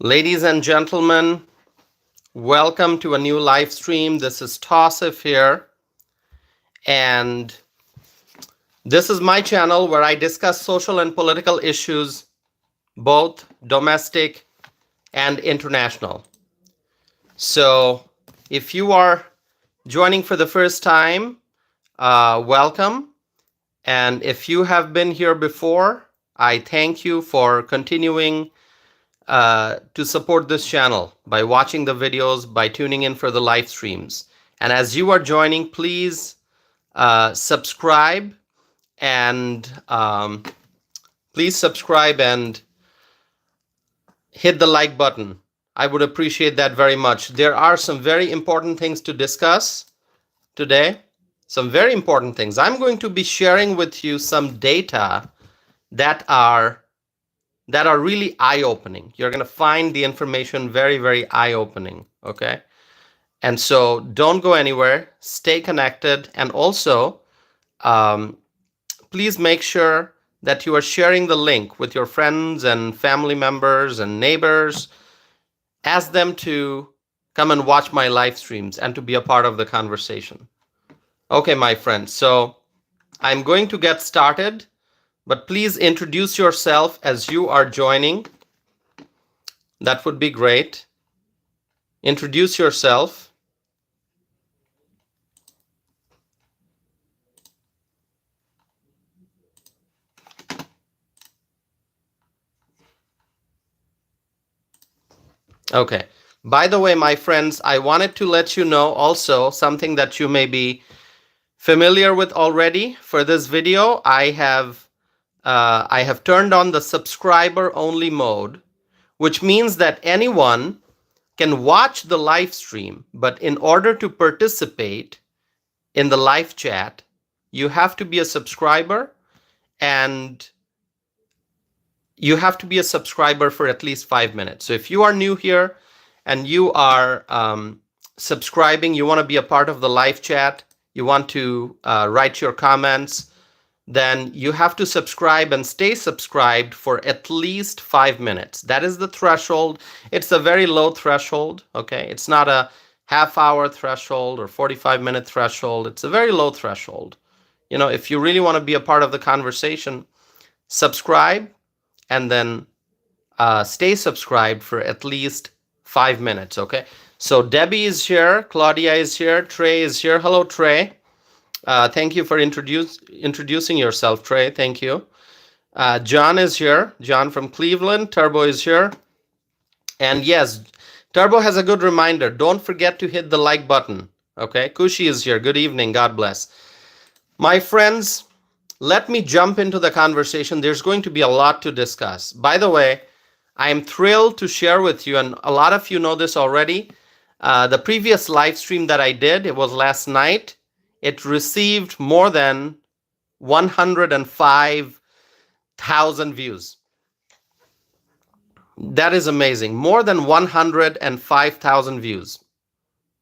Ladies and gentlemen, welcome to a new live stream. This is Tausif here, and this is my channel where I discuss social and political issues, both domestic and international. So if you are joining for the first time, welcome. And if you have been here before, I thank you for continuing to support this channel by watching the videos, by tuning in for the live streams. And as you are joining, please subscribe and hit the like button. I would appreciate that very much. There are some very important things to discuss today. Some very important things. I'm going to be sharing with you some data that are really eye-opening. You're going to find the information very, very eye-opening, okay? And so don't go anywhere. Stay connected. And also, please make sure that you are sharing the link with your friends and family members and neighbors. Ask them to come and watch my live streams and to be a part of the conversation. Okay, my friends, so I'm going to get started, but please introduce yourself as you are joining. That would be great. Introduce yourself. Okay. By the way, my friends, I wanted to let you know also something that you may be familiar with already. For this video, I have turned on the subscriber only mode, which means that anyone can watch the live stream, but in order to participate in the live chat, you have to be a subscriber, and you have to be a subscriber for at least 5 minutes. So if you are new here and you are subscribing, you want to be a part of the live chat, you want to write your comments, then you have to subscribe and stay subscribed for at least 5 minutes. That is the threshold. It's a very low threshold, okay? It's not a half-hour threshold or 45-minute threshold. It's a very low threshold. You know, if you really want to be a part of the conversation, subscribe and then stay subscribed for at least 5 minutes, okay? So Debbie is here, Claudia is here, Trey is here. Hello, Trey. Thank you for introducing yourself, Trey. Thank you. John is here. John from Cleveland. Turbo is here. And yes, Turbo has a good reminder. Don't forget to hit the like button, okay? Kushi is here. Good evening. God bless. My friends, let me jump into the conversation. There's going to be a lot to discuss. By the way, I am thrilled to share with you, and a lot of you know this already, the previous live stream that I did, it was last night. It received more than 105,000 views. That is amazing. More than 105,000 views.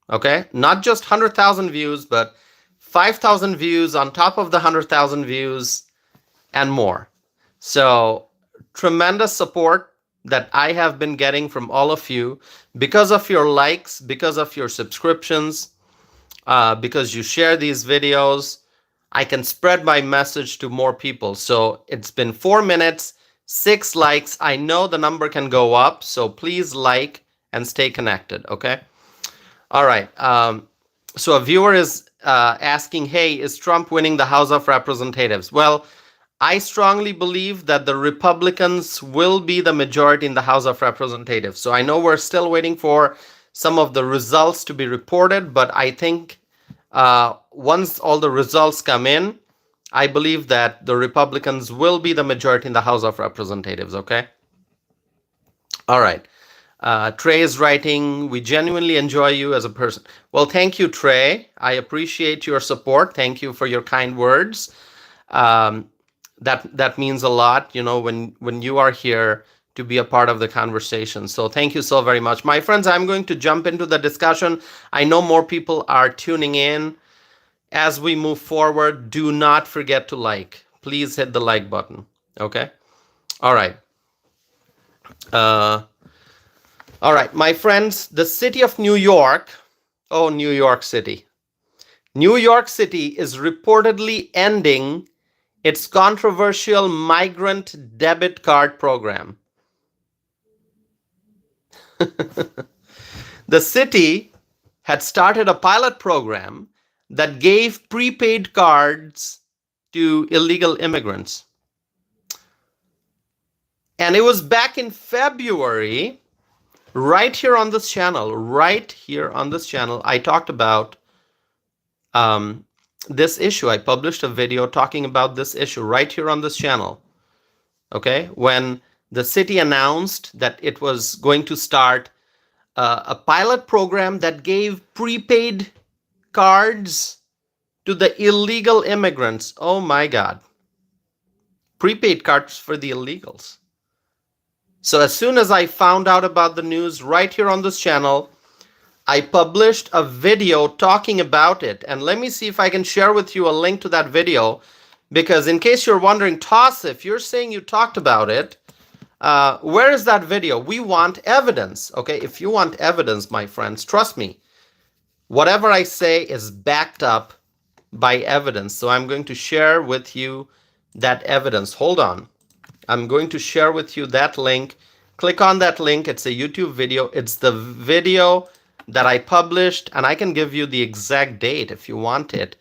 Okay? Not just 100,000 views, but 5,000 views on top of the 100,000 views and more. So tremendous support that I have been getting from all of you because of your likes, because of your subscriptions, because you share these videos. I can spread my message to more people. So it's been 4 minutes, 6 likes. I know the number can go up, so please like and stay connected, okay? All right. So a viewer is asking, hey, is Trump winning the House of Representatives? Well, I strongly believe that the Republicans will be the majority in the House of Representatives. So I know we're still waiting for some of the results to be reported, but I think once all the results come in, I believe that the Republicans will be the majority in the House of Representatives, okay? All right. Trey is writing, we genuinely enjoy you as a person. Well, thank you, Trey. I appreciate your support. Thank you for your kind words. That means a lot, you know, when you are here to be a part of the conversation. So thank you so very much. My friends, I'm going to jump into the discussion. I know more people are tuning in. As we move forward, do not forget to like. Please hit the like button, okay? All right. All right, my friends, the city of New York, oh, New York City. New York City is reportedly ending its controversial migrant debit card program. The city had started a pilot program that gave prepaid cards to illegal immigrants. And it was back in February, right here on this channel, I talked about this issue. I published a video talking about this issue right here on this channel. Okay, when the city announced that it was going to start a pilot program that gave prepaid cards to the illegal immigrants. Oh my God. Prepaid cards for the illegals. So as soon as I found out about the news right here on this channel, I published a video talking about it. And let me see if I can share with you a link to that video. Because in case you're wondering, Toss, if you're saying you talked about it, where is that video? We want evidence. Okay, if you want evidence, my friends, trust me. Whatever I say is backed up by evidence. So I'm going to share with you that evidence. Hold on. I'm going to share with you that link. Click on that link. It's a YouTube video. It's the video that I published, and I can give you the exact date if you want it.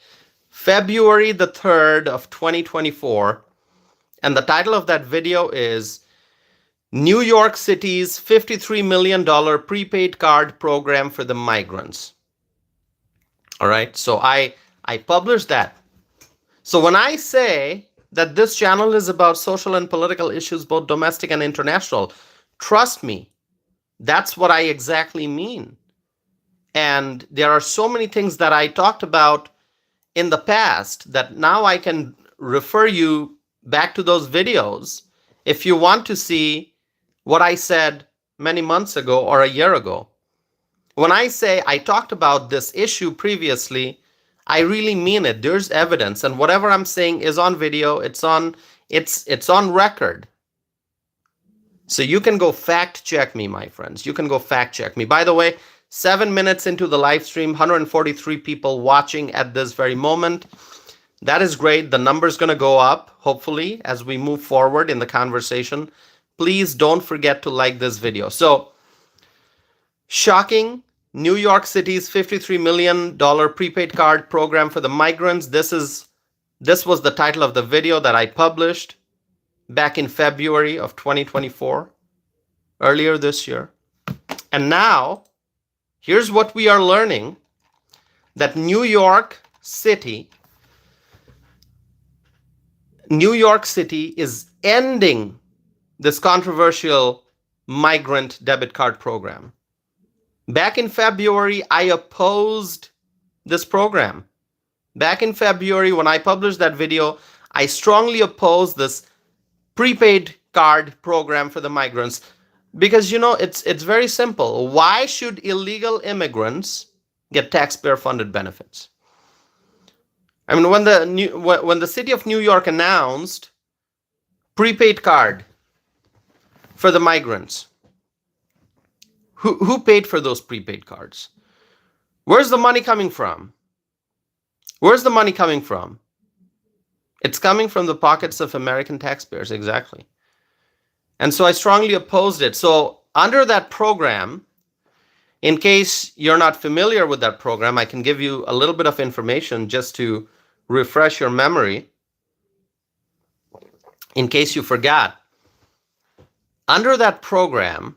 February the 3rd of 2024. And the title of that video is New York City's $53 million prepaid card program for the migrants. All right, so I published that. So when I say that this channel is about social and political issues, both domestic and international, trust me, that's what I exactly mean. And there are so many things that I talked about in the past that now I can refer you back to those videos if you want to see what I said many months ago or a year ago. When I say I talked about this issue previously, I really mean it. There's evidence, and whatever I'm saying is on video. It's on record. So you can go fact check me, my friends. You can go fact check me. By the way, 7 minutes into the live stream, 143 people watching at this very moment. That is great. The number's going to go up, hopefully, as we move forward in the conversation. Please don't forget to like this video. So, shocking. New York City's $53 million prepaid card program for the migrants. This was the title of the video that I published back in February of 2024, earlier this year. And now, here's what we are learning, that New York City is ending this controversial migrant debit card program. Back in February, I opposed this program. Back in February, when I published that video, I strongly opposed this prepaid card program for the migrants because, you know, it's very simple. Why should illegal immigrants get taxpayer-funded benefits? I mean, when the city of New York announced prepaid card for the migrants, who paid for those prepaid cards? Where's the money coming from? Where's the money coming from? It's coming from the pockets of American taxpayers, exactly. And so I strongly opposed it. So under that program, in case you're not familiar with that program, I can give you a little bit of information just to refresh your memory in case you forgot. Under that program,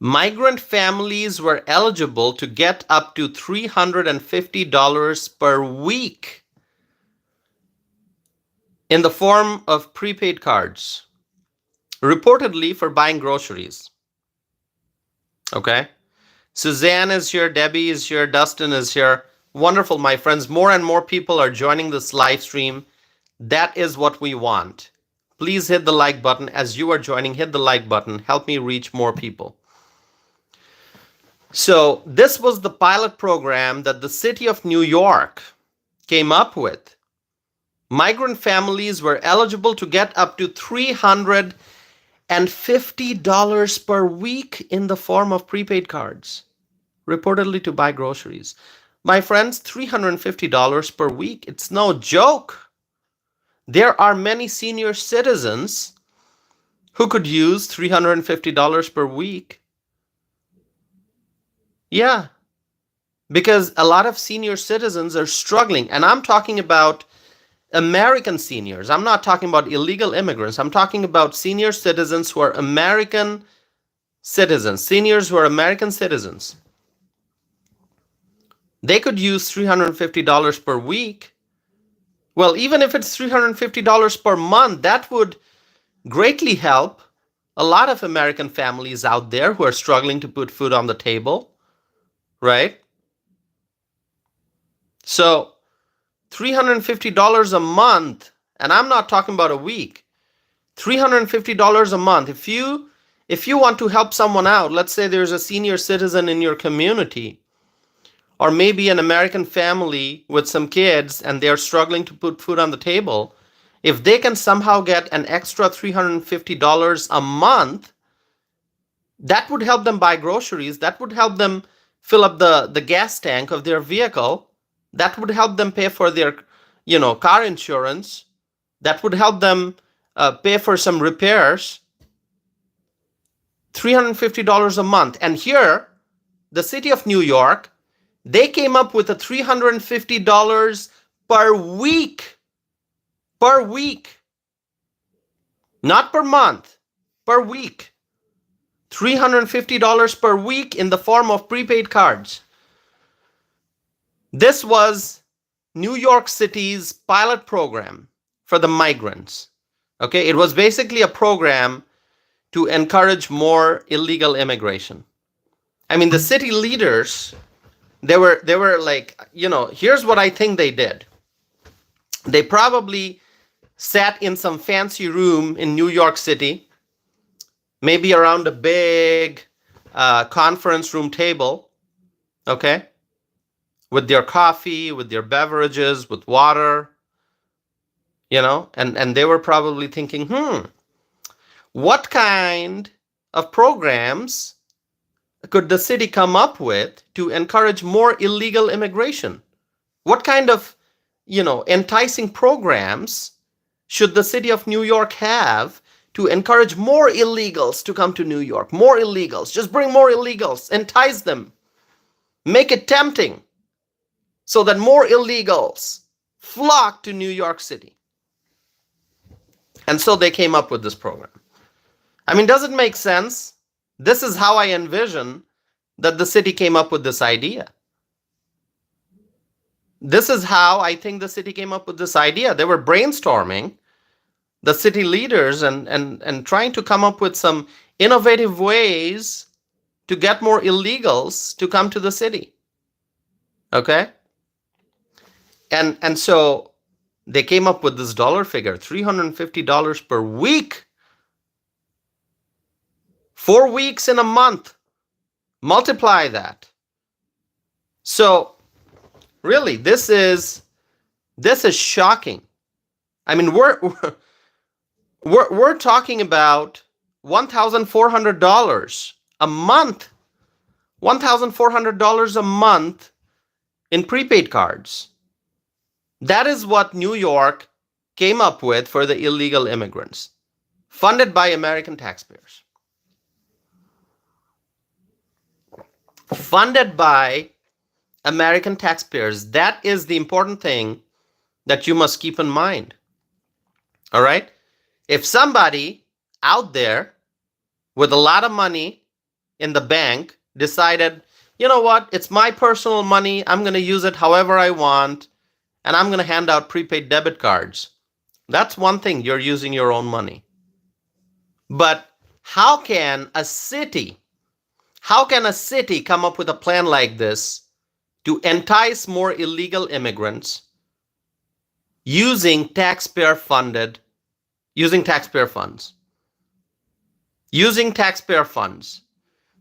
migrant families were eligible to get up to $350 per week in the form of prepaid cards, reportedly for buying groceries. Okay? Suzanne is here, Debbie is here, Dustin is here. Wonderful, my friends. More and more people are joining this live stream. That is what we want. Please hit the like button. As you are joining, hit the like button. Help me reach more people. So this was the pilot program that the city of New York came up with. Migrant families were eligible to get up to $350 and $50 per week in the form of prepaid cards, reportedly to buy groceries. My friends, $350 per week, it's no joke. There are many senior citizens who could use $350 per week. Yeah, because a lot of senior citizens are struggling. And I'm talking about American seniors. I'm not talking about illegal immigrants. I'm talking about senior citizens who are American citizens, seniors who are American citizens. They could use $350 per week. Well, even if it's $350 per month, that would greatly help a lot of American families out there who are struggling to put food on the table, right? So $350 a month, and I'm not talking about a week, $350 a month. If you want to help someone out, let's say there's a senior citizen in your community, or maybe an American family with some kids and they're struggling to put food on the table, if they can somehow get an extra $350 a month, that would help them buy groceries. That would help them fill up the gas tank of their vehicle. That would help them pay for their, car insurance. That would help them pay for some repairs. $350 a month. And here, the city of New York, they came up with a $350 per week. Per week. Not per month. Per week. $350 per week in the form of prepaid cards. This was New York City's pilot program for the migrants. Okay, it was basically a program to encourage more illegal immigration. I mean, the city leaders, they were like, here's what I think they did. They probably sat in some fancy room in New York City, maybe around a big conference room table, okay, with their coffee, with their beverages, with water, and they were probably thinking, what kind of programs could the city come up with to encourage more illegal immigration? What kind of, enticing programs should the city of New York have to encourage more illegals to come to New York? More illegals. Just bring more illegals. Entice them. Make it tempting so that more illegals flock to New York City. And so they came up with this program. I mean, does it make sense? This is how I envision that the city came up with this idea. This is how I think the city came up with this idea. They were brainstorming, the city leaders, and trying to come up with some innovative ways to get more illegals to come to the city. Okay? And so they came up with this dollar figure, $350 per week. 4 weeks in a month. Multiply that. So really, this is shocking. I mean, we're talking about $1,400 a month. $1,400 a month in prepaid cards. That is what New York came up with for the illegal immigrants, funded by American taxpayers. Funded by American taxpayers. That is the important thing that you must keep in mind. All right? If somebody out there with a lot of money in the bank decided, you know what, it's my personal money, I'm going to use it however I want, and I'm going to hand out prepaid debit cards, that's one thing, you're using your own money. But how can a city come up with a plan like this to entice more illegal immigrants using taxpayer funds? Using taxpayer funds.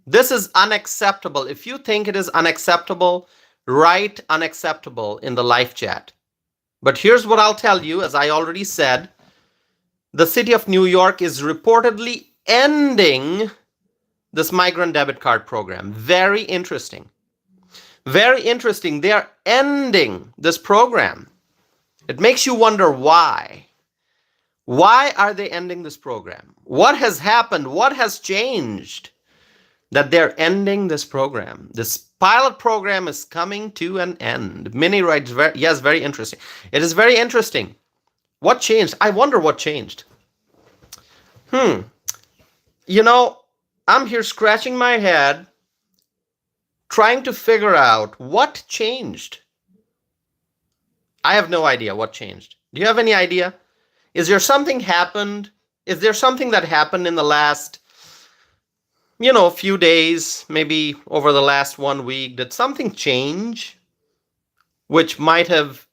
This is unacceptable. If you think it is unacceptable, write unacceptable in the live chat. But here's what I'll tell you, as I already said, the city of New York is reportedly ending this migrant debit card program. Very interesting. Very interesting. They are ending this program. It makes you wonder why. Why are they ending this program? What has happened? What has changed that they're ending this program? This pilot program is coming to an end. Minnie writes, yes, very interesting. It is very interesting. What changed? I wonder what changed. You know, I'm here scratching my head, trying to figure out what changed. I have no idea what changed. Do you have any idea? Is there something happened? Is there something that happened in the last, few days, maybe over the last 1 week? Did something change which might have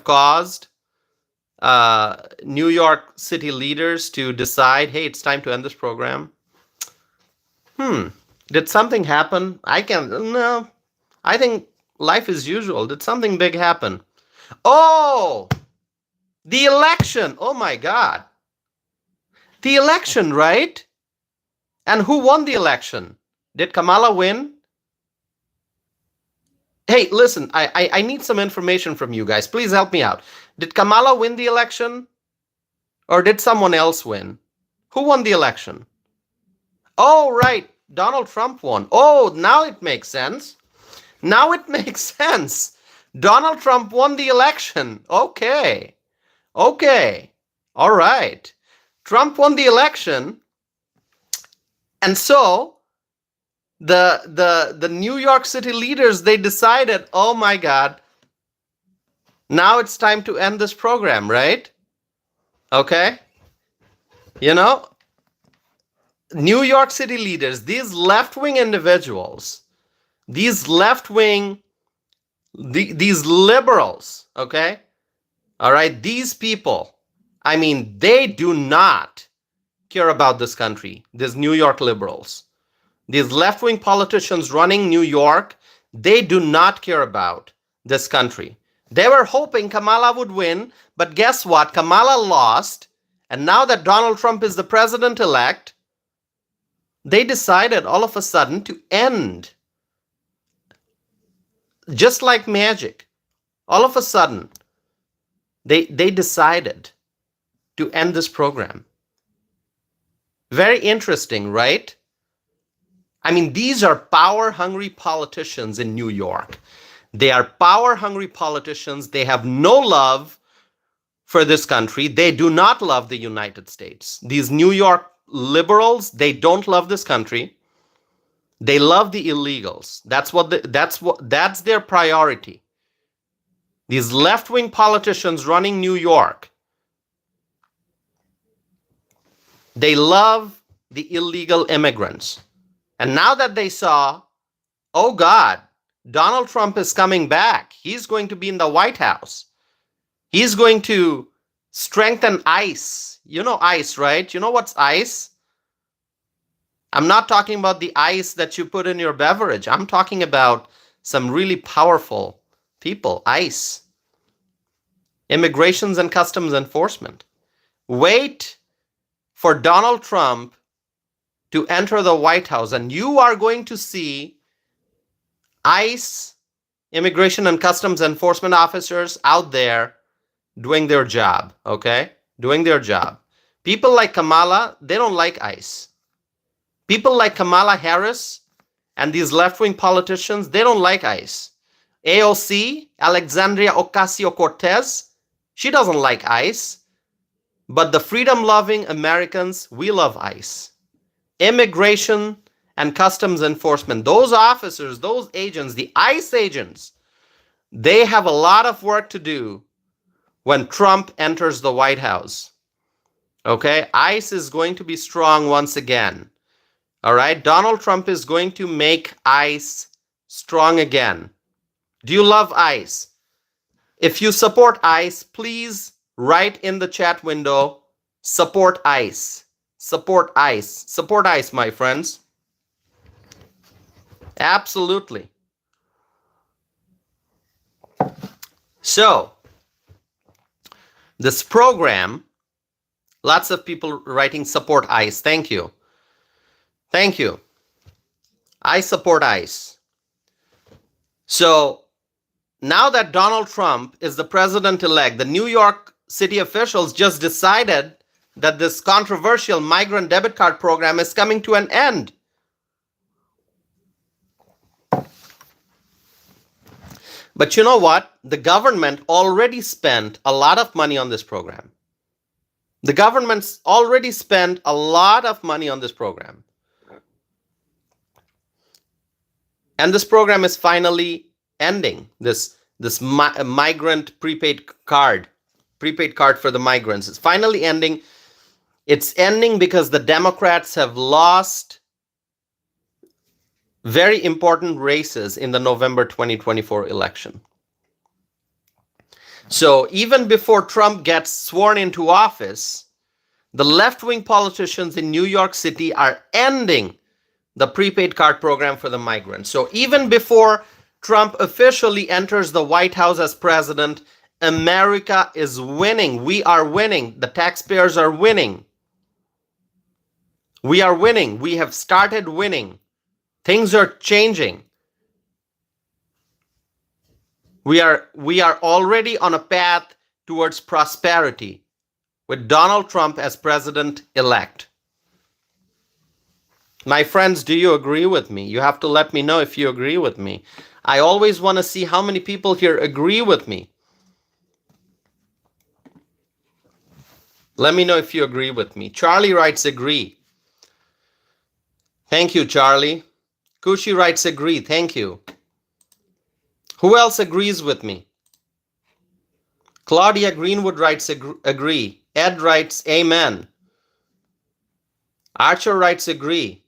caused New York City leaders to decide, hey, it's time to end this program? Did something happen? No. I think life is usual. Did something big happen? Oh, the election. Oh my God. The election, right? And who won the election? Did Kamala win? Hey, listen, I need some information from you guys. Please help me out. Did Kamala win the election? Or did someone else win? Who won the election? Oh, right. Donald Trump won. Oh, now it makes sense. Now it makes sense. Donald Trump won the election. Okay. All right. Trump won the election. And so the New York City leaders, they decided, oh my God, now it's time to end this program, right? Okay. New York City leaders, these left-wing individuals, these liberals, okay? All right, these people, they do not care about this country, these New York liberals. These left-wing politicians running New York, they do not care about this country. They were hoping Kamala would win, but guess what? Kamala lost, and now that Donald Trump is the president-elect, they decided all of a sudden to end. Just like magic. All of a sudden, they decided to end this program. Very interesting, right? These are power-hungry politicians in New York. They are power-hungry politicians. They have no love for this country. They do not love the United States. These New York liberals, they don't love this country. They love the illegals. That's their priority. These left-wing politicians running New York, they love the illegal immigrants. And now that they saw, oh God, Donald Trump is coming back. He's going to be in the White House. He's going to strengthen ICE. You know ICE, right? You know what's ICE? I'm not talking about the ice that you put in your beverage. I'm talking about some really powerful people. ICE. Immigrations and Customs Enforcement. Wait for Donald Trump to enter the White House, and you are going to see ICE, Immigration and Customs Enforcement officers out there doing their job, okay? Doing their job. People like Kamala, they don't like ICE. People like Kamala Harris and these left-wing politicians, they don't like ICE. AOC, Alexandria Ocasio-Cortez, she doesn't like ICE. But the freedom-loving Americans, we love ICE. Immigration and Customs Enforcement, those officers, those agents, the ICE agents, they have a lot of work to do when Trump enters the White House. Okay, ICE is going to be strong once again. All right, Donald Trump is going to make ICE strong again. Do you love ICE? If you support ICE, please write in the chat window, support ICE. Support ICE. Support ICE, my friends. Absolutely. So, this program Lots of people writing support ICE. Thank you. Thank you. I support ICE. So now that Donald Trump is the president-elect, the New York City officials just decided that this controversial migrant debit card program is coming to an end. But you know what? The government already spent a lot of money on this program. The government's already spent a lot of money on this program. And this program is finally ending. This migrant prepaid card for the migrants is finally ending. It's ending because the Democrats have lost very important races in the November 2024 election. So even before Trump gets sworn into office, the left-wing politicians in New York City are ending the prepaid card program for the migrants. So even before Trump officially enters the White House as president, America is winning. We are winning. The taxpayers are winning. We are winning. We have started winning. Things are changing. We are already on a path towards prosperity with Donald Trump as president-elect. My friends, do you agree with me? You have to let me know if you agree with me. I always want to see how many people here agree with me. Let me know if you agree with me. Charlie writes agree. Thank you, Charlie. Kushi writes agree. Thank you. Who else agrees with me? Claudia Greenwood writes agree. Ed writes amen. Archer writes agree.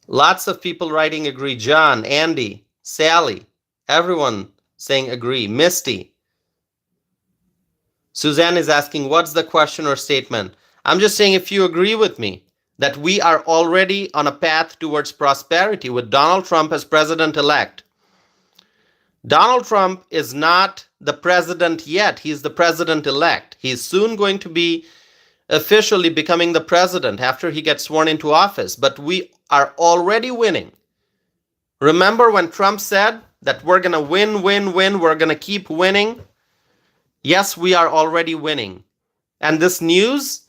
Lots of people writing agree. John, Andy, Sally, everyone saying agree. Misty. Suzanne is asking, what's the question or statement? I'm just saying if you agree with me that we are already on a path towards prosperity with Donald Trump as president-elect. Donald Trump is not the president yet. He's the president-elect. He's soon going to be officially becoming the president after he gets sworn into office. But we are already winning. Remember when Trump said that we're going to win, we're going to keep winning? Yes, we are already winning. And this news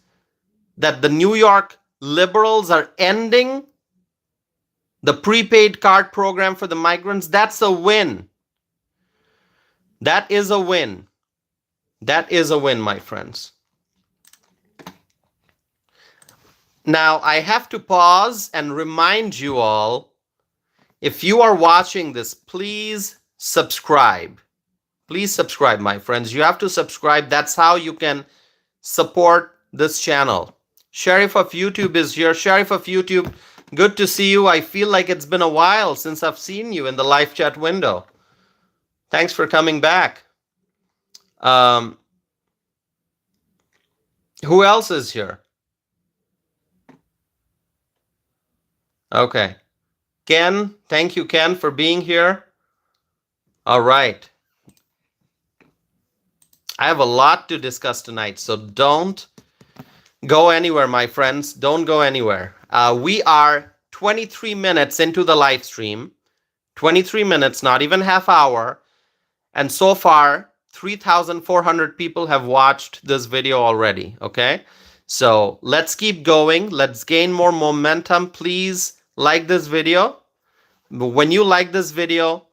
that the New York liberals are ending the prepaid card program for the migrants, that's a win. That is a win. That is a win, my friends. Now, I have to pause and remind you all, if you are watching this, please subscribe. Please subscribe, my friends. You have to subscribe. That's how you can support this channel. Sheriff of YouTube is here. Sheriff of YouTube, good to see you. I feel like it's been a while since I've seen you in the live chat window. Thanks for coming back. Who else is here? Okay. Ken, thank you, Ken, for being here. All right. I have a lot to discuss tonight, so don't go anywhere, my friends. Don't go anywhere. We are 23 minutes into the live stream. 23 minutes, not even half hour. And so far, 3,400 people have watched this video already, okay? So let's keep going. Let's gain more momentum. Please like this video. When you like this video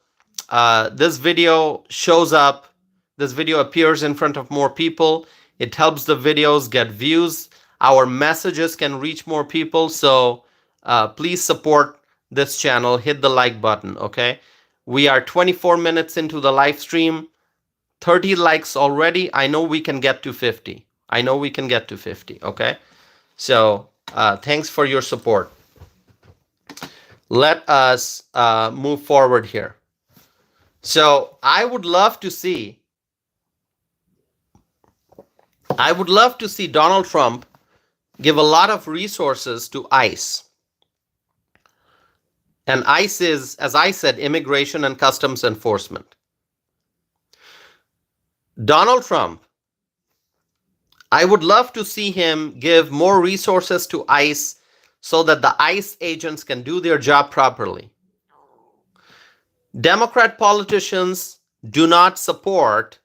shows up. This video appears in front of more people. It helps the videos get views. Our messages can reach more people. So please support this channel. Hit the like button, okay? We are 24 minutes into the live stream. 30 likes already. I know we can get to 50. I know we can get to 50, okay? So thanks for your support. Let us move forward here. So I would love to see Donald Trump give a lot of resources to ICE. And ICE is, as I said, Immigration and Customs Enforcement. Donald Trump, I would love to see him give more resources to ICE so that the ICE agents can do their job properly. Democrat politicians do not support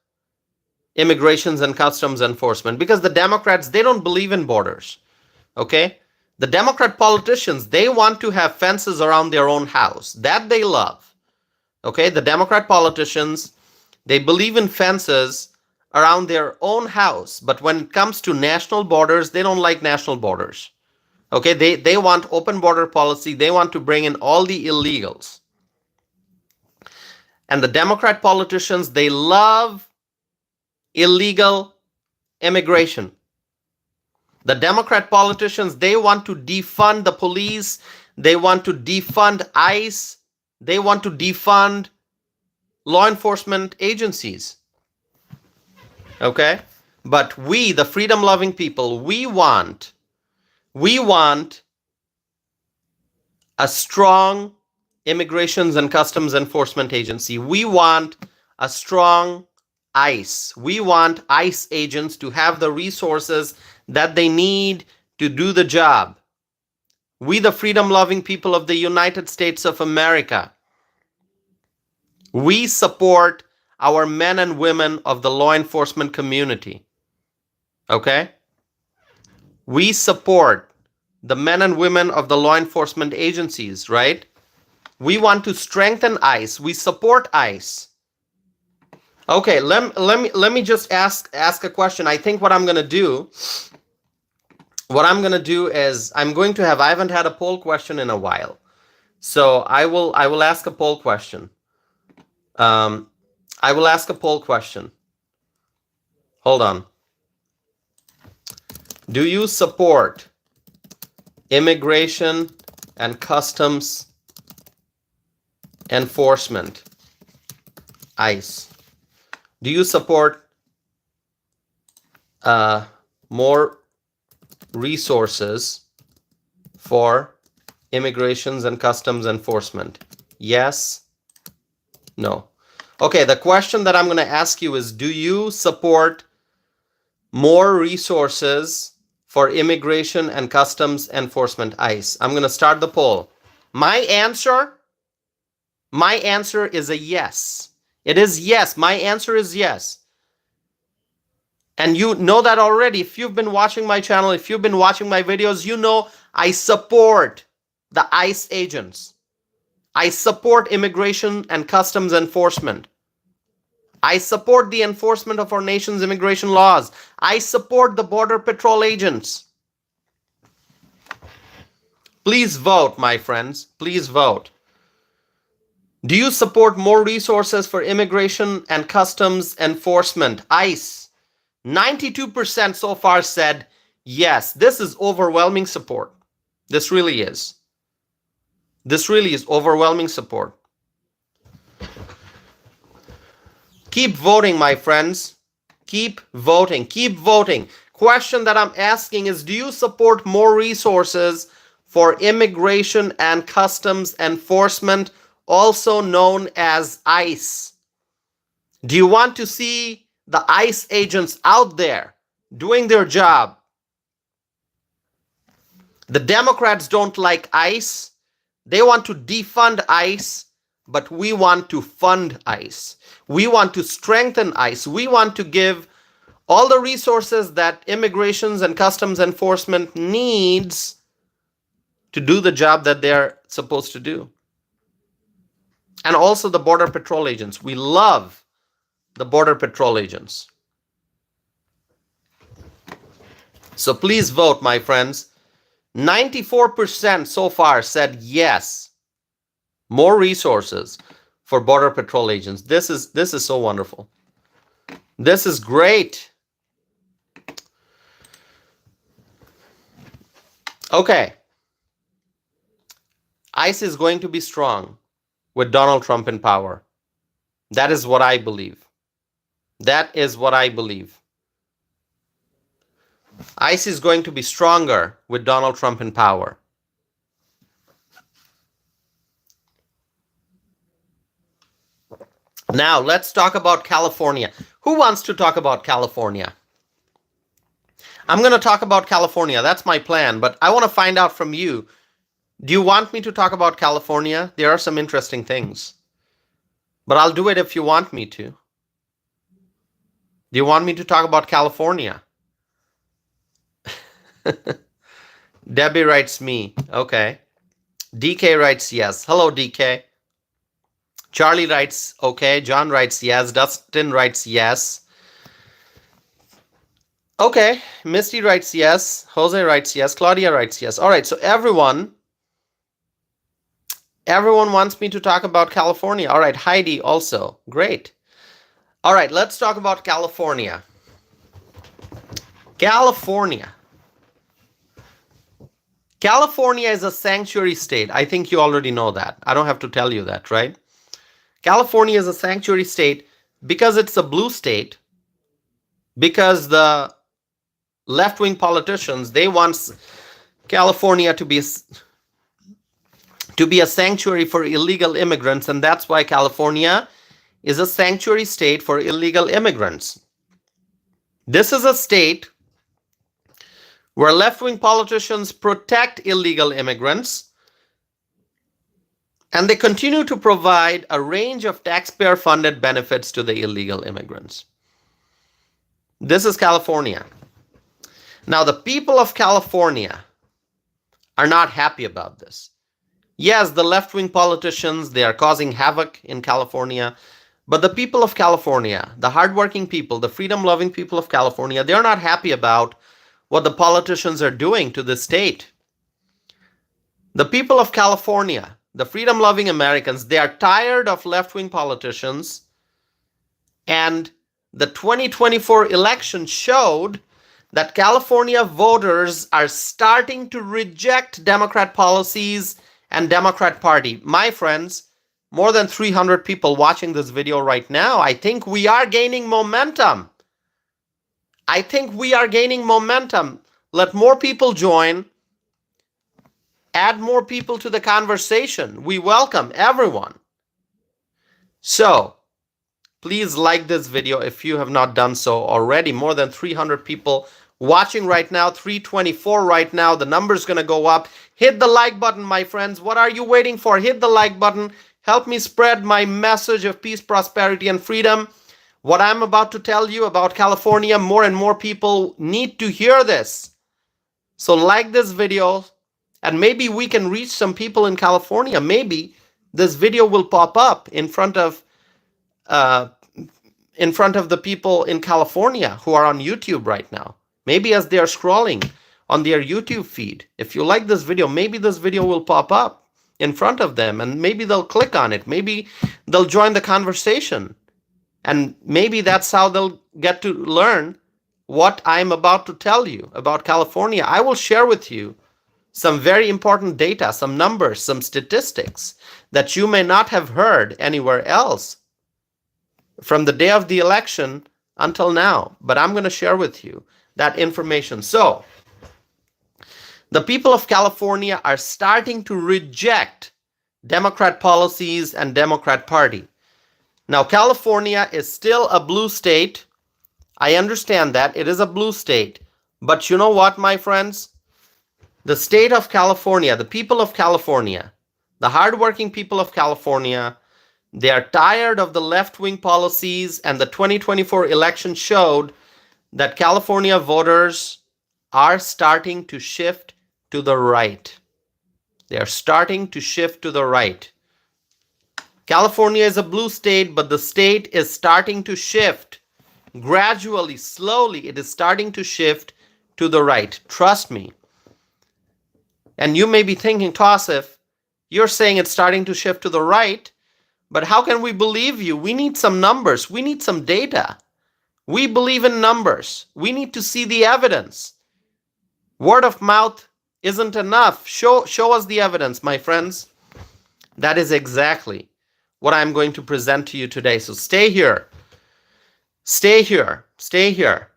immigrations and customs enforcement because the Democrats, they don't believe in borders. Okay? The Democrat politicians, they want to have fences around their own house. That they love. Okay? The Democrat politicians, they believe in fences around their own house. But when it comes to national borders, they don't like national borders. Okay? They want open border policy. They want to bring in all the illegals. And the Democrat politicians, they love illegal immigration. The Democrat politicians, they want to defund the police. They want to defund ICE. They want to defund law enforcement agencies. Okay? But we, the freedom-loving people, we want a strong immigrations and customs enforcement agency. We want a strong ICE. We want ICE agents to have the resources that they need to do the job. We, the freedom-loving people of the United States of America, we support our men and women of the law enforcement community. Okay? We support the men and women of the law enforcement agencies, right? We want to strengthen ICE. We support ICE. Okay, let me just ask a question. I think what I'm going to do is I haven't had a poll question in a while. So I will ask a poll question. I will ask a poll question. Hold on. Do you support immigration and customs enforcement, ICE? Do you support more resources for immigrations and customs enforcement? Yes? No. Okay, the question that I'm going to ask you is, do you support more resources for immigration and customs enforcement, ICE? I'm going to start the poll. My answer is a yes. It is yes. My answer is yes. And you know that already. If you've been watching my channel, if you've been watching my videos, you know I support the ICE agents. I support immigration and customs enforcement. I support the enforcement of our nation's immigration laws. I support the Border Patrol agents. Please vote, my friends. Please vote. Do you support more resources for immigration and customs enforcement, ICE? 92% so far said yes. This is overwhelming support. This really is. This really is overwhelming support. Keep voting, my friends. Keep voting. Keep voting. Question that I'm asking is, do you support more resources for immigration and customs enforcement, also known as ICE? Do you want to see the ICE agents out there doing their job? The Democrats don't like ICE. They want to defund ICE, but we want to fund ICE. We want to strengthen ICE. We want to give all the resources that immigrations and customs enforcement needs to do the job that they're supposed to do. And also the Border Patrol agents. We love the Border Patrol agents. So please vote, my friends. 94% so far said yes. More resources for Border Patrol agents. This is so wonderful. This is great. Okay. ICE is going to be strong with Donald Trump in power. That is what I believe. That is what I believe. ICE is going to be stronger with Donald Trump in power. Now, let's talk about California. Who wants to talk about California? I'm going to talk about California. That's my plan. But I want to find out from you. Do you want me to talk about California? There are some interesting things. But I'll do it if you want me to. Do you want me to talk about California? Debbie writes me. Okay. DK writes yes. Hello, DK. Charlie writes okay. John writes yes. Dustin writes yes. Okay. Misty writes yes. Jose writes yes. Claudia writes yes. All right. So everyone wants me to talk about California. All right. Heidi also. Great. All right. Let's talk about California. California is a sanctuary state. I think you already know that. I don't have to tell you that, right? California is a sanctuary state because it's a blue state, because the left-wing politicians, they want California to be a sanctuary for illegal immigrants, and that's why California is a sanctuary state for illegal immigrants. This is a state where left-wing politicians protect illegal immigrants, and they continue to provide a range of taxpayer-funded benefits to the illegal immigrants. This is California. Now, the people of California are not happy about this. Yes, the left-wing politicians, they are causing havoc in California, but the people of California, the hardworking people, the freedom-loving people of California, they're not happy about what the politicians are doing to the state. The people of California, the freedom-loving Americans, they are tired of left-wing politicians, and the 2024 election showed that California voters are starting to reject Democrat policies and Democrat Party. My friends, more than 300 people watching this video right now, I think we are gaining momentum. Let more people join. Add more people to the conversation. We welcome everyone. So, please like this video if you have not done so already. More than 300 people watching right now, 324 right now. The number's going to go up. Hit the like button, my friends. What are you waiting for? Hit the like button. Help me spread my message of peace, prosperity, and freedom. What I'm about to tell you about California, more and more people need to hear this. So like this video, and maybe we can reach some people in California. Maybe this video will pop up in front of the people in California who are on YouTube right now. Maybe as they are scrolling on their YouTube feed. If you like this video, maybe this video will pop up in front of them, and maybe they'll click on it. Maybe they'll join the conversation. And maybe that's how they'll get to learn what I'm about to tell you about California. I will share with you some very important data, some numbers, some statistics that you may not have heard anywhere else from the day of the election until now. But I'm going to share with you that information. So, the people of California are starting to reject Democrat policies and Democrat Party. Now, California is still a blue state. I understand that. It is a blue state. But you know what, my friends? The state of California, the people of California, the hardworking people of California, they are tired of the left-wing policies, and the 2024 election showed that California voters are starting to shift to the right. They are starting to shift to the right. California is a blue state, but the state is starting to shift. Gradually, slowly, it is starting to shift to the right. Trust me. And you may be thinking, Tausif, you're saying it's starting to shift to the right, but how can we believe you? We need some numbers. We need some data. We believe in numbers. We need to see the evidence. Word of mouth isn't enough. Show us the evidence, my friends. That is exactly what I'm going to present to you today. So stay here. Stay here. Stay here.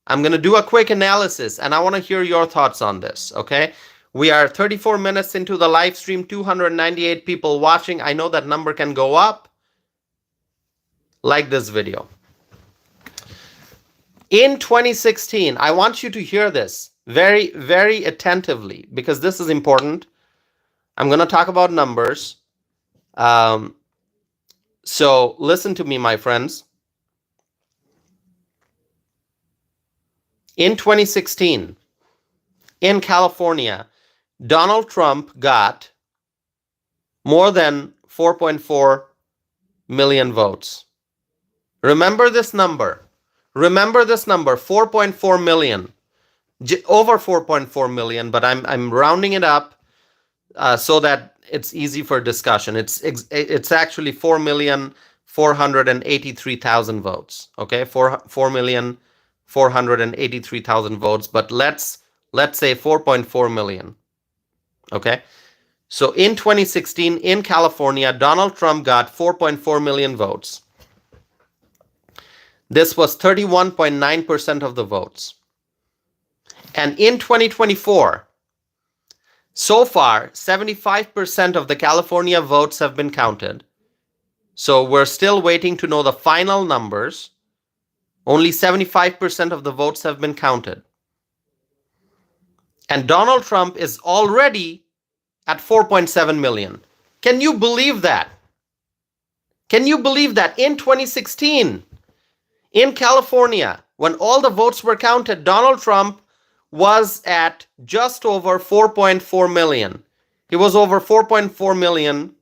I'm going to do a quick analysis, and I want to hear your thoughts on this, okay? We are 34 minutes into the live stream, 298 people watching. I know that number can go up. Like this video. In 2016, I want you to hear this very, very attentively because this is important. I'm going to talk about numbers. So listen to me, my friends. In 2016, in California, Donald Trump got more than 4.4 million votes. Remember this number. Remember this number, 4.4 million. Over 4.4 million, but I'm rounding it up so that it's easy for discussion. It's actually 4,483,000 votes. Okay, 4,483,000 votes, but let's say 4.4 million. Okay, so in 2016 in California, Donald Trump got 4.4 million votes. This was 31.9% of the votes. And in 2024, so far, 75% of the California votes have been counted. So we're still waiting to know the final numbers. Only 75% of the votes have been counted. And Donald Trump is already at 4.7 million. Can you believe that? Can you believe that in 2016, in California, when all the votes were counted, Donald Trump was at just over 4.4 million. He was over 4.4 million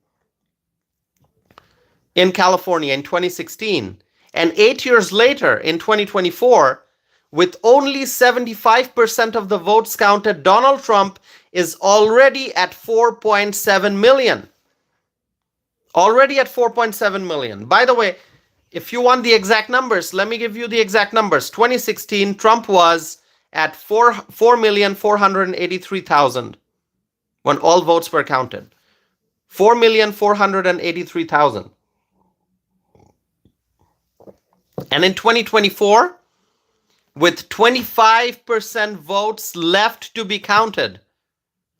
in California in 2016. And 8 years later, in 2024, with only 75% of the votes counted, Donald Trump is already at 4.7 million. Already at 4.7 million. By the way, if you want the exact numbers, let me give you the exact numbers. 2016, Trump was at 4,483,000 when all votes were counted. 4,483,000. And in 2024, with 25% votes left to be counted,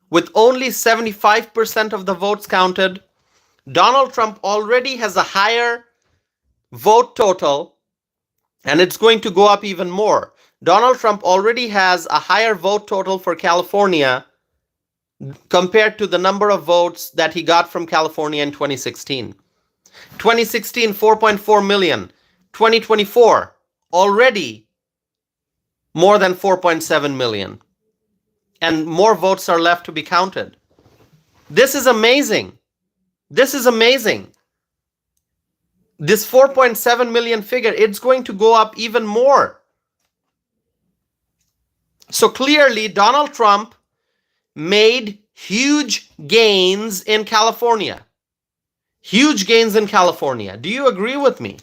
with only 75% of the votes counted, Donald Trump already has a higher vote total, and it's going to go up even more. Donald Trump already has a higher vote total for California compared to the number of votes that he got from California in 2016. 2016, 4.4 million. 2024, already more than 4.7 million. And more votes are left to be counted. This is amazing. This is amazing. This 4.7 million figure, it's going to go up even more. So clearly, Donald Trump made huge gains in California. Huge gains in California. Do you agree with me?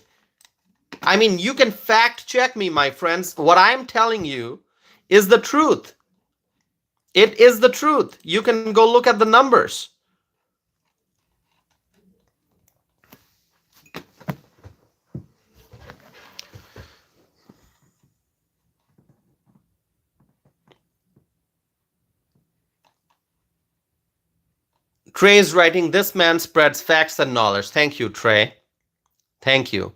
I mean, you can fact check me, my friends. What I'm telling you is the truth. It is the truth. You can go look at the numbers. Trey is writing, this man spreads facts and knowledge. Thank you, Trey. Thank you.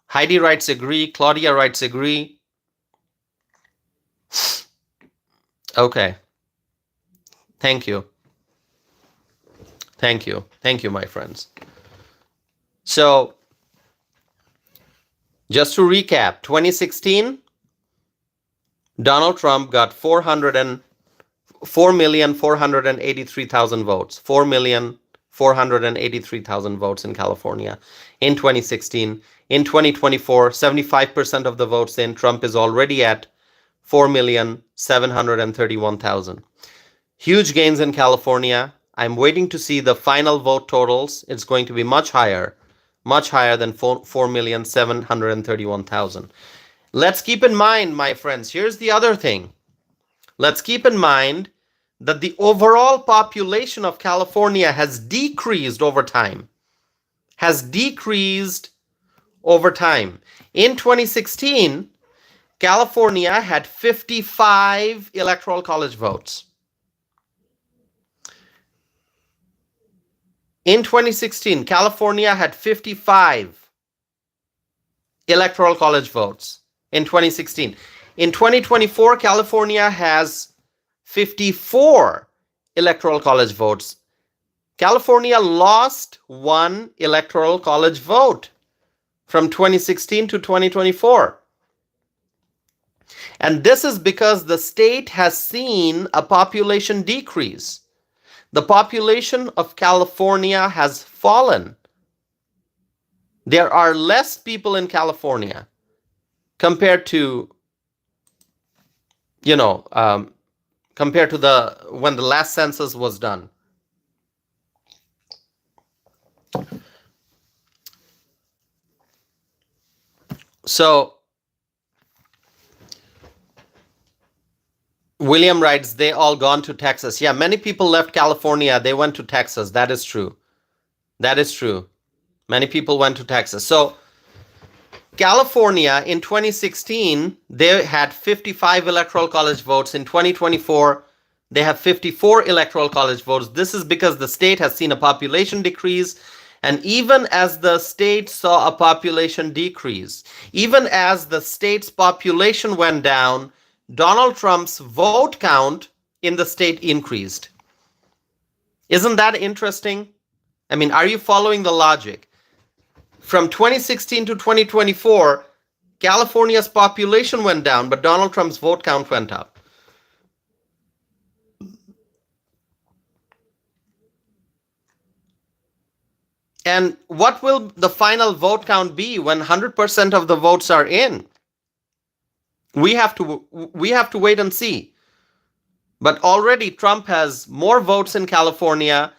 Heidi writes agree. Claudia writes agree. Okay. Thank you. Thank you. Thank you, my friends. So, just to recap, 2016, Donald Trump got 4,483,000 votes. 4,483,000 votes in California in 2016. In 2024, 75% of the votes in, Trump is already at 4,731,000. Huge gains in California. I'm waiting to see the final vote totals. It's going to be much higher than 4,731,000. Let's keep in mind, my friends, here's the other thing. Let's keep in mind that the overall population of California has decreased over time. In 2016, California had 55 electoral college votes. In 2016, California had 55 electoral college votes. in 2016. In 2024, California has 54 electoral college votes. California lost one electoral college vote from 2016 to 2024. And this is because the state has seen a population decrease. The population of California has fallen. There are less people in California compared to, compared to when the last census was done. So William writes, they all gone to Texas. Yeah, many people left California. They went to Texas. That is true. That is true. Many people went to Texas. So California in 2016, they had 55 electoral college votes. In 2024, they have 54 electoral college votes. This is because the state has seen a population decrease. And even as the state saw a population decrease, even as the state's population went down, Donald Trump's vote count in the state increased. Isn't that interesting? I mean, are you following the logic? From 2016 to 2024, California's population went down, but Donald Trump's vote count went up. And what will the final vote count be when 100% of the votes are in? We have to wait and see. But already Trump has more votes in California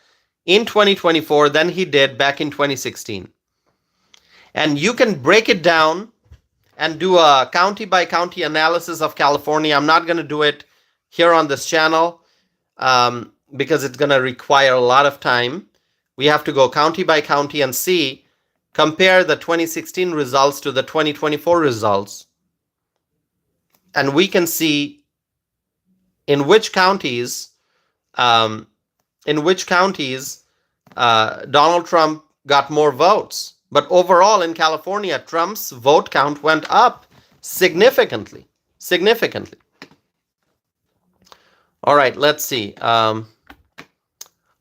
in 2024 than he did back in 2016. And you can break it down and do a county by county analysis of California. I'm not going to do it here on this channel because it's going to require a lot of time. We have to go county by county and compare the 2016 results to the 2024 results. And we can see in which counties Donald Trump got more votes. But overall in California, Trump's vote count went up significantly. Significantly. All right, let's see.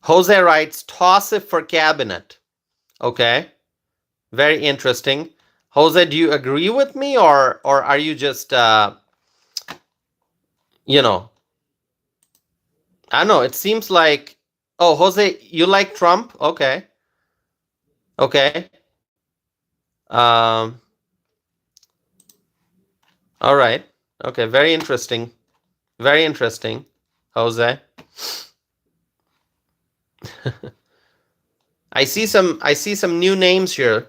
Jose writes, toss it for cabinet. Okay, very interesting. Jose, do you agree with me or are you just, I don't know, it seems like, oh, Jose, you like Trump? Okay. Okay. All right. Okay, very interesting. Very interesting, Jose. I see some new names here.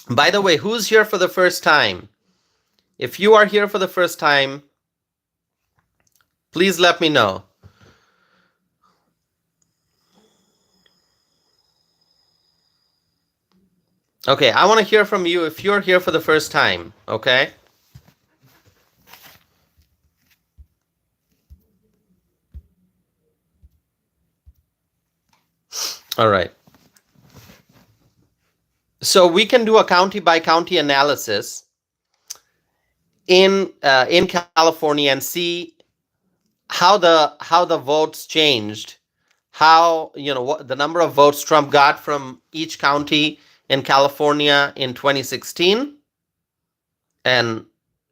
By the way, who's here for the first time? If you are here for the first time, please let me know. Okay, I want to hear from you if you're here for the first time, okay? All right. So we can do a county by county analysis in California and see how the votes changed, how what the number of votes Trump got from each county in California in 2016, and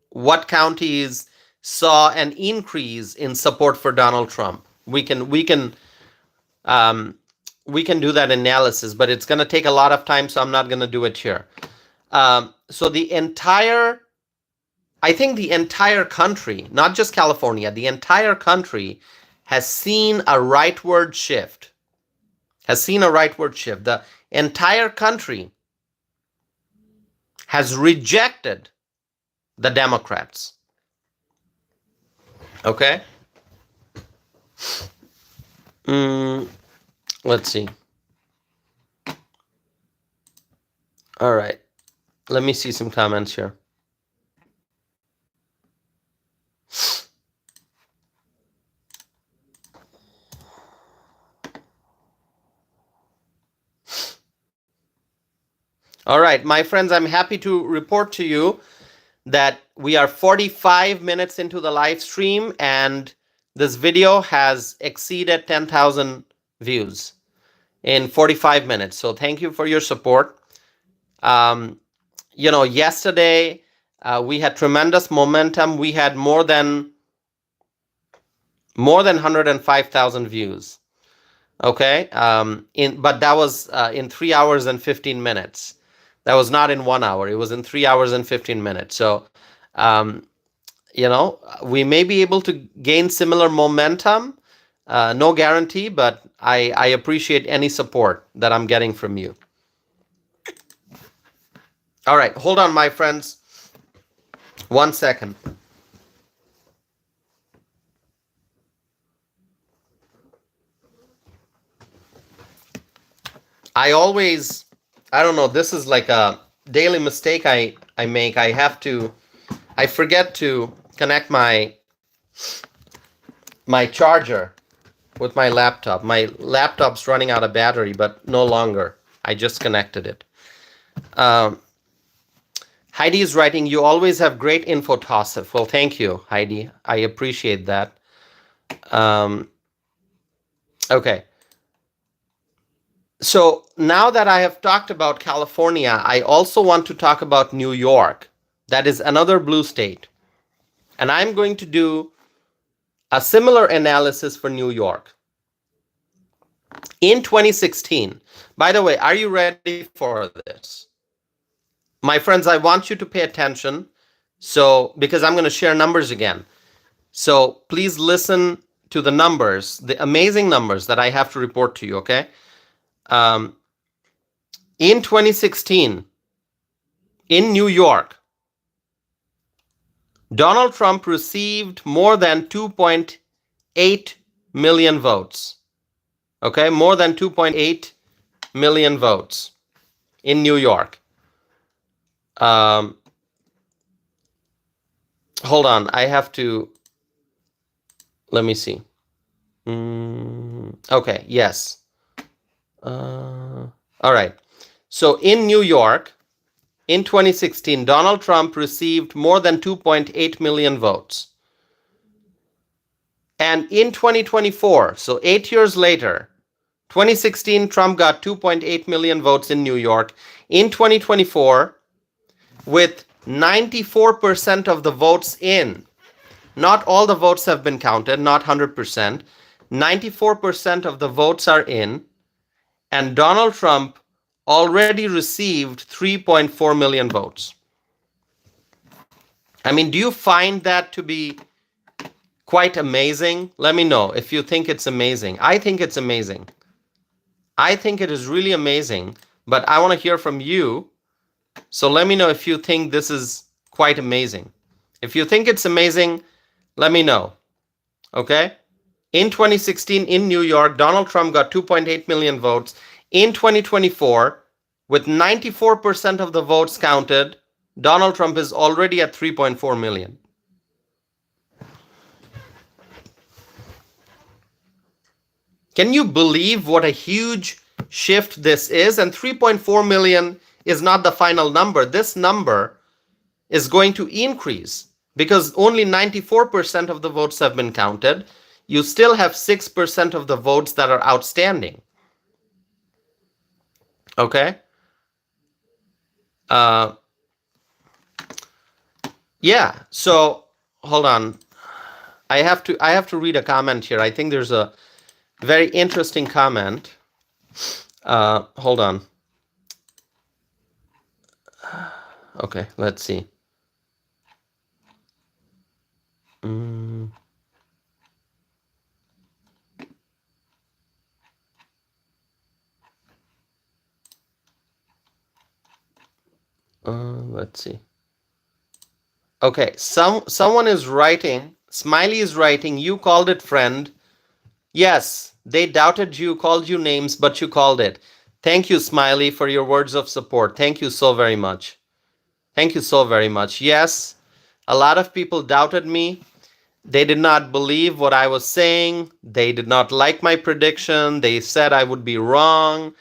what counties saw an increase in support for Donald Trump. We can do that analysis, but it's going to take a lot of time, so I'm not going to do it here. So I think the entire country, not just California, the entire country has seen a rightward shift. The entire country has rejected the Democrats. Okay? Let's see. All right. Let me see some comments here. All right, my friends, I'm happy to report to you that we are 45 minutes into the live stream and this video has exceeded 10,000 views in 45 minutes. So thank you for your support. Yesterday we had tremendous momentum. We had more than 105,000 views. Okay, but that was in 3 hours and 15 minutes. That was not in 1 hour. It was in 3 hours and 15 minutes. So, um, we may be able to gain similar momentum. No guarantee, but I appreciate any support that I'm getting from you. All right, hold on, my friends. 1 second. I don't know, this is like a daily mistake I make. I forget to connect my charger with my laptop. My laptop's running out of battery, but no longer. I just connected it. Heidi is writing, you always have great info, Tassif. Well, thank you, Heidi. I appreciate that. Okay. So now that I have talked about California, I also want to talk about New York. That is another blue state. And I'm going to do a similar analysis for New York. In 2016, by the way, are you ready for this? My friends, I want you to pay attention. So, because I'm going to share numbers again. So please listen to the numbers, the amazing numbers that I have to report to you, okay? In 2016, in New York, Donald Trump received more than 2.8 million votes. Okay, more than 2.8 million votes in New York. Hold on, I have to, let me see. Okay, yes. All right. So in New York, in 2016, Donald Trump received more than 2.8 million votes. And in 2024, so 8 years later, 2016, Trump got 2.8 million votes in New York. In 2024, with 94% of the votes in, not all the votes have been counted, not 100%, 94% of the votes are in, and Donald Trump already received 3.4 million votes. I mean, do you find that to be quite amazing? Let me know if you think it's amazing. I think it's amazing. I think it is really amazing, but I want to hear from you. So let me know if you think this is quite amazing. If you think it's amazing, let me know. Okay? In 2016, in New York, Donald Trump got 2.8 million votes. In 2024, with 94% of the votes counted, Donald Trump is already at 3.4 million. Can you believe what a huge shift this is? And 3.4 million is not the final number. This number is going to increase because only 94% of the votes have been counted. You still have 6% of the votes that are outstanding. Okay? Yeah, so hold on. I have to read a comment here. I think there's a very interesting comment. Hold on. Okay, let's see. Let's see. Okay, someone is writing, Smiley is writing, you called it, friend. Yes, they doubted you, called you names, but you called it. Thank you, Smiley, for your words of support. Thank you so very much. Thank you so very much. Yes, a lot of people doubted me. They did not believe what I was saying. They did not like my prediction. They said I would be wrong.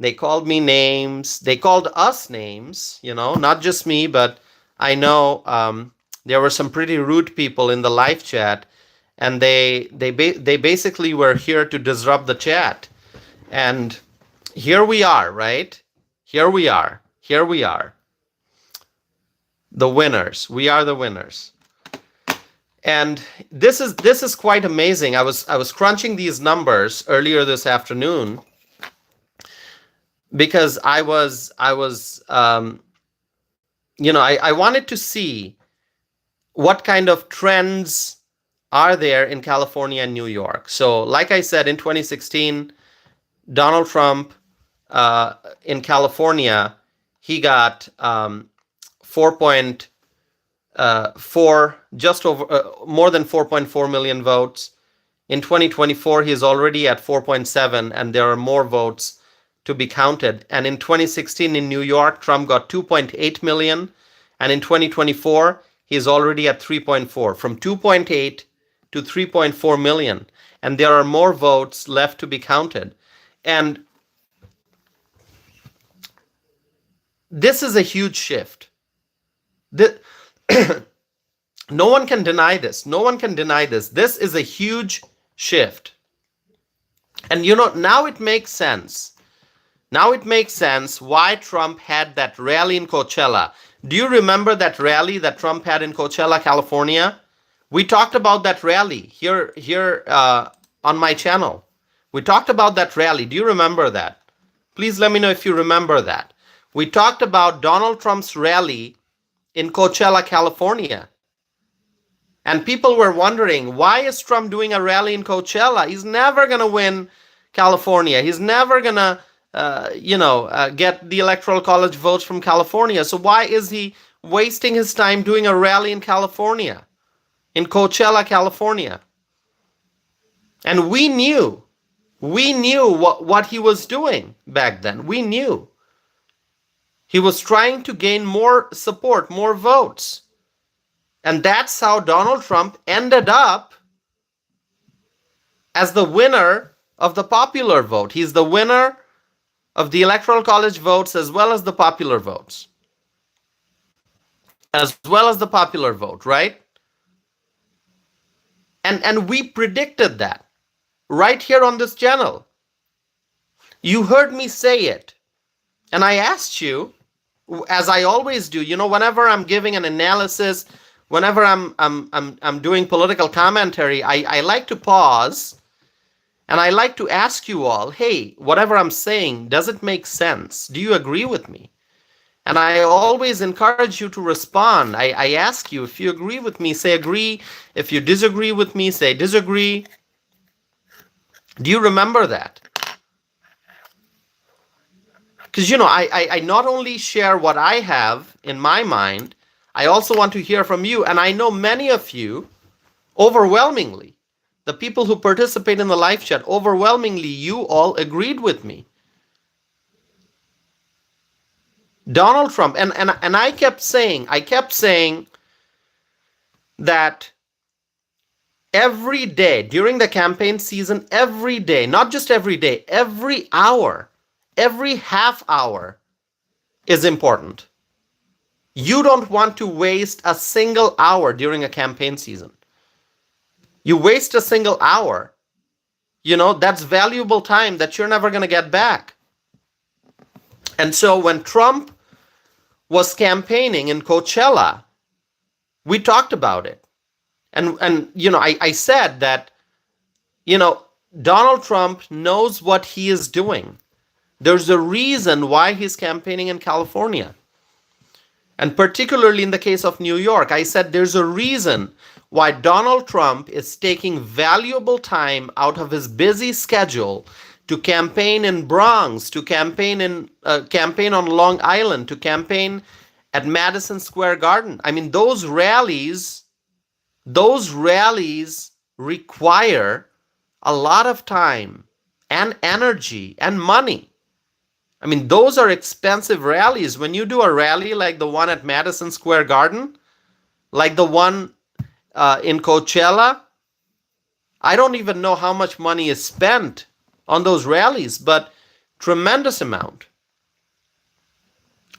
They called me names. They called us names, not just me, but I know there were some pretty rude people in the live chat, and they basically were here to disrupt the chat. And here we are, right? Here we are. Here we are. The winners. We are the winners. And this is quite amazing. I was crunching these numbers earlier this afternoon because I wanted to see what kind of trends are there in California and New York. So, like I said, in 2016, Donald Trump in California, he got 4.4, just over more than 4.4 million votes. In 2024, he is already at 4.7, and there are more votes to be counted. And in 2016 in New York, Trump got 2.8 million, and in 2024, he is already at 3.4, from 2.8 to 3.4 million, and there are more votes left to be counted. And this is a huge shift. No one can deny this. No one can deny this. This is a huge shift. And now it makes sense. Now it makes sense why Trump had that rally in Coachella. Do you remember that rally that Trump had in Coachella, California? We talked about that rally here on my channel. We talked about that rally. Do you remember that? Please let me know if you remember that. We talked about Donald Trump's rally in Coachella, California. And people were wondering, why is Trump doing a rally in Coachella? He's never going to win California. He's never going to get the Electoral College votes from California. So why is he wasting his time doing a rally in California, in Coachella, California? And we knew what he was doing back then. We knew. He was trying to gain more support, more votes. And that's how Donald Trump ended up as the winner of the popular vote. He's the winner of the Electoral College votes as well as the popular votes. As well as the popular vote, right? And we predicted that right here on this channel. You heard me say it. And I asked you, as I always do, whenever I'm giving an analysis, whenever I'm doing political commentary, I like to pause and I like to ask you all, hey, whatever I'm saying, does it make sense? Do you agree with me? And I always encourage you to respond. I ask you, if you agree with me, say agree. If you disagree with me, say disagree. Do you remember that? Because, I not only share what I have in my mind, I also want to hear from you. And I know many of you, overwhelmingly, the people who participate in the live chat, overwhelmingly, you all agreed with me. Donald Trump, and I kept saying that every day during the campaign season, every day, not just every day, every hour, every half hour is important. You don't want to waste a single hour during a campaign season. You waste a single hour, that's valuable time that you're never going to get back. And so when Trump was campaigning in Coachella, we talked about it. And I said that, Donald Trump knows what he is doing. There's a reason why he's campaigning in California. And particularly in the case of New York, I said there's a reason why Donald Trump is taking valuable time out of his busy schedule to campaign in Bronx, to campaign on Long Island, to campaign at Madison Square Garden. I mean, those rallies require a lot of time and energy and money. I mean, those are expensive rallies. When you do a rally like the one at Madison Square Garden, like the one in Coachella, I don't even know how much money is spent on those rallies, but Tremendous amount.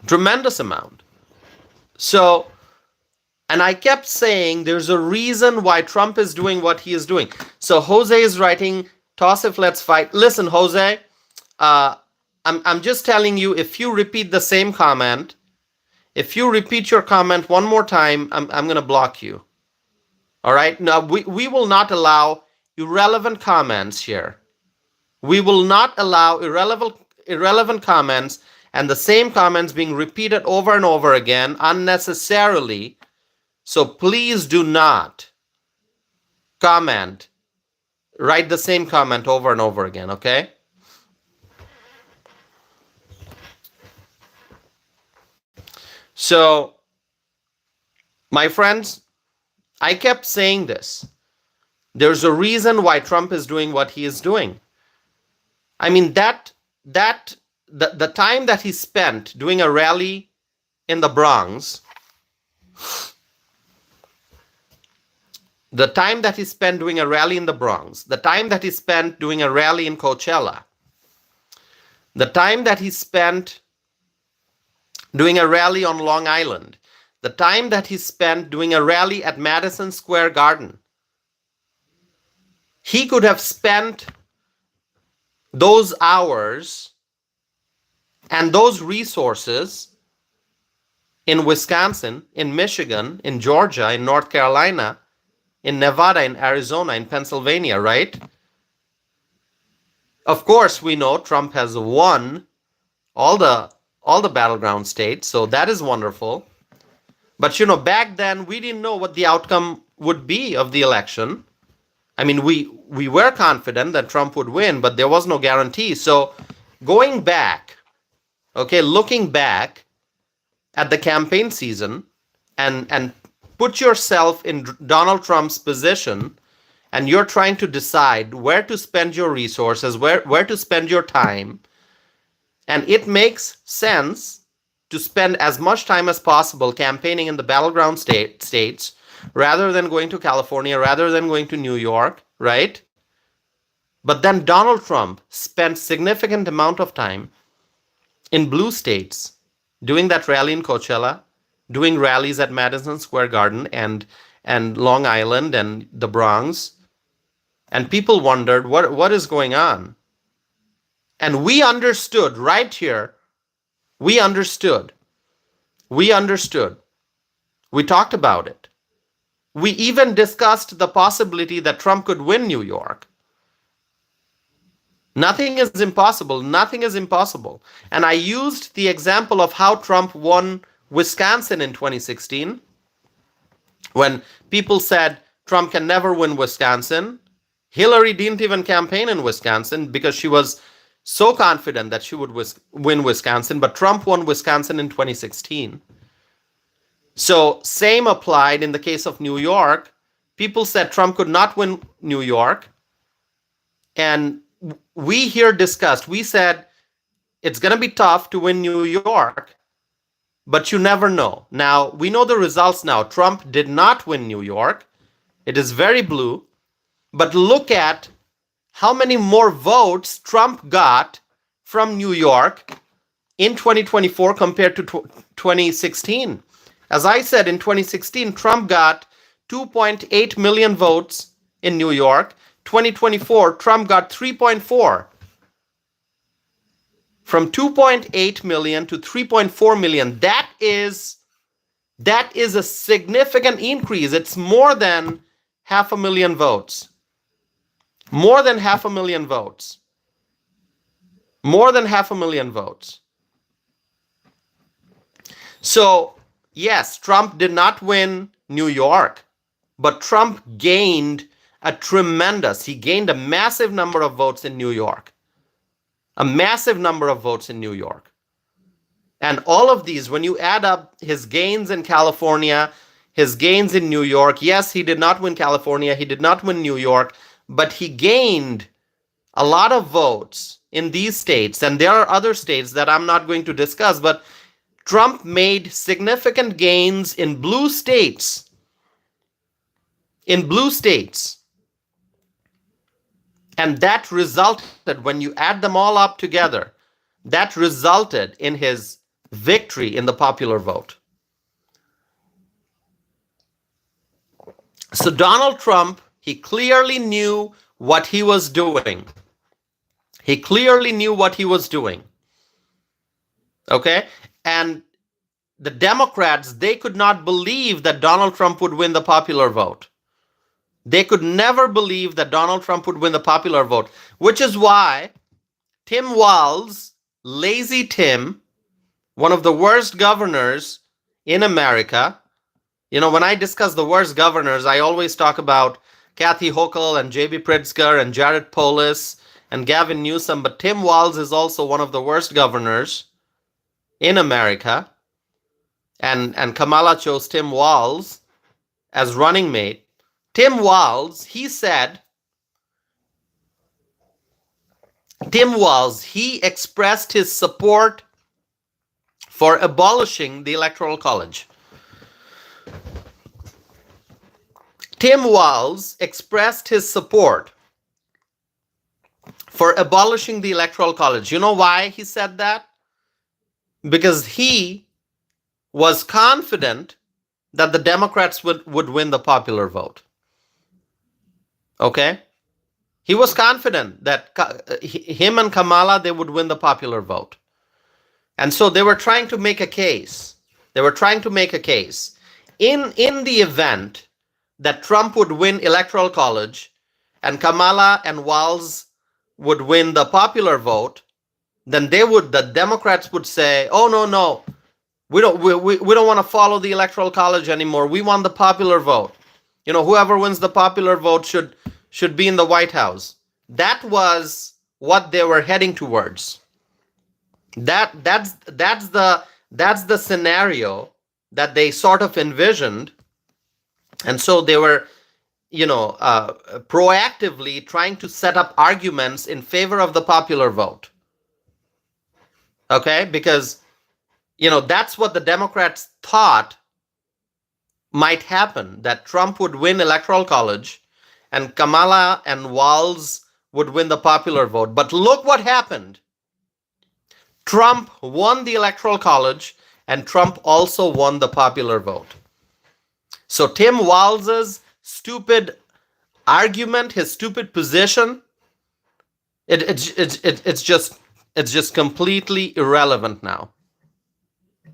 Tremendous amount. So, and I kept saying there's a reason why Trump is doing what he is doing. So Jose is writing, Tossif, let's fight. Listen, Jose, I'm just telling you, if you repeat the same comment, if you repeat your comment one more time, I'm going to block you. All right? Now, we will not allow irrelevant comments here. We will not allow irrelevant comments and the same comments being repeated over and over again unnecessarily. So please do not write the same comment over and over again, okay? So, my friends, I kept saying this. There's a reason why Trump is doing what he is doing. I mean, the time that he spent doing a rally in the Bronx, the time that he spent doing a rally in the Bronx, the time that he spent doing a rally in Coachella, the time that he spent doing a rally on Long Island, the time that he spent doing a rally at Madison Square Garden, he could have spent those hours and those resources in Wisconsin, in Michigan, in Georgia, in North Carolina, in Nevada, in Arizona, in Pennsylvania, right? Of course, we know Trump has won all the battleground states, so that is wonderful. But back then we didn't know what the outcome would be of the election. I mean, we were confident that Trump would win, but there was no guarantee. So going back, okay, looking back at the campaign season and put yourself in Donald Trump's position, and you're trying to decide where to spend your resources, where to spend your time, and it makes sense to spend as much time as possible campaigning in the battleground states rather than going to California, rather than going to New York, right? But then Donald Trump spent significant amount of time in blue states doing that rally in Coachella, doing rallies at Madison Square Garden and Long Island and the Bronx. And people wondered, what is going on? And we understood right here. We understood. We talked about it. We even discussed the possibility that Trump could win New York. Nothing is impossible. Nothing is impossible. And I used the example of how Trump won Wisconsin in 2016. When people said Trump can never win Wisconsin, Hillary didn't even campaign in Wisconsin because she was so confident that she would win Wisconsin, but Trump won Wisconsin in 2016. So same applied in the case of New York. People said Trump could not win New York. And we here discussed, we said it's going to be tough to win New York, but you never know. Now, we know the results now. Trump did not win New York. It is very blue. But look at how many more votes Trump got from New York in 2024 compared to 2016. As I said, in 2016, Trump got 2.8 million votes in New York. 2024, Trump got 3.4. From 2.8 million to 3.4 million. That is a significant increase. It's more than 500,000 votes. More than 500,000 votes. More than 500,000 votes. So, yes, Trump did not win New York, but Trump gained he gained a massive number of votes in New York. A massive number of votes in New York. And all of these, when you add up his gains in California, his gains in New York, yes, he did not win California, he did not win New York, but he gained a lot of votes in these states. And there are other states that I'm not going to discuss, but Trump made significant gains in blue states. In blue states. And that resulted, when you add them all up together, that resulted in his victory in the popular vote. So Donald Trump, he clearly knew what he was doing. He clearly knew what he was doing. Okay? And the Democrats, they could not believe that Donald Trump would win the popular vote. They could never believe that Donald Trump would win the popular vote, which is why Tim Walz, Lazy Tim, one of the worst governors in America, you know, when I discuss the worst governors, I always talk about Kathy Hochul and J.B. Pritzker and Jared Polis and Gavin Newsom, but Tim Walz is also one of the worst governors in America. And Kamala chose Tim Walz as running mate. Tim Walz, he expressed his support for abolishing the Electoral College. Tim Walz expressed his support for abolishing the Electoral College. You know why he said that? Because he was confident that the Democrats would win the popular vote. Okay? He was confident that him and Kamala, they would win the popular vote. And so they were trying to make a case. In the event that Trump would win Electoral College and Kamala and Walz would win the popular vote, then the Democrats would say, oh, no, we don't want to follow the Electoral College anymore. We want the popular vote. You know, whoever wins the popular vote should be in the White House. That was what they were heading towards. That's the scenario that they sort of envisioned. And so they were, proactively trying to set up arguments in favor of the popular vote. Okay? Because, that's what the Democrats thought might happen, that Trump would win Electoral College and Kamala and Walz would win the popular vote. But look what happened. Trump won the Electoral College and Trump also won the popular vote. So Tim Walz's stupid argument, his stupid position, it's just completely irrelevant now.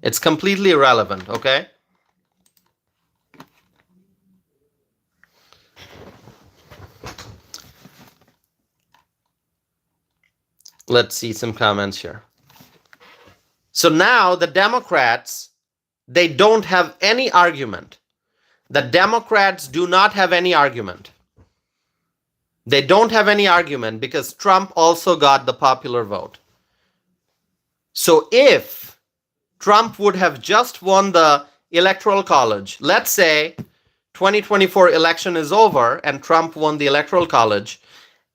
It's completely irrelevant, okay? Let's see some comments here. So now the Democrats, they don't have any argument. The Democrats do not have any argument. They don't have any argument because Trump also got the popular vote. So if Trump would have just won the Electoral College, let's say 2024 election is over and Trump won the Electoral College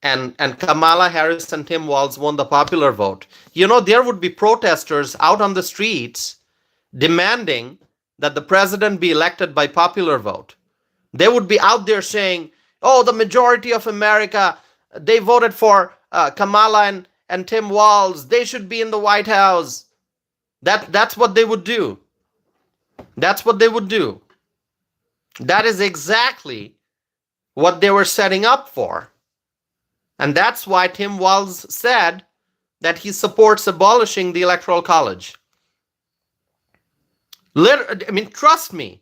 and Kamala Harris and Tim Walz won the popular vote, there would be protesters out on the streets demanding that the president be elected by popular vote. They would be out there saying, oh, the majority of America, they voted for Kamala and Tim Walz. They should be in the White House. That's what they would do. That's what they would do. That is exactly what they were setting up for. And that's why Tim Walz said that he supports abolishing the Electoral College. Trust me,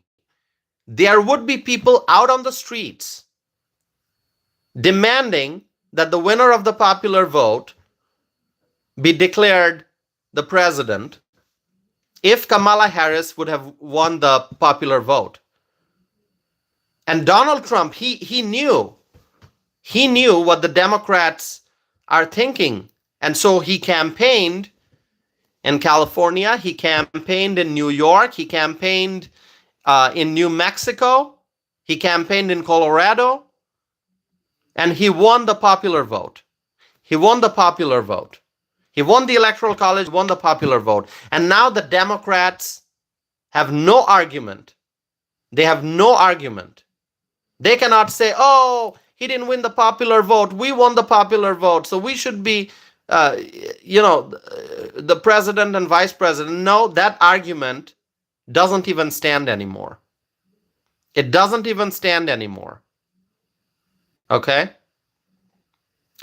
there would be people out on the streets demanding that the winner of the popular vote be declared the president if Kamala Harris would have won the popular vote. And Donald Trump, he knew what the Democrats are thinking. And so he campaigned in California, he campaigned in New York, he campaigned in New Mexico, he campaigned in Colorado, and he won the popular vote. He won the popular vote. He won the Electoral College, won the popular vote. And now the Democrats have no argument. They have no argument. They cannot say, oh, he didn't win the popular vote. We won the popular vote, so we should be uh, you know, the president and vice president. No, that argument doesn't even stand anymore. It doesn't even stand anymore. Okay?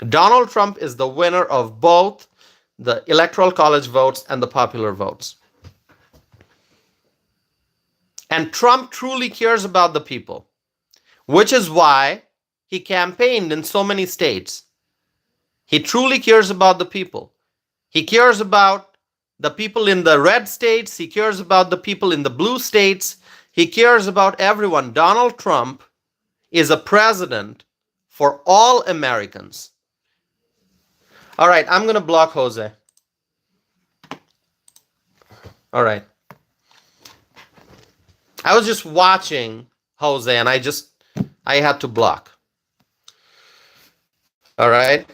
Donald Trump is the winner of both the electoral college votes and the popular votes. And Trump truly cares about the people, which is why he campaigned in so many states. He truly cares about the people. He cares about the people in the red states. He cares about the people in the blue states. He cares about everyone. Donald Trump is a president for all Americans. All right, I'm going to block Jose. All right. I was just watching Jose and I had to block. All right.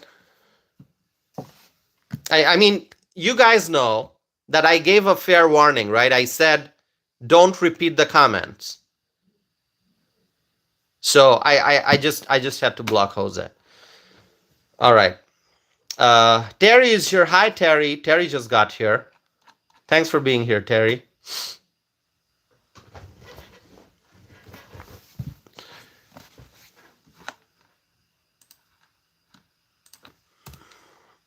I mean, you guys know that I gave a fair warning, right? I said, don't repeat the comments. So I just had to block Jose. All right. Terry is here. Hi, Terry. Terry just got here. Thanks for being here, Terry.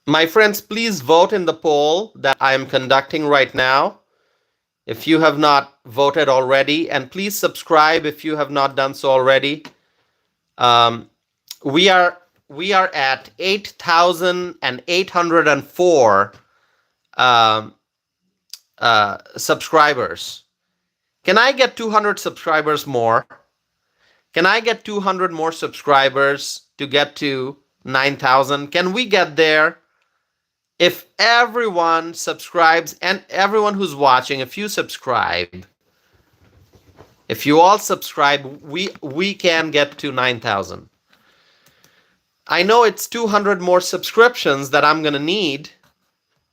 My friends, please vote in the poll that I am conducting right now if you have not voted already, and please subscribe if you have not done so already. We are at 8,804 subscribers. Can I get 200 subscribers more? Can I get 200 more subscribers to get to 9,000? Can we get there? If everyone subscribes, and everyone who's watching, if you subscribe, if you all subscribe, we can get to 9,000. I know it's 200 more subscriptions that I'm going to need,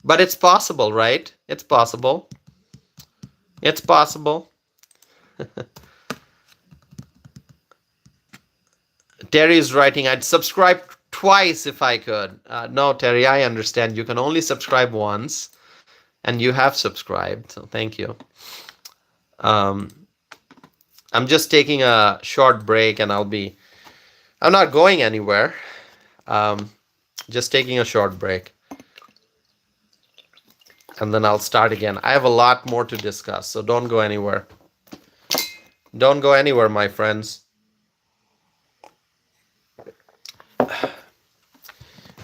but it's possible, right? It's possible. It's possible. Terry is writing, I'd subscribe twice if I could. No, Terry, I understand. You can only subscribe once, and you have subscribed, so thank you. I'm just taking a short break, and I'm not going anywhere. Just taking a short break. And then I'll start again. I have a lot more to discuss, so don't go anywhere. Don't go anywhere, my friends.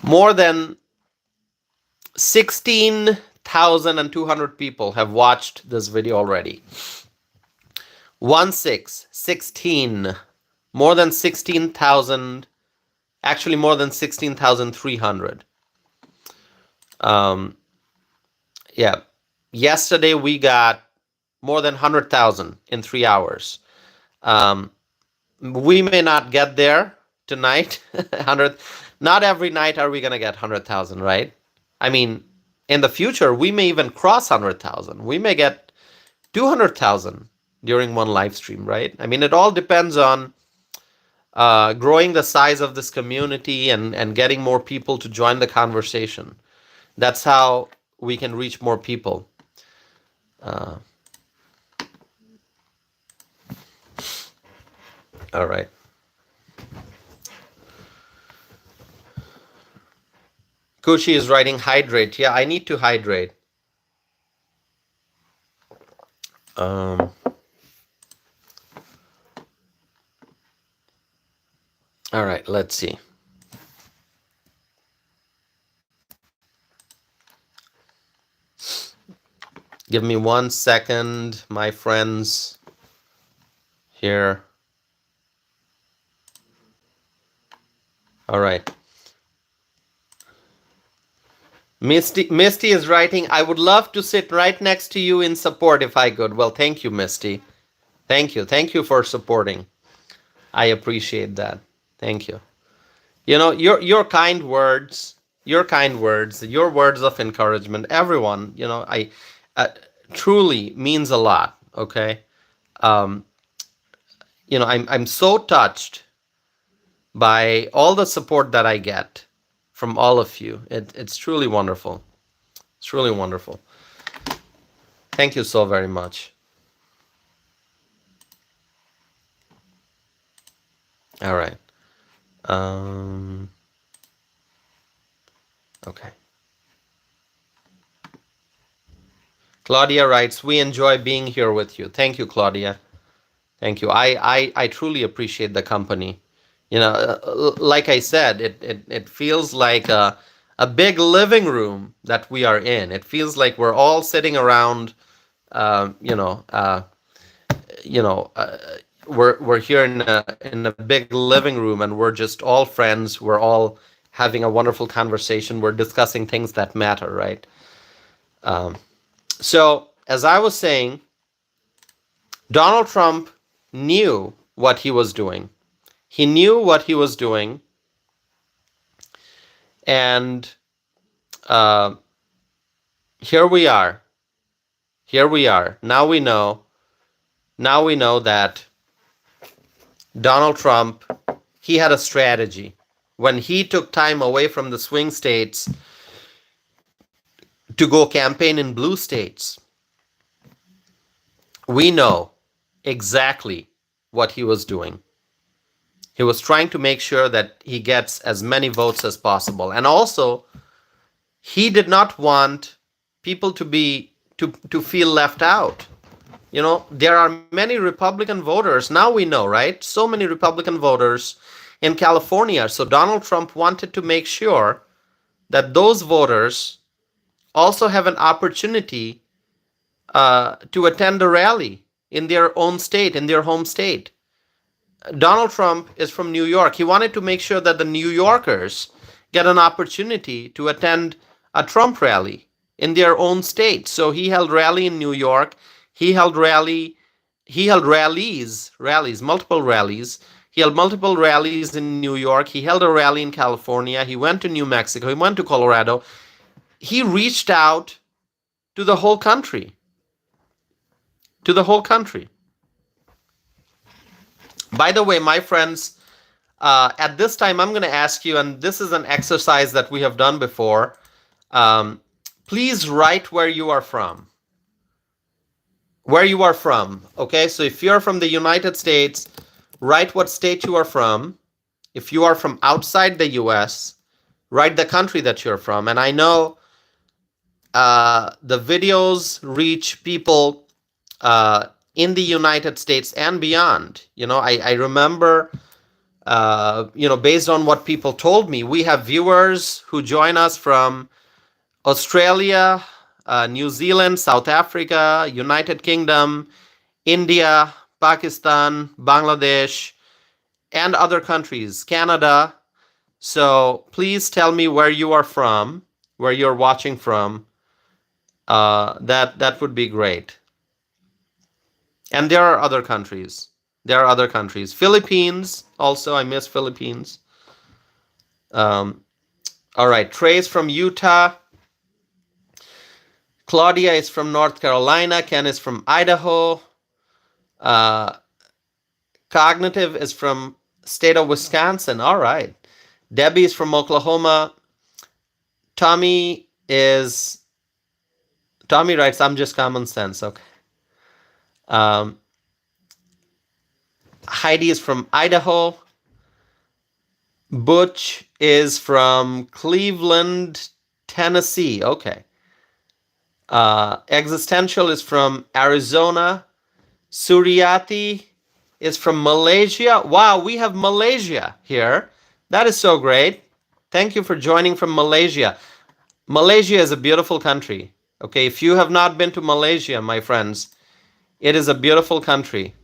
More than 16,200 people have watched this video already. 16. More than 16,000. Actually, more than 16,300. Yeah. Yesterday we got more than 100,000 in 3 hours. We may not get there tonight. 100. Not every night are we going to get 100,000, right? I mean, in the future, we may even cross 100,000. We may get 200,000 during one live stream, right? I mean, it all depends on growing the size of this community and getting more people to join the conversation. That's how we can reach more people. All right. Kushi is writing hydrate. Yeah, I need to hydrate. All right, let's see. Give me 1 second, my friends here. All right. Misty is writing, I would love to sit right next to you in support if I could. Well, thank you, Misty. Thank you. Thank you for supporting. I appreciate that. Thank you. You know, your kind words, your words of encouragement, everyone, you know, I truly means a lot, okay? You know, I'm so touched by all the support that I get from all of you. It's truly wonderful. It's truly wonderful. Thank you so very much. All right. Okay. Claudia writes, we enjoy being here with you. Thank you, Claudia. Thank you. I truly appreciate the company. You know, like I said, it feels like a big living room that we are in. It feels like we're all sitting around, uh, you know, uh, we're here in a big living room, and we're just all friends. We're all having a wonderful conversation. We're discussing things that matter, right? So, as I was saying, Donald Trump knew what he was doing. He knew what he was doing, and uh, here we are. Here we are. Now we know. Now we know that Donald Trump, he had a strategy. When he took time away from the swing states to go campaign in blue states, we know exactly what he was doing. He was trying to make sure that he gets as many votes as possible. And also, he did not want people to feel left out. You know, there are many Republican voters. Now we know, right? So many Republican voters in California. So Donald Trump wanted to make sure that those voters also have an opportunity to attend a rally in their own state, in their home state. Donald Trump is from New York. He wanted to make sure that the New Yorkers get an opportunity to attend a Trump rally in their own state. So he held rally in New York. He held rallies, multiple rallies. He held multiple rallies in New York. He held a rally in California. He went to New Mexico. He went to Colorado. He reached out to the whole country. To the whole country. By the way, my friends, at this time, I'm going to ask you, and this is an exercise that we have done before. Please write where you are from. Where you are from. Okay, so if you're from the United States, write what state you are from. If you are from outside the US, write the country that you're from. And I know the videos reach people in the United States and beyond. You know, I remember, based on what people told me, we have viewers who join us from Australia, New Zealand, South Africa, United Kingdom, India, Pakistan, Bangladesh, and other countries, Canada. So please tell me where you are from, where you're watching from. That would be great. And there are other countries. There are other countries. Philippines, also, I miss Philippines. All right, Trey's from Utah. Claudia is from North Carolina. Ken is from Idaho. Cognitive is from state of Wisconsin. All right. Debbie is from Oklahoma. Tommy writes, I'm just common sense. Okay. Heidi is from Idaho. Butch is from Cleveland, Tennessee. Okay. Existential is from Arizona. Suryati is from Malaysia. Wow, we have Malaysia here. That is so great. Thank you for joining from Malaysia. Malaysia is a beautiful country. Okay, if you have not been to Malaysia, my friends, it is a beautiful country.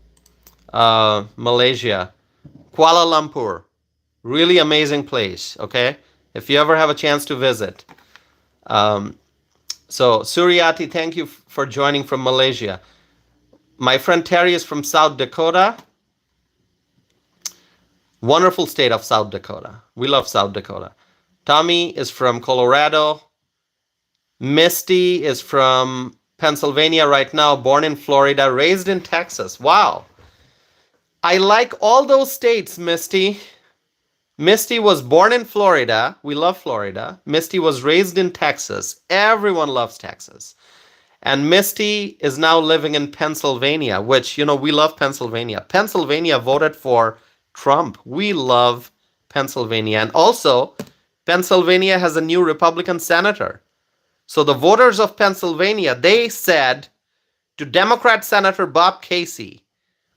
Malaysia. Kuala Lumpur. Really amazing place, okay? If you ever have a chance to visit. So, Suryati, thank you for joining from Malaysia. My friend Terry is from South Dakota. Wonderful state of South Dakota. We love South Dakota. Tommy is from Colorado. Misty is from Pennsylvania right now, born in Florida, raised in Texas. Wow. I like all those states, Misty. Misty was born in Florida. We love Florida. Misty was raised in Texas. Everyone loves Texas. And Misty is now living in Pennsylvania, which, we love Pennsylvania. Pennsylvania voted for Trump. We love Pennsylvania. And also, Pennsylvania has a new Republican senator. So the voters of Pennsylvania, they said to Democrat Senator Bob Casey,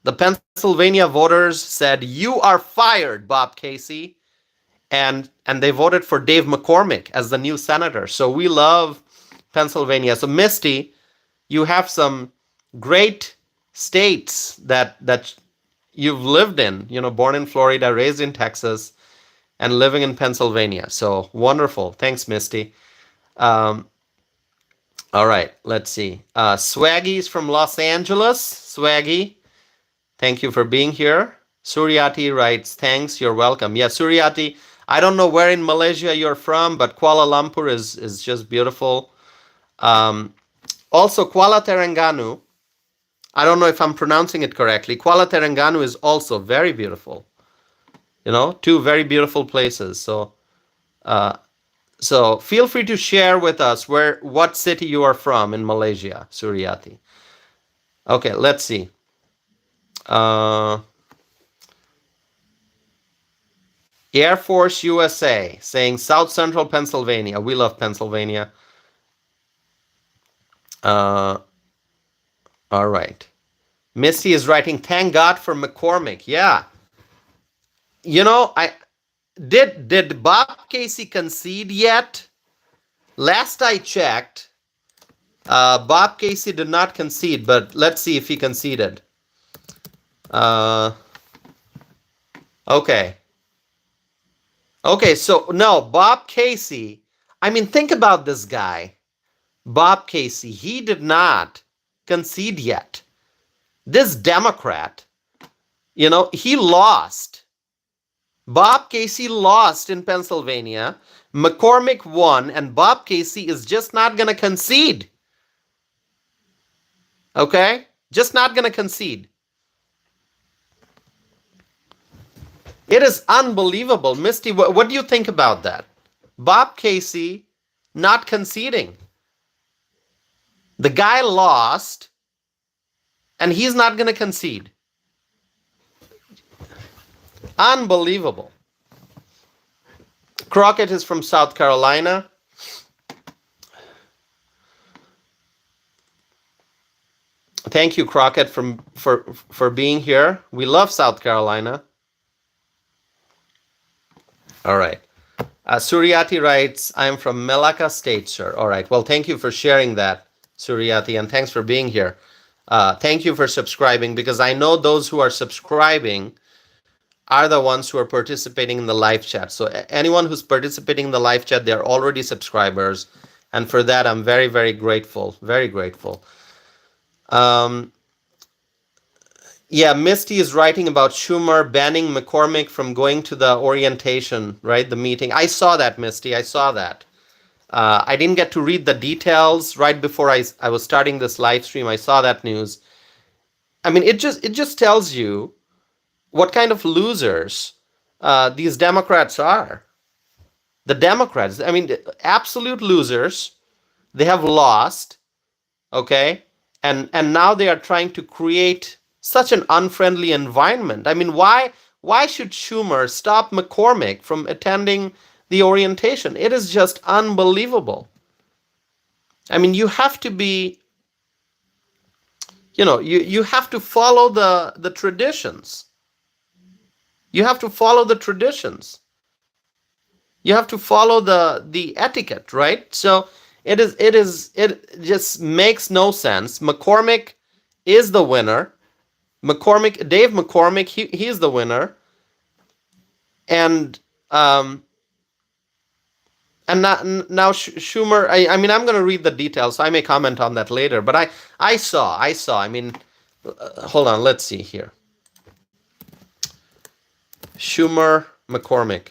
the Pennsylvania voters said, "You are fired, Bob Casey." And they voted for Dave McCormick as the new senator. So we love Pennsylvania. So Misty, you have some great states that you've lived in, born in Florida, raised in Texas, and living in Pennsylvania. So wonderful. Thanks, Misty. All right, let's see. Swaggy's from Los Angeles. Swaggy, thank you for being here. Suryati writes, thanks, you're welcome. Yeah, Suryati, I don't know where in Malaysia you're from, but Kuala Lumpur is just beautiful. Also, Kuala Terengganu, I don't know if I'm pronouncing it correctly. Kuala Terengganu is also very beautiful. Two very beautiful places. So feel free to share with us what city you are from in Malaysia, Suryati. Okay, let's see. Air Force USA saying South Central Pennsylvania. We love Pennsylvania. All right. Misty is writing, thank God for McCormick. Yeah. Did Bob Casey concede yet? Last I checked, Bob Casey did not concede, but let's see if he conceded. Okay. Okay, so no, Bob Casey, think about this guy. Bob Casey, he did not concede yet. This Democrat, he lost. Bob Casey lost in Pennsylvania. McCormick won, and Bob Casey is just not going to concede. Okay? Just not going to concede. It is unbelievable. Misty, what do you think about that? Bob Casey not conceding. The guy lost, and he's not going to concede. Unbelievable. Crockett is from South Carolina. Thank you, Crockett, for being here. We love South Carolina. All right. Suryati writes, I'm from Malacca State, sir. All right. Well, thank you for sharing that, Suryati, and thanks for being here. Thank you for subscribing, because I know those who are subscribing are the ones who are participating in the live chat. So anyone who's participating in the live chat, they're already subscribers. And for that, I'm very, very grateful. Very grateful. Yeah, Misty is writing about Schumer banning McCormick from going to the orientation, right? The meeting. I saw that, Misty. I saw that. I didn't get to read the details right before I was starting this live stream. I saw that news. It just tells you what kind of losers these Democrats are. The Democrats, absolute losers. They have lost, okay? And now they are trying to create such an unfriendly environment. Why should Schumer stop McCormick from attending the orientation? It is just unbelievable. You have to be, you have to follow the traditions. You have to follow the traditions. You have to follow the etiquette, right? So it just makes no sense. McCormick is the winner. Dave McCormick, he's the winner. And now Schumer, I'm going to read the details, so I may comment on that later. But I saw. Hold on, let's see here. Schumer, McCormick.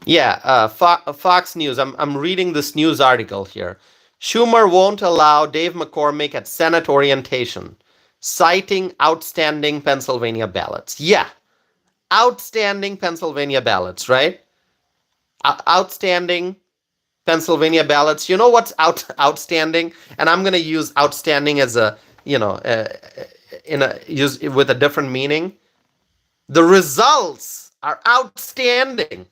Yeah, Fox News. I'm reading this news article here. Schumer won't allow Dave McCormick at Senate orientation. citing outstanding Pennsylvania ballots. Yeah, outstanding Pennsylvania ballots, right? Outstanding Pennsylvania ballots. You know what's outstanding? And I'm going to use outstanding as a, use with a different meaning. The results are outstanding.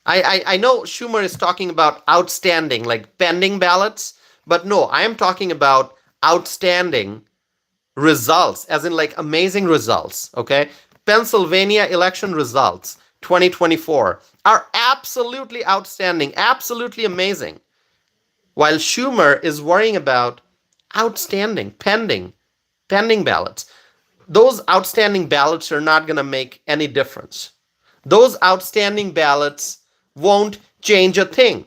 I know Schumer is talking about outstanding, like pending ballots, but no, I am talking about outstanding results, as in like amazing results, okay? Pennsylvania election results 2024 are absolutely outstanding, absolutely amazing. While Schumer is worrying about outstanding, pending ballots. Those outstanding ballots are not going to make any difference. Those outstanding ballots won't change a thing.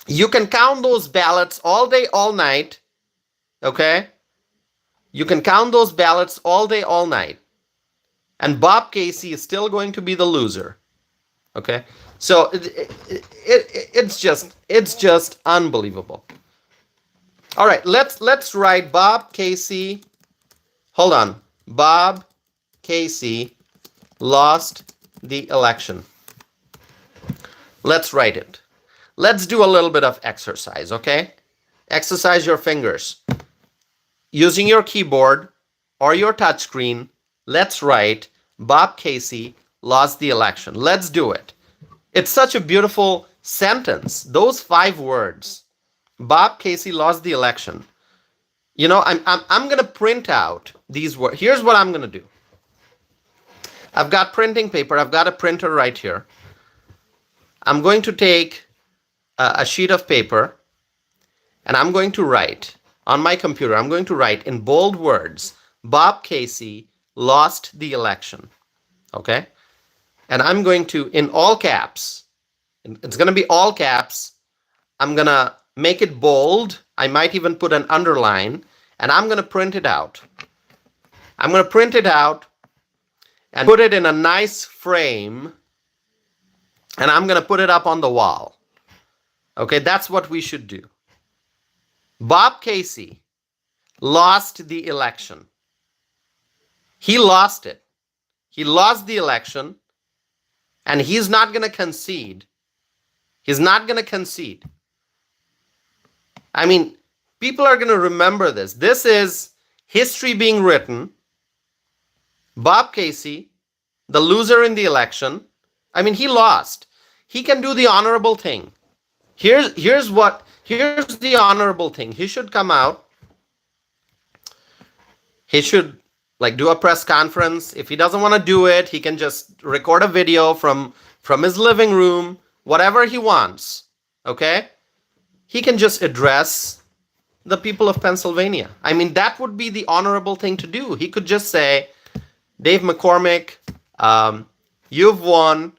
You can count those ballots all day, all night, okay? You can count those ballots all day, all night. And Bob Casey is still going to be the loser, okay? So it's just unbelievable. All right, let's write Bob Casey. Hold on. Bob Casey lost the election. Let's write it. Let's do a little bit of exercise, okay? Exercise your fingers. Using your keyboard or your touchscreen, let's write Bob Casey lost the election. Let's do it. It's such a beautiful sentence. Those 5 words. Bob Casey lost the election. You know, I'm going to print out these words. Here's what I'm going to do. I've got printing paper. I've got a printer right here. I'm going to take a sheet of paper and I'm going to write on my computer. I'm going to write in bold words, Bob Casey lost the election. Okay? And I'm going to, in all caps, it's going to be all caps. I'm going to make it bold. I might even put an underline, and I'm going to print it out. I'm going to print it out and put it in a nice frame, and I'm going to put it up on the wall. Okay, that's what we should do. Bob Casey lost the election. He lost it. He lost the election, and he's not going to concede. He's not going to concede. I mean, people are going to remember this. This is history being written. Bob Casey, the loser in the election, I mean, he lost. He can do the honorable thing. Here's the honorable thing. He should come out. He should do a press conference. If he doesn't want to do it, he can just record a video from his living room, whatever he wants. Okay? He can just address the people of Pennsylvania. I mean, that would be the honorable thing to do. He could just say, Dave McCormick, you've won.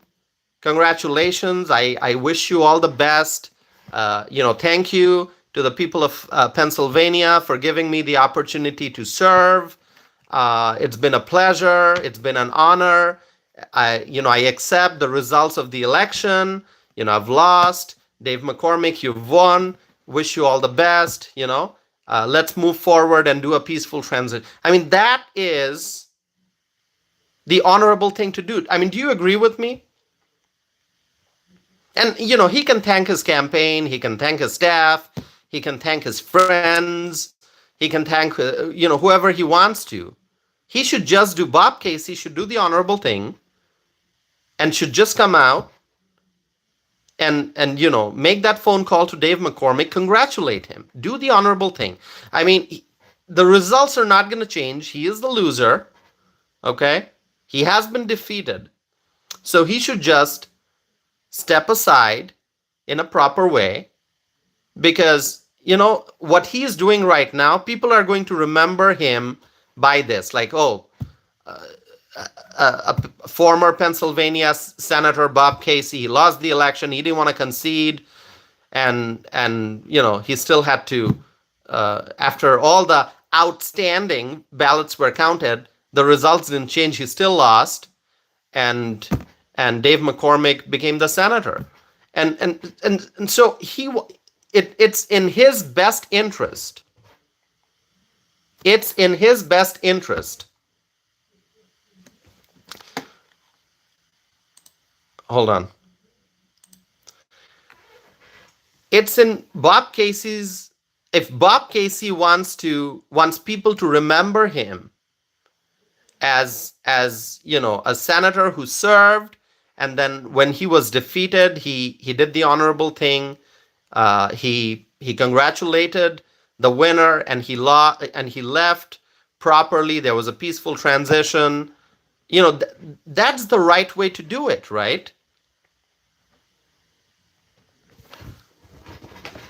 Congratulations. I wish you all the best. Thank you to the people of Pennsylvania for giving me the opportunity to serve. It's been a pleasure. It's been an honor. I accept the results of the election. I've lost. Dave McCormick, you've won. Wish you all the best. Let's move forward and do a peaceful transition. I mean, that is the honorable thing to do. I mean, do you agree with me? And, he can thank his campaign. He can thank his staff. He can thank his friends. He can thank, whoever he wants to. He should just do, Bob Casey should do the honorable thing and should just come out and make that phone call to Dave McCormick, congratulate him, do the honorable thing. I mean, the results are not going to change. He is the loser, okay? He has been defeated. So he should just step aside in a proper way because, what he is doing right now, people are going to remember him by this. Like, a former Pennsylvania Senator Bob Casey, he lost the election. He didn't want to concede. And he still had to, after all the outstanding ballots were counted, the results didn't change. He still lost. And Dave McCormick became the senator. And so it's in his best interest It's in his best interest. Hold on. It's in Bob Casey's, if Bob Casey wants people to remember him as a senator who served, and then when he was defeated, he did the honorable thing. He congratulated the winner, and he left properly. There was a peaceful transition. That's the right way to do it, right?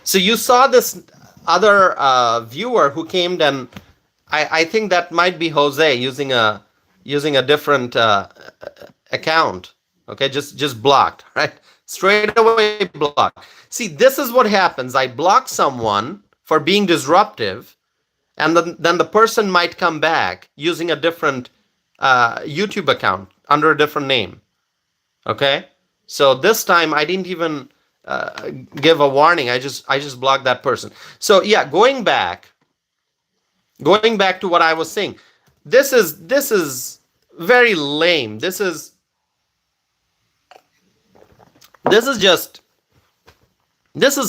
So you saw this other viewer who came, and I think that might be Jose using a different account. Okay, just blocked, right? Straight away blocked. See, this is what happens. I block someone for being disruptive, and then the person might come back using a different YouTube account under a different name. Okay, so this time I didn't even give a warning. I just blocked that person. So yeah, going back to what I was saying, this is very lame. This is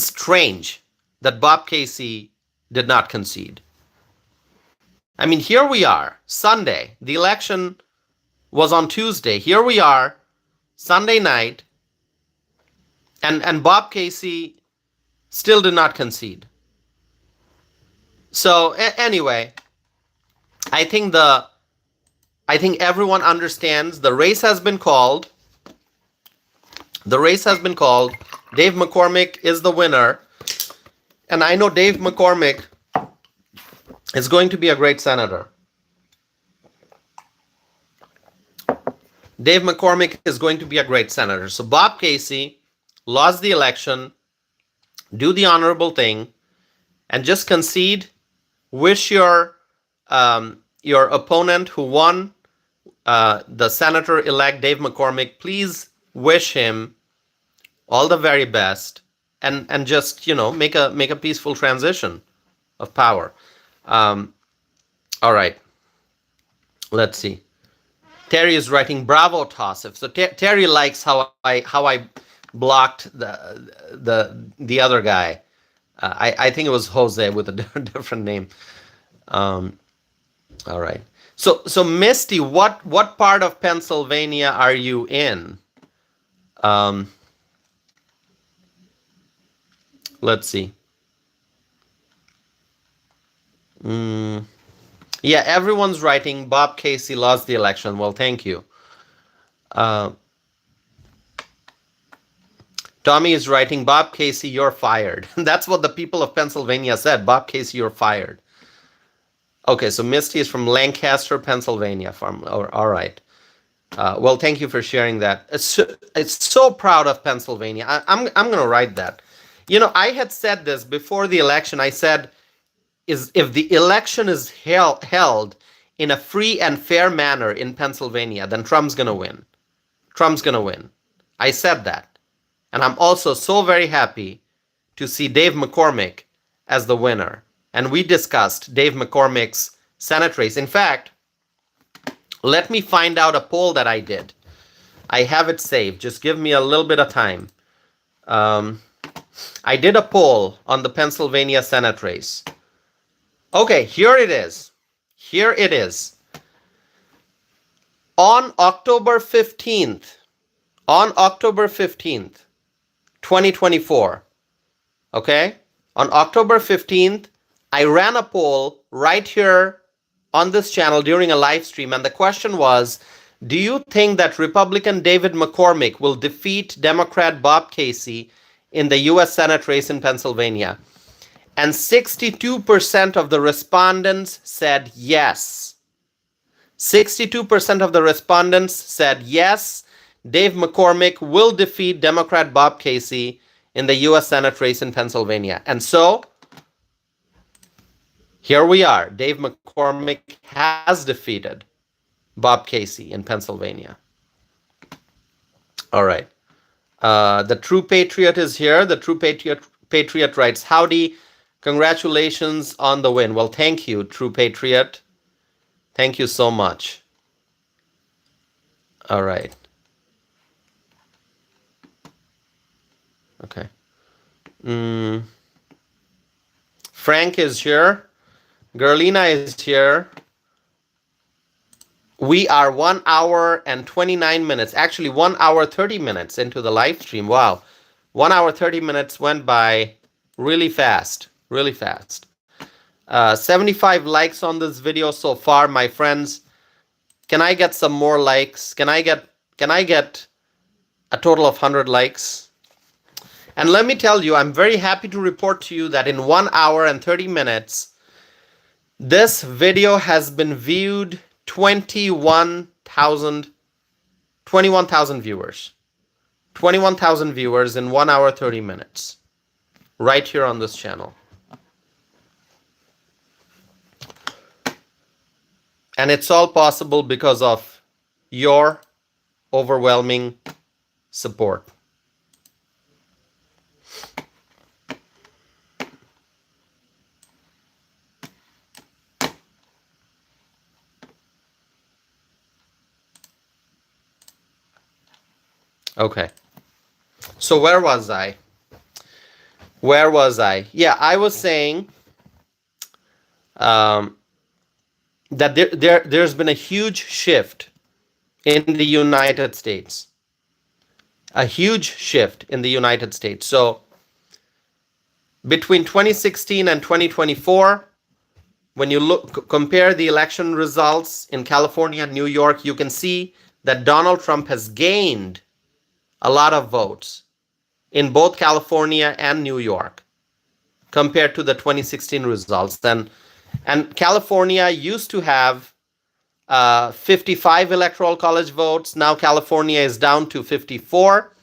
strange that Bob Casey did not concede. I mean, here we are, Sunday. The election was on Tuesday. Here we are, Sunday night, and Bob Casey still did not concede. So anyway, I think everyone understands the race has been called. The race has been called. Dave McCormick is the winner, and I know Dave McCormick is going to be a great senator. Dave McCormick is going to be a great senator. So Bob Casey lost the election. Do the honorable thing and just concede. Wish your opponent who won, the senator-elect Dave McCormick, please wish him all the very best, and just make a peaceful transition of power. All right. Let's see. Terry is writing, "Bravo, Tassif." So Terry likes how I blocked the other guy. I think it was Jose with a different name. All right. So Misty, what part of Pennsylvania are you in? Let's see. Yeah, everyone's writing Bob Casey lost the election. Well, thank you. Tommy is writing, Bob Casey, you're fired. That's what the people of Pennsylvania said. Bob Casey, you're fired. Okay, so Misty is from Lancaster, Pennsylvania. All right. Well, thank you for sharing that. It's so proud of Pennsylvania. I'm going to write that. I had said this before the election. I said, if the election is held in a free and fair manner in Pennsylvania, then Trump's going to win. Trump's going to win. I said that. And I'm also so very happy to see Dave McCormick as the winner. And we discussed Dave McCormick's Senate race. In fact, let me find out a poll that I did. I have it saved. Just give me a little bit of time. I did a poll on the Pennsylvania Senate race. Okay, here it is. Here it is. On October 15th, 2024, okay? On October 15th, I ran a poll right here on this channel during a live stream, and the question was, do you think that Republican David McCormick will defeat Democrat Bob Casey in the U.S. Senate race in Pennsylvania? And 62% of the respondents said yes. 62% of the respondents said yes, Dave McCormick will defeat Democrat Bob Casey in the U.S. Senate race in Pennsylvania. And so, here we are. Dave McCormick has defeated Bob Casey in Pennsylvania. All right. The True Patriot is here. The True Patriot writes, howdy, Congratulations on the win. Well, thank you, True Patriot. Thank you so much. All right. Okay. Frank is here. Gerlina is here. We are 1 hour and 29 minutes. Actually, 1 hour 30 minutes into the live stream. Wow. 1 hour 30 minutes went by really fast. Really fast. 75 likes on this video so far, my friends. Can I get some more likes? Can I get a total of 100 likes? And let me tell you, I'm very happy to report to you that in 1 hour and 30 minutes, this video has been viewed 21,000 viewers. 21,000 viewers in 1 hour 30 minutes. Right here on this channel. And it's all possible because of your overwhelming support. Okay. So where was I? Yeah, I was saying that there's been a huge shift in the United States. A huge shift in the United States. So between 2016 and 2024, when you compare the election results in California and New York, you can see that Donald Trump has gained a lot of votes in both California and New York compared to the 2016 results. And California used to have 55 electoral college votes. Now California is down to 54.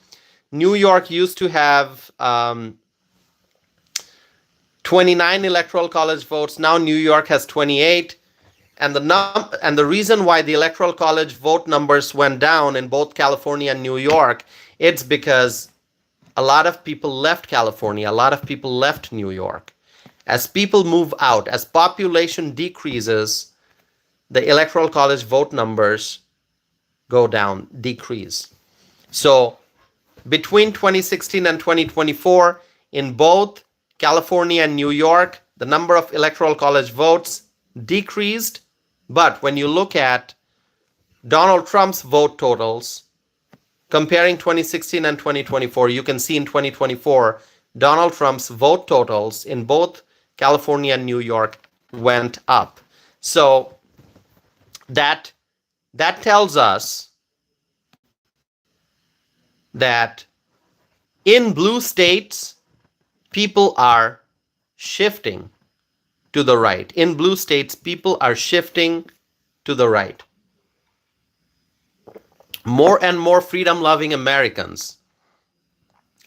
New York used to have 29 electoral college votes. Now New York has 28. And the reason why the electoral college vote numbers went down in both California and New York, it's because a lot of people left California, a lot of people left New York. As people move out, as population decreases, the electoral college vote numbers go down, decrease. So between 2016 and 2024, in both California and New York, the number of electoral college votes decreased. But when you look at Donald Trump's vote totals, comparing 2016 and 2024, you can see in 2024, Donald Trump's vote totals in both California and New York went up. So that tells us that in blue states, people are shifting to the right. In blue states, people are shifting to the right. More and more freedom-loving Americans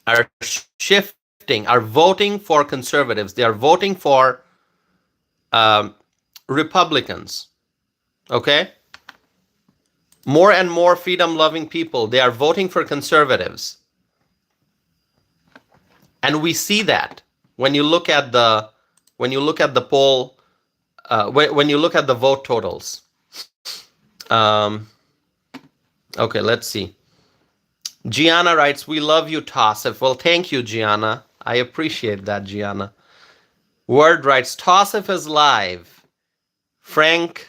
are shifting, are voting for conservatives. They are voting for Republicans. Okay? More and more freedom-loving people, they are voting for conservatives. And we see that when you look at the poll, when you look at the vote totals. Okay, let's see. Gianna writes, "We love you, Tassif." Well, thank you, Gianna. I appreciate that, Gianna. Word writes, "Tassif is live." Frank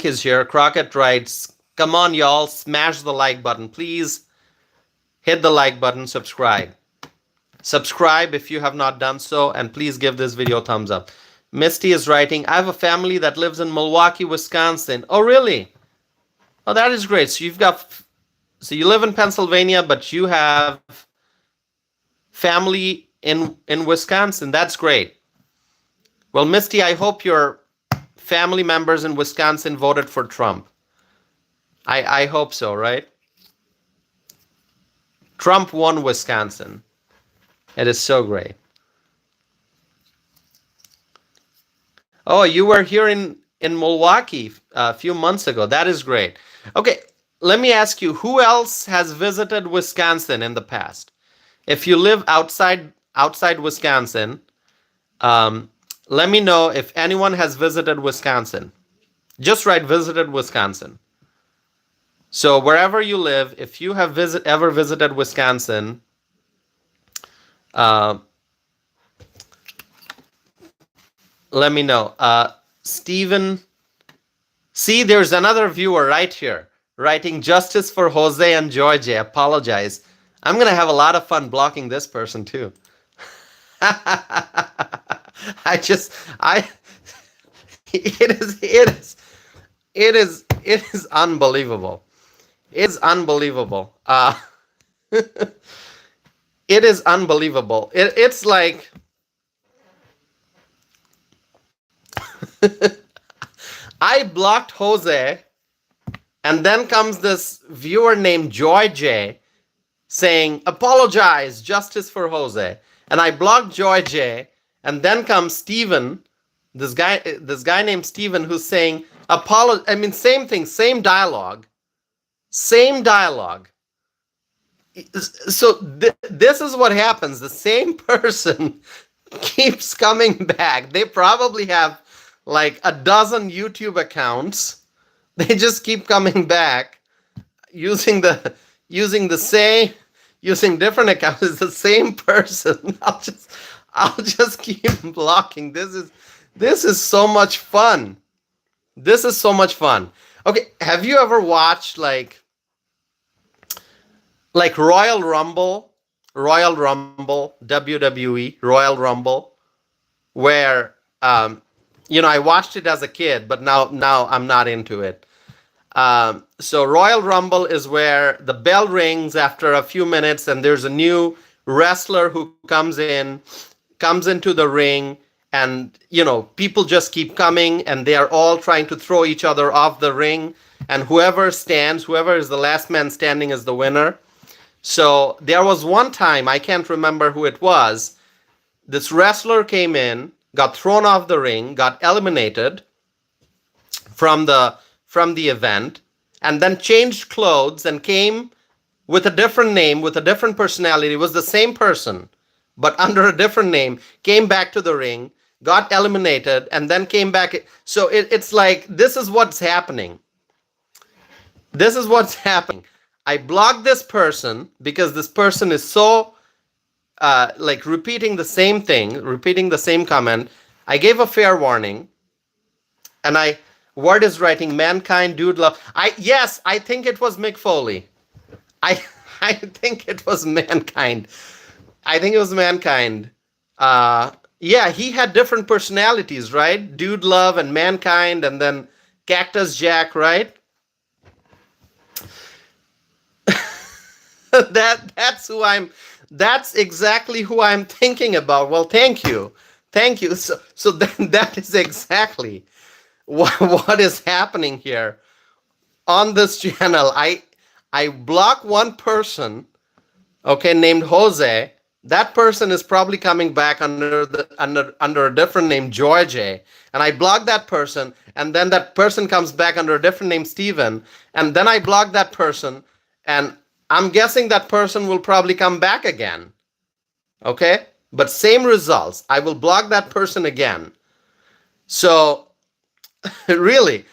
is here. Crockett writes, "Come on, y'all, smash the like button. Please hit the like button, subscribe. Subscribe if you have not done so, and please give this video a thumbs up." Misty is writing, "I have a family that lives in Milwaukee, Wisconsin." Oh, really? Oh, that is great. So you live in Pennsylvania, but you have family in Wisconsin. That's great. Well, Misty, I hope your family members in Wisconsin voted for Trump. I hope so, right? Trump won Wisconsin. It is so great. Oh, you were here in Milwaukee a few months ago. That is great. Okay, let me ask you, who else has visited Wisconsin in the past? If you live outside Wisconsin, Let me know if anyone has visited Wisconsin. Just write visited Wisconsin. So wherever you live, if you have ever visited Wisconsin, uh, let me know. Stephen, see, there's another viewer right here writing justice for Jose and George. Apologize. I'm going to have a lot of fun blocking this person too. It is unbelievable. It's unbelievable. It is unbelievable. It's like I blocked Jose, and then comes this viewer named Joy J saying, apologize, justice for Jose. And I blocked Joy J, and then comes Steven, this guy named Steven, who's saying, I mean, same thing, same dialogue. Same dialogue. So this is what happens. The same person keeps coming back. They probably have like a dozen YouTube accounts. They just keep coming back using different accounts. It's the same person. I'll just keep blocking. This is so much fun. This is so much fun. Okay, have you ever watched like Royal Rumble, WWE, Royal Rumble, where I watched it as a kid, but now I'm not into it. So Royal Rumble is where the bell rings after a few minutes, and there's a new wrestler who comes into the ring, and people just keep coming, and they are all trying to throw each other off the ring, and whoever is the last man standing is the winner. So there was one time, I can't remember who it was, this wrestler came in, got thrown off the ring, got eliminated from the event, and then changed clothes and came with a different name, with a different personality. It was the same person, but under a different name, came back to the ring, got eliminated, and then came back. So it's like, this is what's happening. This is what's happening. I blocked this person because this person is so repeating the same thing, repeating the same comment. I gave a fair warning, and Word is writing mankind, dude, love. I think it was Mick Foley. I think it was mankind. I think it was mankind. Yeah, he had different personalities, right? Dude Love and Mankind, and then Cactus Jack, right? That's exactly who I'm thinking about. Well, thank you. So that is exactly what is happening here on this channel. I block one person, okay, named Jose. That person is probably coming back under a different name, George, and I block that person, and then that person comes back under a different name, Steven, and then I block that person, and I'm guessing that person will probably come back again. Okay? But same results. I will block that person again. So, really,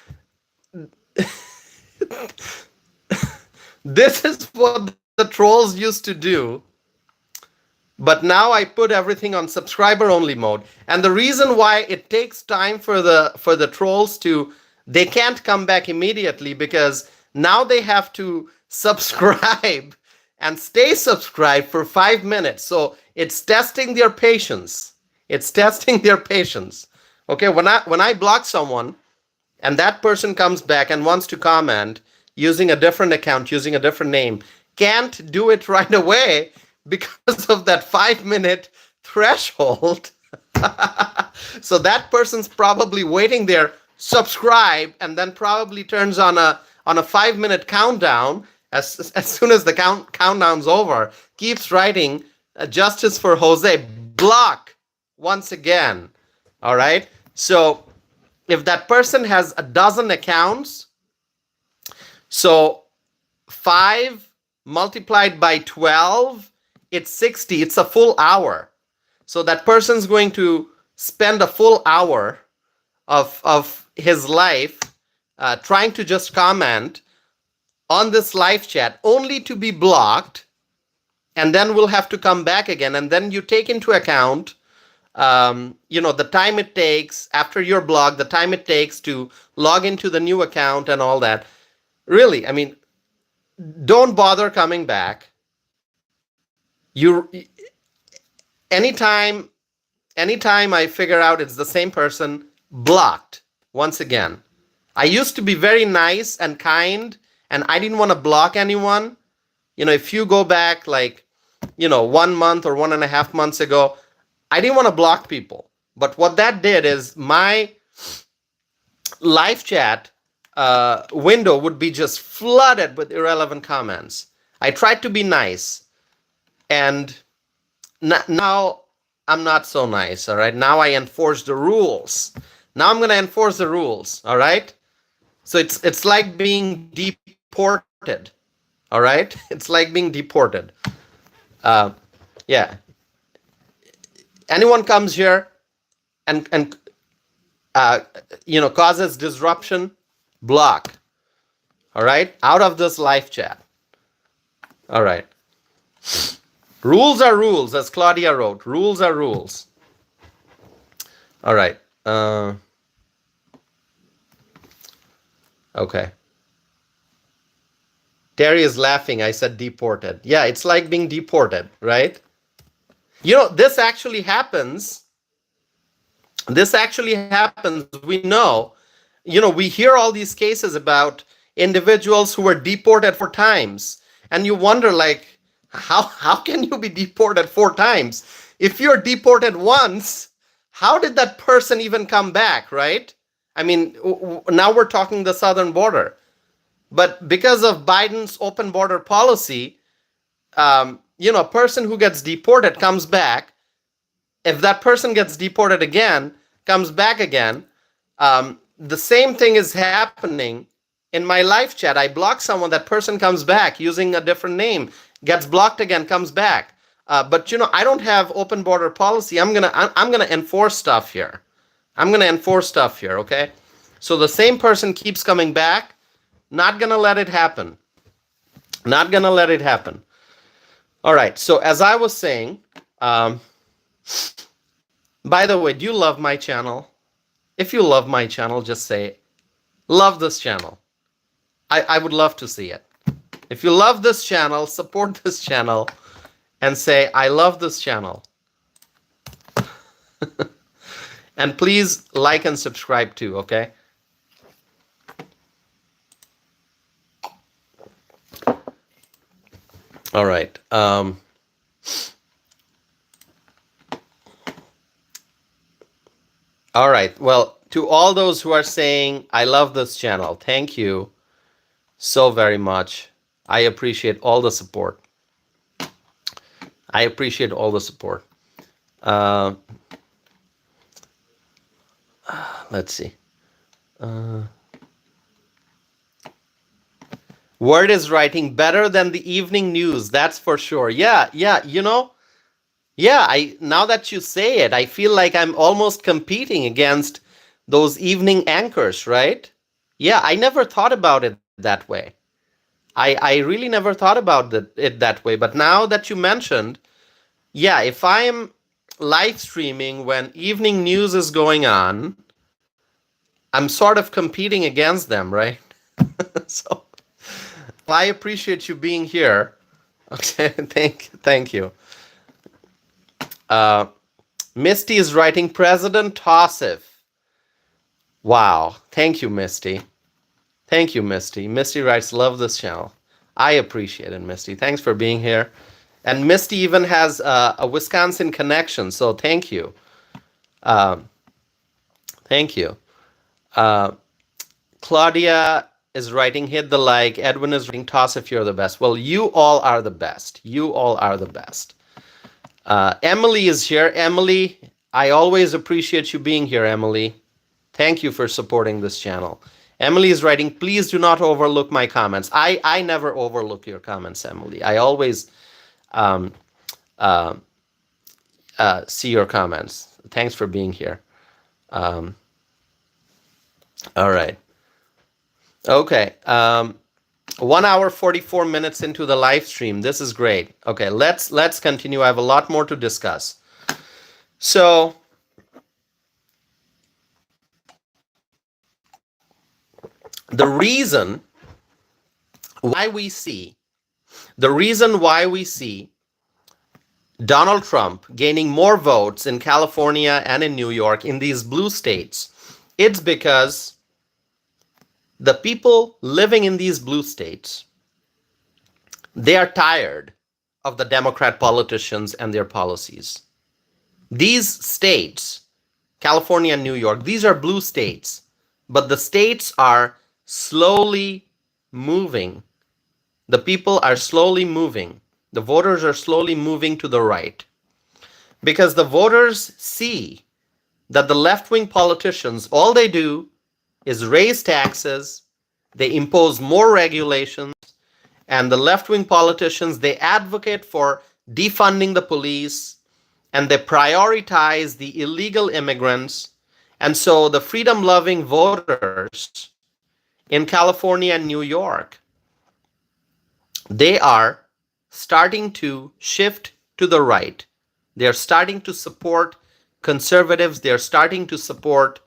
this is what the trolls used to do. But now I put everything on subscriber only mode. And the reason why it takes time for the trolls they can't come back immediately, because now they have to subscribe and stay subscribed for 5 minutes. So it's testing their patience. Okay, when I block someone and that person comes back and wants to comment using a different account, using a different name, can't do it right away because of that 5-minute threshold. So that person's probably waiting there, subscribe, and then probably turns on a 5-minute countdown. As soon as the countdown's over, keeps writing justice for Jose, block once again. All right. So if that person has a dozen accounts, so 5 multiplied by 12, it's 60. It's a full hour. So that person's going to spend a full hour of his life trying to just comment on this live chat only to be blocked, and then we'll have to come back again. And then you take into account, the time it takes after you're blocked, the time it takes to log into the new account and all that. Really, I mean, don't bother coming back. Anytime I figure out it's the same person, blocked once again. I used to be very nice and kind, and I didn't want to block anyone. If you go back 1 month or 1.5 months ago, I didn't want to block people. But what that did is my live chat window would be just flooded with irrelevant comments. I tried to be nice, and now I'm not so nice. All right, now I enforce the rules. Now I'm going to enforce the rules. All right, so it's like being deported. All right, it's like being deported. Yeah. Anyone comes here and causes disruption, block. All right, out of this live chat. All right. Rules are rules, as Claudia wrote. Rules are rules. All right. Okay. Terry is laughing. I said deported. Yeah, it's like being deported, right? This actually happens. This actually happens. We know, we hear all these cases about individuals who were deported 4 times. And you wonder, how can you be deported 4 times? If you're deported once, how did that person even come back, right? I mean, now we're talking the southern border. But because of Biden's open border policy, a person who gets deported comes back. If that person gets deported again, comes back again, the same thing is happening in my live chat. I block someone, that person comes back using a different name, gets blocked again, comes back. But I don't have open border policy. I'm gonna enforce stuff here. Okay? So the same person keeps coming back. Not gonna let it happen. Not gonna let it happen. All right. So as I was saying, by the way, do you love my channel? If you love my channel, just say, love this channel. I would love to see it. If you love this channel, support this channel and say, I love this channel. And please like and subscribe too, okay? All right. All right. Well, to all those who are saying, I love this channel, thank you so very much. I appreciate all the support. Let's see. Word is writing better than the evening news, that's for sure. Yeah, now that you say it, I feel like I'm almost competing against those evening anchors, right? Yeah, I never thought about it that way. I really never thought about it that way. But now that you mentioned, yeah, if I'm live streaming when evening news is going on, I'm sort of competing against them, right? So I appreciate you being here. Okay, thank you. Misty is writing President Tossif. Wow, thank you, Misty. Thank you, Misty. Misty writes, love this channel. I appreciate it, Misty. Thanks for being here. And Misty even has a Wisconsin connection, so thank you. Thank you. Claudia is writing, hit the like. Edwin is writing, toss if you're the best. Well, you all are the best. You all are the best. Emily is here. Emily, I always appreciate you being here, Emily. Thank you for supporting this channel. Emily is writing, please do not overlook my comments. I never overlook your comments, Emily. I always see your comments. Thanks for being here. All right. Okay. 1 hour 44 minutes into the live stream. This is great. Okay, let's continue. I have a lot more to discuss. So the reason why we see Donald Trump gaining more votes in California and in New York, in these blue states, it's because the people living in these blue states, they are tired of the Democrat politicians and their policies. These states, California and New York, these are blue states, but the states are slowly moving. The people are slowly moving. The voters are slowly moving to the right because the voters see that the left-wing politicians, all they do is raise taxes, they impose more regulations, and the left-wing politicians, they advocate for defunding the police, and they prioritize the illegal immigrants. And so the freedom-loving voters in California and New York, they are starting to shift to the right. They're starting to support conservatives. They're starting to support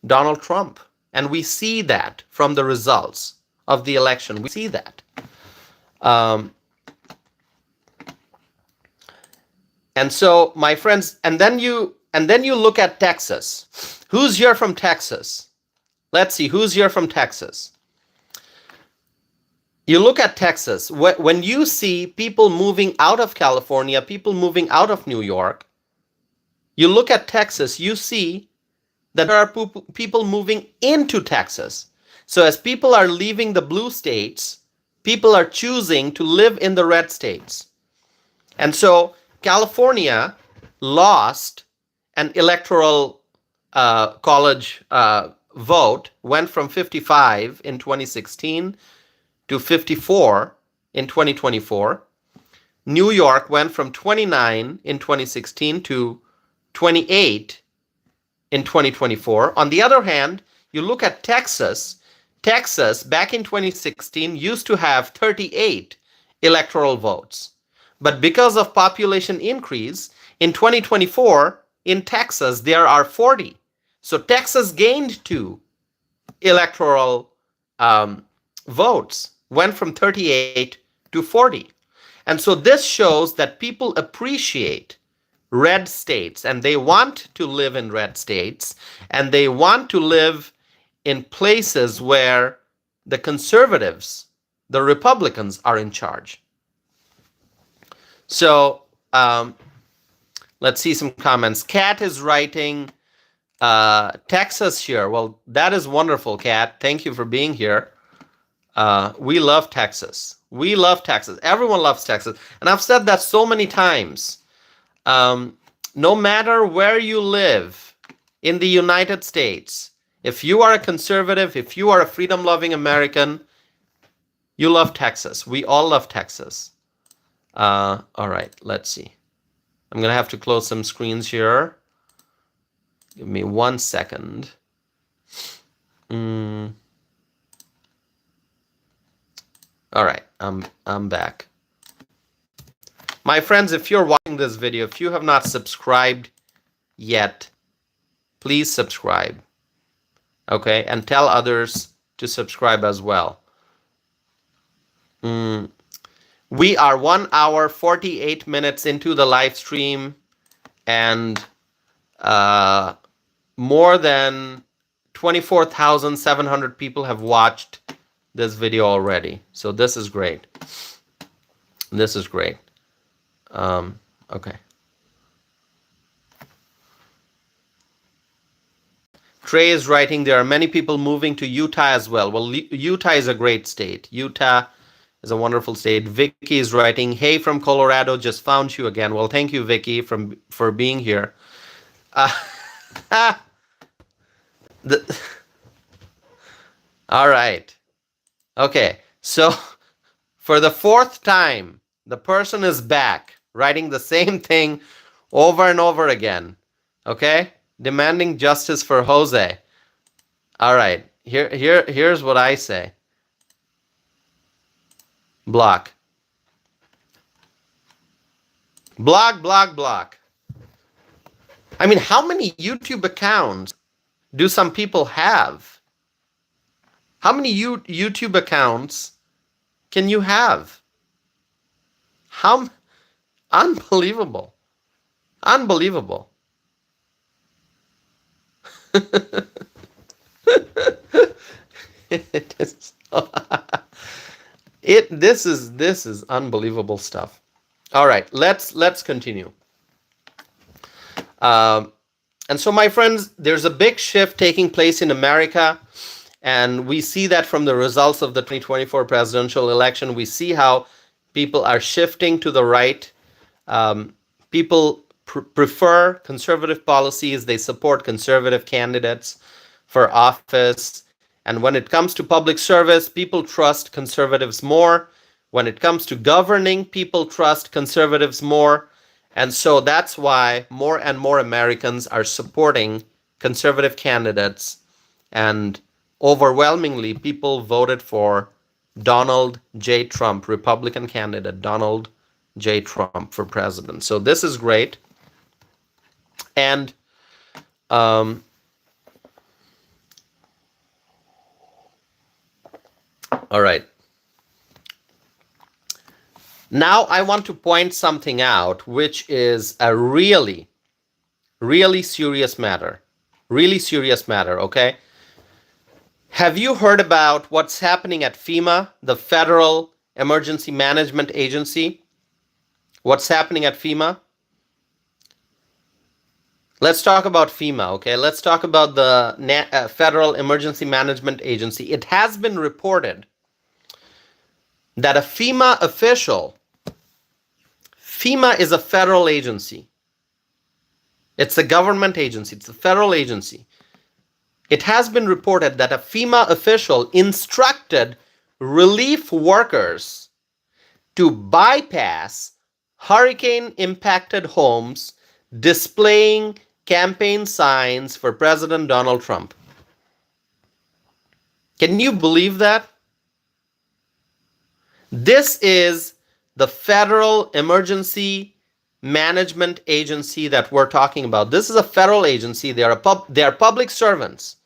Donald Trump. And we see that from the results of the election. We see that. And so, my friends, and then you look at Texas. Who's here from Texas? Let's see, who's here from Texas? You look at Texas. When you see people moving out of California, people moving out of New York, you look at Texas, you see that there are people moving into Texas. So as people are leaving the blue states, people are choosing to live in the red states. And so California lost an electoral college vote, went from 55 in 2016 to 54 in 2024. New York went from 29 in 2016 to 28 in 2024. On the other hand, you look at Texas. Texas, back in 2016, used to have 38 electoral votes. But because of population increase, in 2024, in Texas, there are 40. So Texas gained 2 electoral votes, went from 38 to 40. And so this shows that people appreciate red states, and they want to live in red states, and they want to live in places where the conservatives, the Republicans, are in charge. So let's see some comments. Kat is writing Texas here. Well, that is wonderful, Kat. Thank you for being here. We love Texas. We love Texas. Everyone loves Texas. And I've said that so many times. No matter where you live in the United States, if you are a conservative, if you are a freedom-loving American, you love Texas. We all love Texas. All right, let's see. I'm going to have to close some screens here. Give me 1 second. All right, I'm back. My friends, if you're watching this video, if you have not subscribed yet, please subscribe. Okay, and tell others to subscribe as well. We are 1 hour 48 minutes into the live stream, and more than 24,700 people have watched this video already. So this is great. This is great. Okay. Trey is writing, there are many people moving to Utah as well. Well, Utah is a great state. Utah is a wonderful state. Vicky is writing, hey, from Colorado, just found you again. Well, thank you, Vicky, for being here. All right. Okay, so for the 4th time, the person is back, writing the same thing over and over again. Okay? Demanding justice for Jose. All right. Here's what I say. Block. Block, block, block. I mean, how many YouTube accounts do some people have? How many YouTube accounts can you have? How unbelievable. Unbelievable. This is unbelievable stuff. All right, let's continue. And so, my friends, there's a big shift taking place in America, and we see that from the results of the 2024 presidential election. We see how people are shifting to the right. People prefer conservative policies. They support conservative candidates for office. And when it comes to public service, people trust conservatives more. When it comes to governing, people trust conservatives more. And so that's why more and more Americans are supporting conservative candidates. And overwhelmingly, people voted for Donald J. Trump, Republican candidate Donald J. Trump for president. So this is great. And all right. Now I want to point something out, which is a really, really serious matter. Really serious matter, okay? Have you heard about what's happening at FEMA, the Federal Emergency Management Agency? What's happening at FEMA? Let's talk about FEMA, okay? Let's talk about the Federal Emergency Management Agency. It has been reported that a FEMA official, FEMA is a federal agency. It's a government agency. It's a federal agency. It has been reported that a FEMA official instructed relief workers to bypass hurricane-impacted homes displaying campaign signs for President Donald Trump. Can you believe that? This is the Federal Emergency Management Agency that we're talking about. This is a federal agency. They are public servants.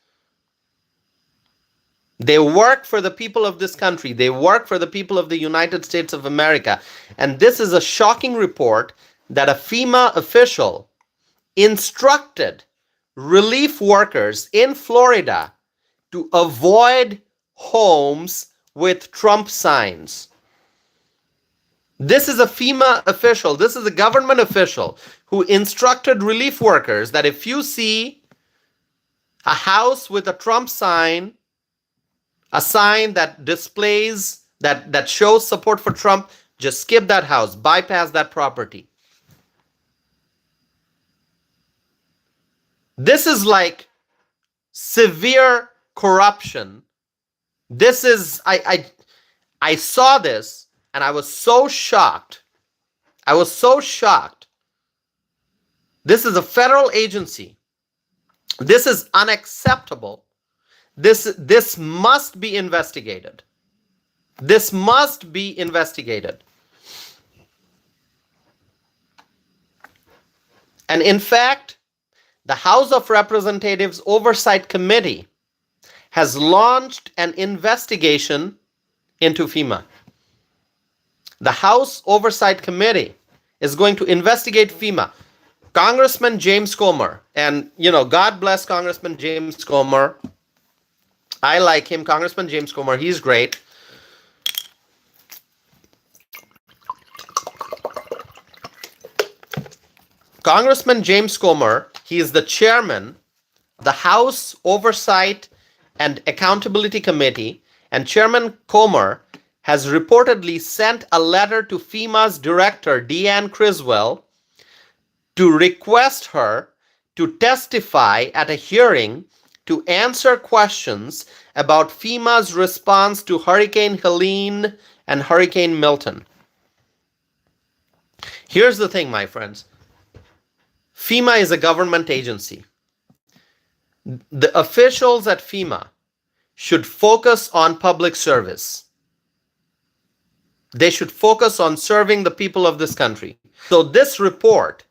They work for the people of this country. They work for the people of the United States of America. And this is a shocking report that a FEMA official instructed relief workers in Florida to avoid homes with Trump signs. This is a FEMA official, this is a government official who instructed relief workers that if you see a house with a Trump sign, a sign that displays, that shows support for Trump, just skip that house, bypass that property. This is like severe corruption. This is, I saw this and I was so shocked. I was so shocked. This is a federal agency. This is unacceptable. This must be investigated. This must be investigated. And in fact, the House of Representatives Oversight Committee has launched an investigation into FEMA. The House Oversight Committee is going to investigate FEMA. Congressman James Comer, and God bless Congressman James Comer. I like him, Congressman James Comer. He's great. Congressman James Comer, he is the chairman of the House Oversight and Accountability Committee, and Chairman Comer has reportedly sent a letter to FEMA's director, Deanne Criswell, to request her to testify at a hearing to answer questions about FEMA's response to Hurricane Helene and Hurricane Milton. Here's the thing, my friends. FEMA is a government agency. The officials at FEMA should focus on public service. They should focus on serving the people of this country. So this report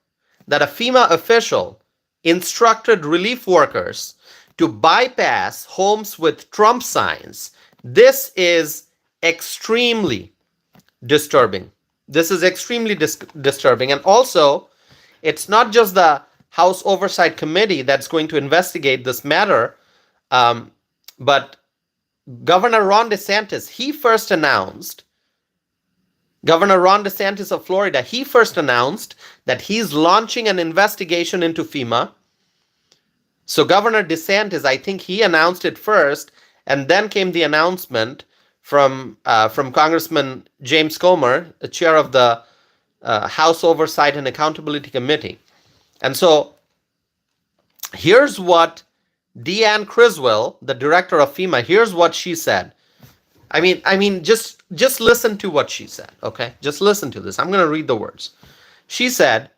that a FEMA official instructed relief workers to bypass homes with Trump signs, this is extremely disturbing. This is extremely disturbing. And also, it's not just the House Oversight Committee that's going to investigate this matter, but Governor Ron DeSantis, Governor Ron DeSantis of Florida, he first announced that he's launching an investigation into FEMA. So Governor DeSantis, I think he announced it first, and then came the announcement from Congressman James Comer, the chair of the House Oversight and Accountability Committee. And so here's what Deanne Criswell, the director of FEMA, here's what she said. I mean, just listen to what she said, okay? Just listen to this. I'm going to read the words. She said,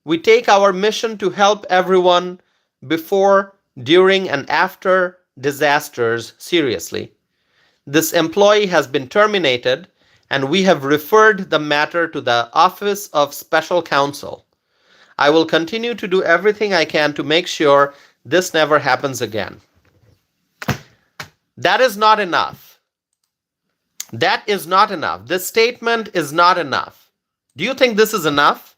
"We take our mission to help everyone before, during, and after disasters seriously. This employee has been terminated, and we have referred the matter to the Office of Special Counsel. I will continue to do everything I can to make sure this never happens again." That is not enough. That is not enough. This statement is not enough. Do you think this is enough?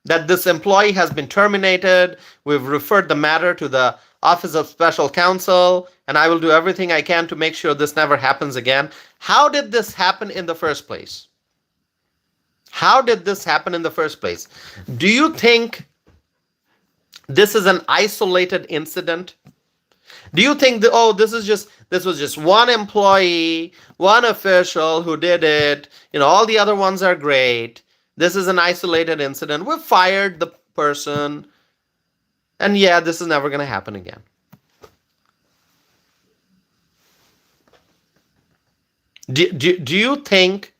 That this employee has been terminated, we've referred the matter to the Office of Special Counsel, and I will do everything I can to make sure this never happens again. How did this happen in the first place? How did this happen in the first place? Do you think this is an isolated incident? Do you think that, oh, this was just one employee, one official who did it, all the other ones are great, this is an isolated incident, we fired the person, and yeah, this is never going to happen again? Do you think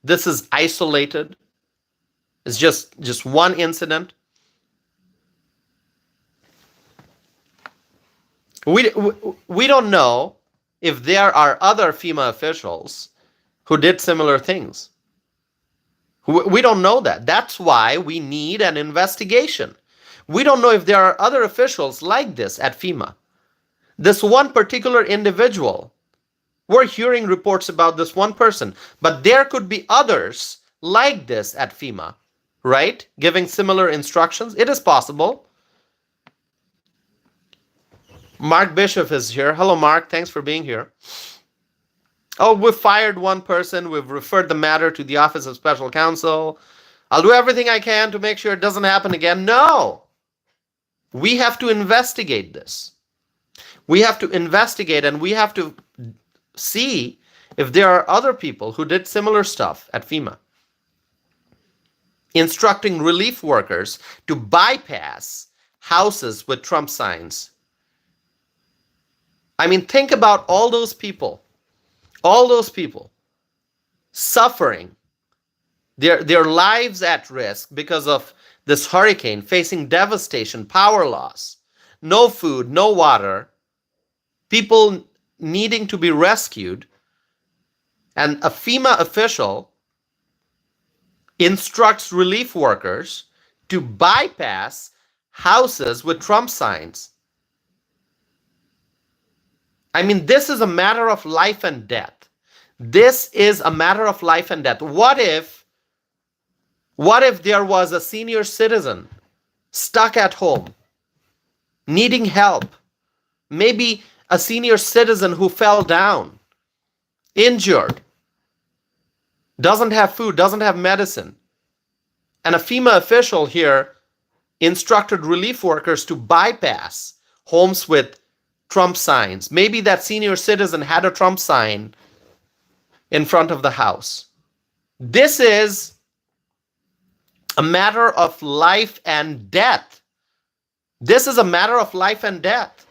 this is isolated? It's just one incident? We don't know if there are other FEMA officials who did similar things. We don't know that. That's why we need an investigation. We don't know if there are other officials like this at FEMA. This one particular individual, we're hearing reports about this one person, but there could be others like this at FEMA, right? Giving similar instructions. It is possible. Mark Bishop is here. Hello, Mark. Thanks for being here. Oh, we've fired one person. We've referred the matter to the Office of Special Counsel. I'll do everything I can to make sure it doesn't happen again. No. We have to investigate this. We have to investigate, and we have to see if there are other people who did similar stuff at FEMA, instructing relief workers to bypass houses with Trump signs. I mean, think about all those people suffering, their lives at risk because of this hurricane, facing devastation, power loss, no food, no water, people needing to be rescued, and a FEMA official instructs relief workers to bypass houses with Trump signs. I mean, this is a matter of life and death. This is a matter of life and death. What if there was a senior citizen stuck at home, needing help? Maybe a senior citizen who fell down, injured, doesn't have food, doesn't have medicine. And a FEMA official here instructed relief workers to bypass homes with Trump signs. Maybe that senior citizen had a Trump sign in front of the house. This is a matter of life and death. This is a matter of life and death.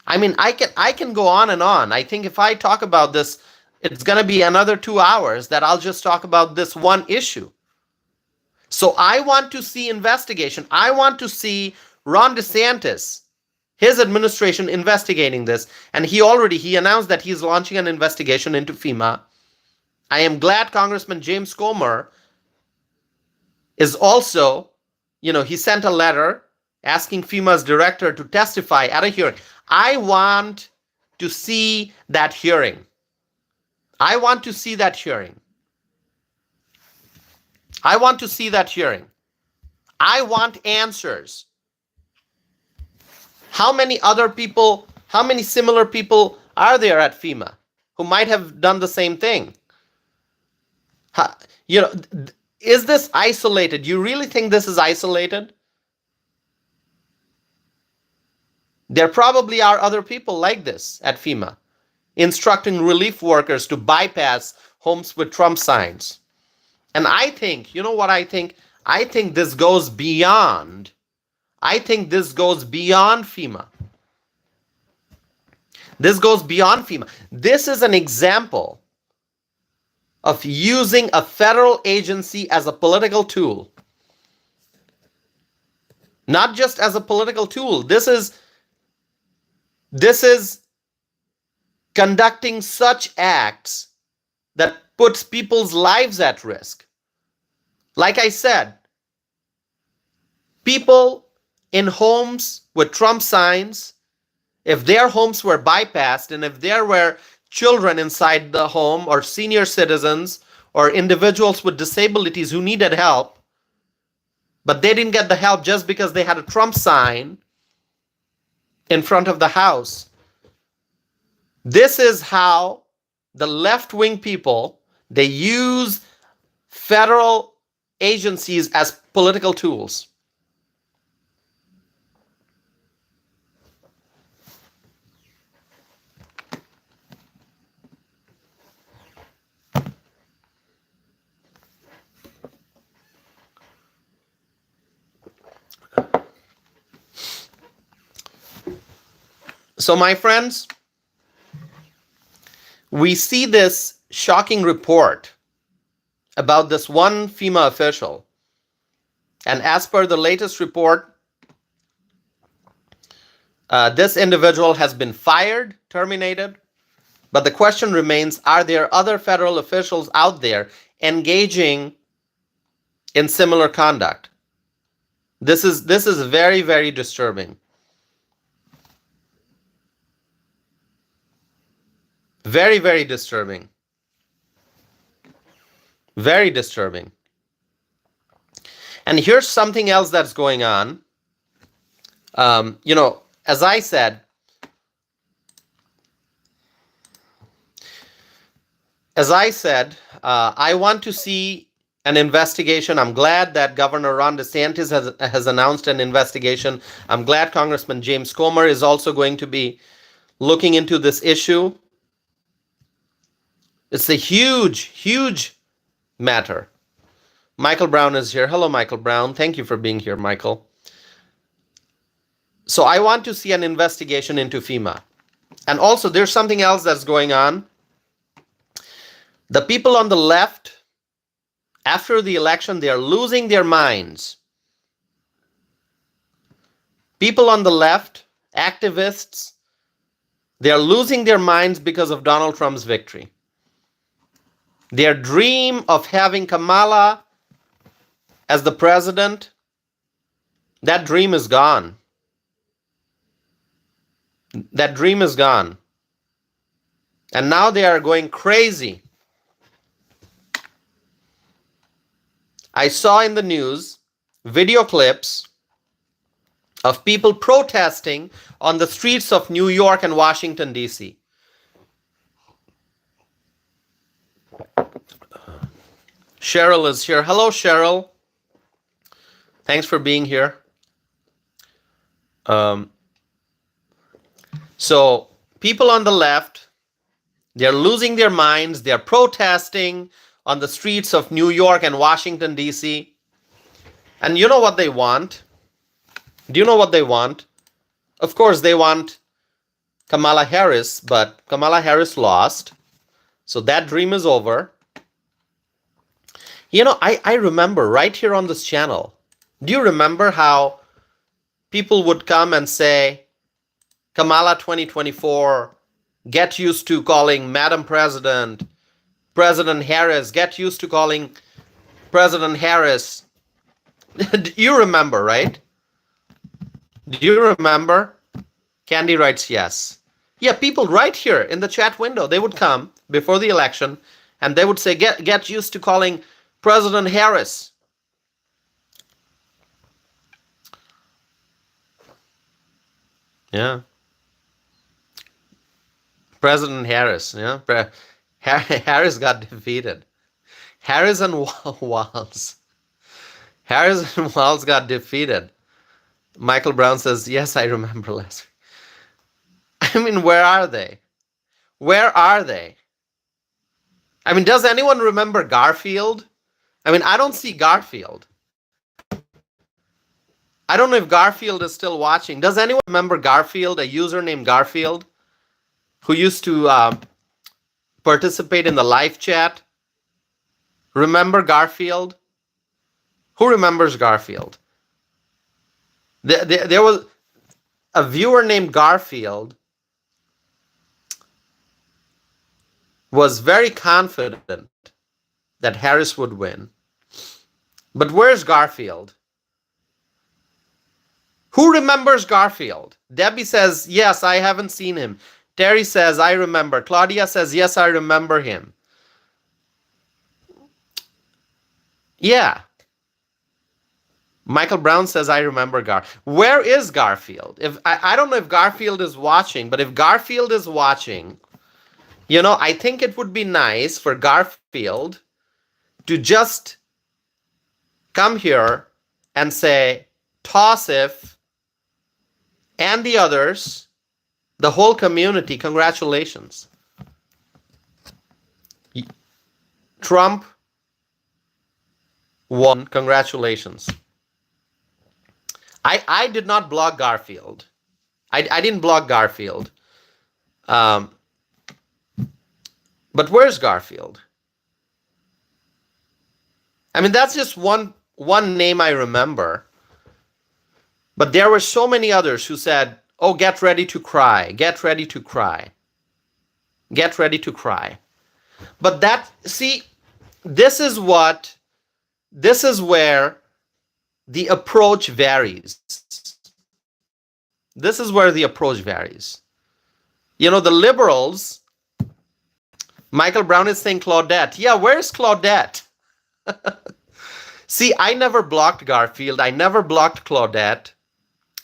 I mean, I can go on and on. I think if I talk about this, it's going to be another 2 hours that I'll just talk about this one issue. So I want to see investigation. I want to see Ron DeSantis, his administration investigating this. And he announced that he's launching an investigation into FEMA. I am glad Congressman James Comer is also, he sent a letter asking FEMA's director to testify at a hearing. I want to see that hearing. I want to see that hearing. I want to see that hearing. I want answers. How many similar people are there at FEMA who might have done the same thing? Is this isolated? You really think this is isolated? There probably are other people like this at FEMA, instructing relief workers to bypass homes with Trump signs. And I think, you know what I think? I think this goes beyond. FEMA. This goes beyond FEMA. This is an example of using a federal agency as a political tool. Not just as a political tool. This is conducting such acts that puts people's lives at risk. Like I said, people in homes with Trump signs, if their homes were bypassed and if there were children inside the home or senior citizens or individuals with disabilities who needed help, but they didn't get the help just because they had a Trump sign in front of the house. This is how the left-wing people, they use federal agencies as political tools. So, my friends, we see this shocking report about this one FEMA official. And as per the latest report, this individual has been fired, terminated. But the question remains, are there other federal officials out there engaging in similar conduct? This is very, very disturbing. Very, very disturbing. Very disturbing. And here's something else that's going on. As I said, I want to see an investigation. I'm glad that Governor Ron DeSantis has announced an investigation. I'm glad Congressman James Comer is also going to be looking into this issue. It's a huge, huge matter. Michael Brown is here. Hello, Michael Brown. Thank you for being here, Michael. So I want to see an investigation into FEMA. And also, there's something else that's going on. The people on the left, after the election, they are losing their minds. People on the left, activists, they are losing their minds because of Donald Trump's victory. Their dream of having Kamala as the president, that dream is gone. That dream is gone. And now they are going crazy. I saw in the news video clips of people protesting on the streets of New York and Washington, D.C. Cheryl is here. Hello, Cheryl. Thanks for being here. So people on the left, they're losing their minds. They're protesting on the streets of New York and Washington, D.C. And you know what they want? Do you know what they want? Of course, they want Kamala Harris, but Kamala Harris lost. So that dream is over. You know, I remember right here on this channel. Do you remember how people would come and say, Kamala 2024, get used to calling Madam President, President Harris, get used to calling President Harris. You remember, right? Do you remember? Candy writes yes. Yeah, people right here in the chat window, they would come before the election and they would say, get used to calling President Harris. Yeah. President Harris, yeah. Harris got defeated. Harris and Walz. Harris and Walz got defeated. Michael Brown says, yes, I remember last week. I mean, where are they? Where are they? I mean, does anyone remember Garfield? I mean, I don't see Garfield. I don't know if Garfield is still watching. Does anyone remember Garfield, a user named Garfield, who used to participate in the live chat? Remember Garfield? Who remembers Garfield? There was a viewer named Garfield was very confident that Harris would win. But where's Garfield? Who remembers Garfield? Debbie says, yes, I haven't seen him. Terry says, I remember. Claudia says, yes, I remember him. Yeah. Michael Brown says, I remember Where is Garfield? If I don't know if Garfield is watching, but if Garfield is watching, you know, I think it would be nice for Garfield to just come here and say, Tossif and the others, the whole community, congratulations. Trump won, congratulations. I did not block Garfield. I didn't block Garfield. But where's Garfield? I mean, that's just one name I remember. But there were so many others who said, oh, get ready to cry, get ready to cry, get ready to cry. But that, see, this is where the approach varies. This is where the approach varies. You know, the liberals, Michael Brown is saying Claudette. Yeah, where's Claudette? See, I never blocked Garfield. I never blocked Claudette.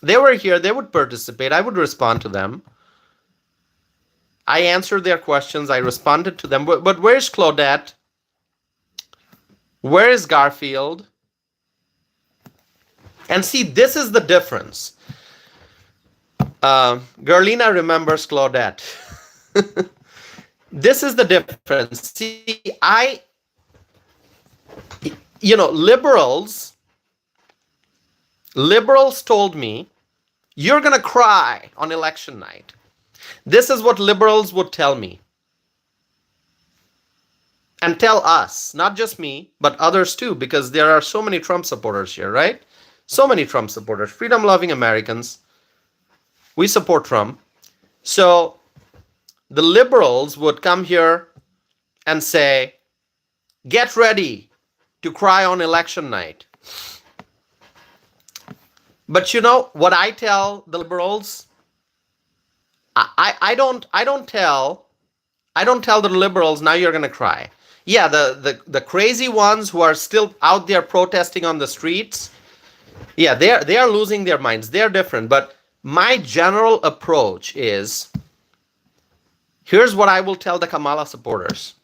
They were here. They would participate. I would respond to them. I answered their questions. I responded to them. But where's Claudette? Where is Garfield? And see, this is the difference. Gerlina remembers Claudette. This is the difference. See, liberals told me, you're going to cry on election night. This is what liberals would tell me. And tell us, not just me, but others too, because there are so many Trump supporters here, right? So many Trump supporters, freedom-loving Americans. We support Trump. So the liberals would come here and say, get ready to cry on election night. But you know what I tell the liberals? I don't tell the liberals, now you're going to cry. Yeah, the crazy ones who are still out there protesting on the streets, yeah, they are losing their minds. They're different. But my general approach is, here's what I will tell the Kamala supporters.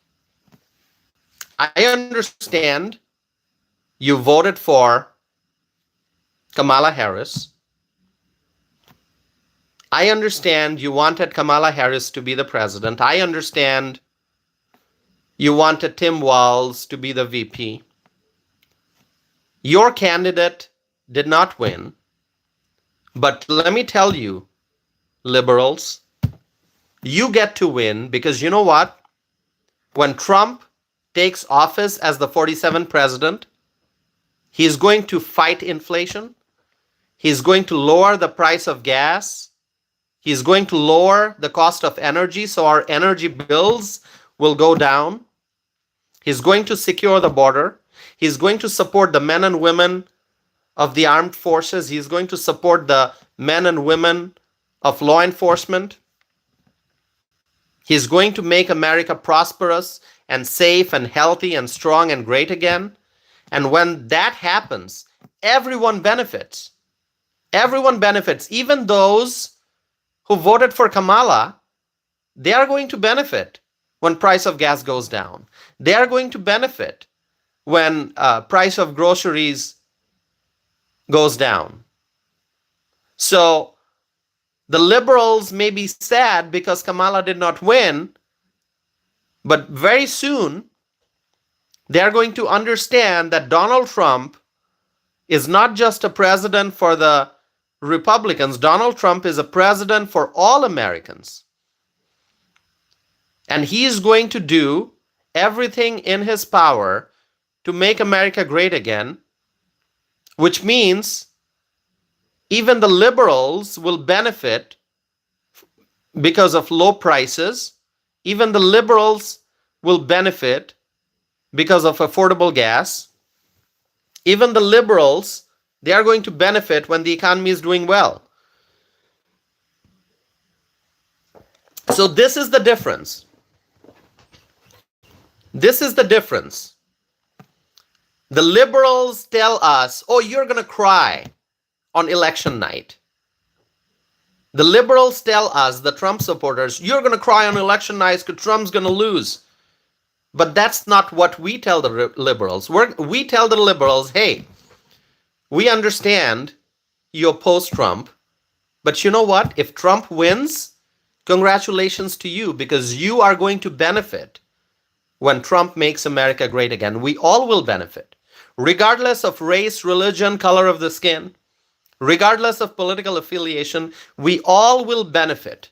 I understand you voted for Kamala Harris. I understand you wanted Kamala Harris to be the president. I understand you wanted Tim Walz to be the VP. Your candidate did not win. But let me tell you, liberals, you get to win because you know what? When Trump takes office as the 47th president, he is going to fight inflation. He's going to lower the price of gas. He's going to lower the cost of energy, so our energy bills will go down. He's going to secure the border. He's going to support the men and women of the armed forces. He's going to support the men and women of law enforcement. He's going to make America prosperous and safe and healthy and strong and great again. And when that happens, everyone benefits. Everyone benefits. Even those who voted for Kamala, they are going to benefit when price of gas goes down. They are going to benefit when price of groceries goes down. So the liberals may be sad because Kamala did not win, but very soon they are going to understand that Donald Trump is not just a president for the Republicans. Donald Trump is a president for all Americans. And he is going to do everything in his power to make America great again, which means even the liberals will benefit because of low prices. Even the liberals will benefit because of affordable gas. Even the liberals, they are going to benefit when the economy is doing well. So this is the difference. This is the difference. The liberals tell us, oh, you're going to cry on election night. The liberals tell us, the Trump supporters, you're going to cry on election night because Trump's going to lose. But that's not what we tell the liberals. We tell the liberals, hey, we understand you oppose Trump, but you know what? If Trump wins, congratulations to you, because you are going to benefit when Trump makes America great again. We all will benefit, regardless of race, religion, color of the skin, regardless of political affiliation. We all will benefit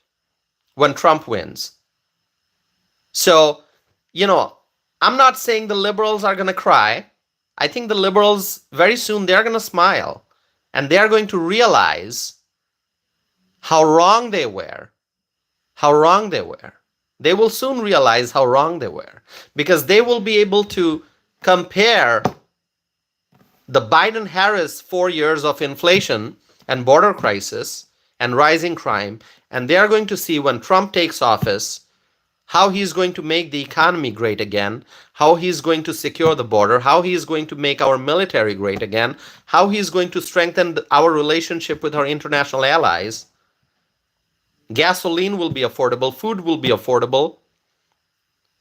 when Trump wins. So, I'm not saying the liberals are going to cry. I think the liberals, very soon, they're going to smile. And they're going to realize how wrong they were. How wrong they were. They will soon realize how wrong they were. Because they will be able to compare the Biden-Harris 4 years of inflation and border crisis and rising crime. And they are going to see when Trump takes office, how he's going to make the economy great again, how he's going to secure the border, how he's going to make our military great again, how he's going to strengthen our relationship with our international allies. Gasoline will be affordable, food will be affordable,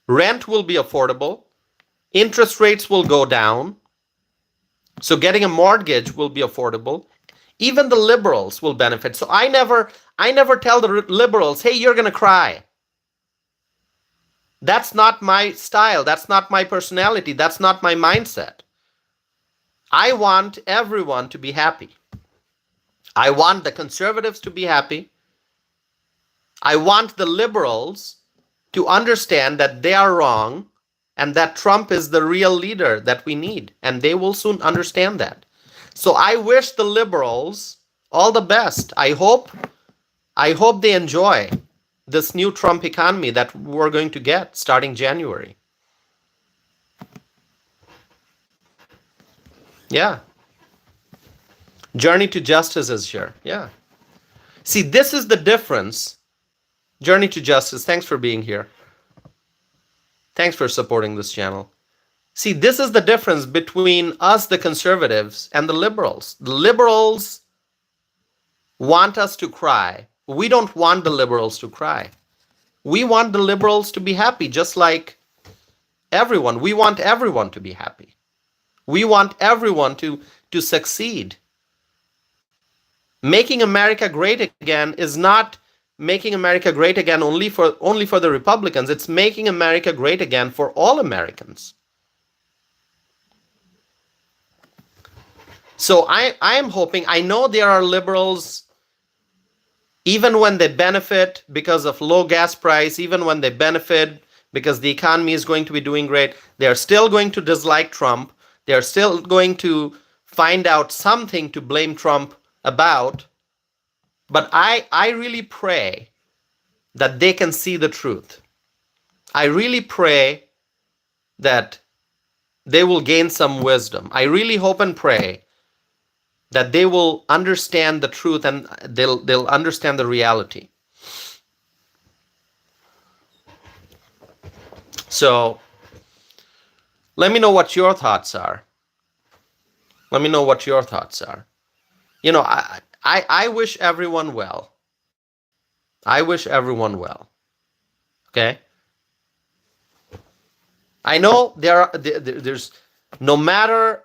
rent will be affordable, interest rates will go down, so getting a mortgage will be affordable. Even the liberals will benefit. So I never tell the liberals, hey, you're going to cry. That's not my style. That's not my personality. That's not my mindset. I want everyone to be happy. I want the conservatives to be happy. I want the liberals to understand that they are wrong and that Trump is the real leader that we need. And they will soon understand that. So I wish the liberals all the best. I hope they enjoy this new Trump economy that we're going to get starting January. Yeah. Journey to Justice is here. Yeah. See, this is the difference. Journey to Justice, thanks for being here. Thanks for supporting this channel. See, this is the difference between us, the conservatives, and the liberals. The liberals want us to cry. We don't want the liberals to cry. We want the liberals to be happy, just like everyone. We want everyone to be happy. We want everyone to succeed. Making America great again is not making America great again only for the Republicans. It's making America great again for all Americans. So I am hoping, I know there are liberals, even when they benefit because of low gas price, even when they benefit because the economy is going to be doing great. They're still going to dislike Trump. They're still going to find out something to blame Trump about. But I really pray that they can see the truth. I really pray that they will gain some wisdom. I really hope and pray that they will understand the truth and they'll understand the reality. So let me know what your thoughts are. Let me know what your thoughts are. You know, I wish everyone well. I wish everyone well. Okay? I know there's no matter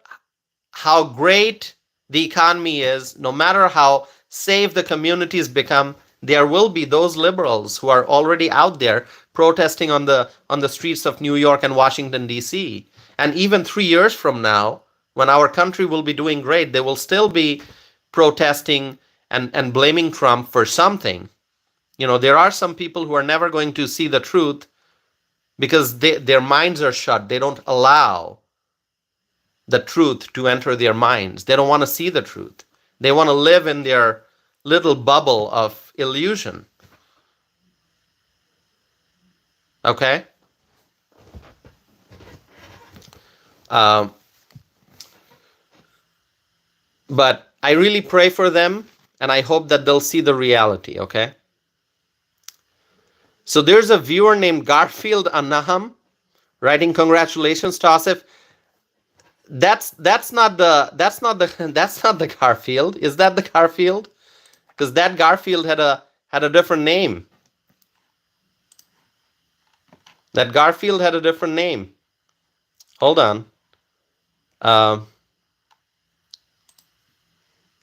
how great the economy is, no matter how safe the communities become, there will be those liberals who are already out there protesting on the streets of New York and Washington, D.C. And even 3 years from now, when our country will be doing great, they will still be protesting and blaming Trump for something. You know, there are some people who are never going to see the truth because their minds are shut. They don't allow the truth to enter their minds. They don't want to see the truth. They want to live in their little bubble of illusion. Okay? But I really pray for them, and I hope that they'll see the reality, okay? So there's a viewer named Garfield Anaham writing, "Congratulations, Tassif." That's not the Garfield. Is that the Garfield? Because that Garfield had a different name. That Garfield had a different name. Hold on.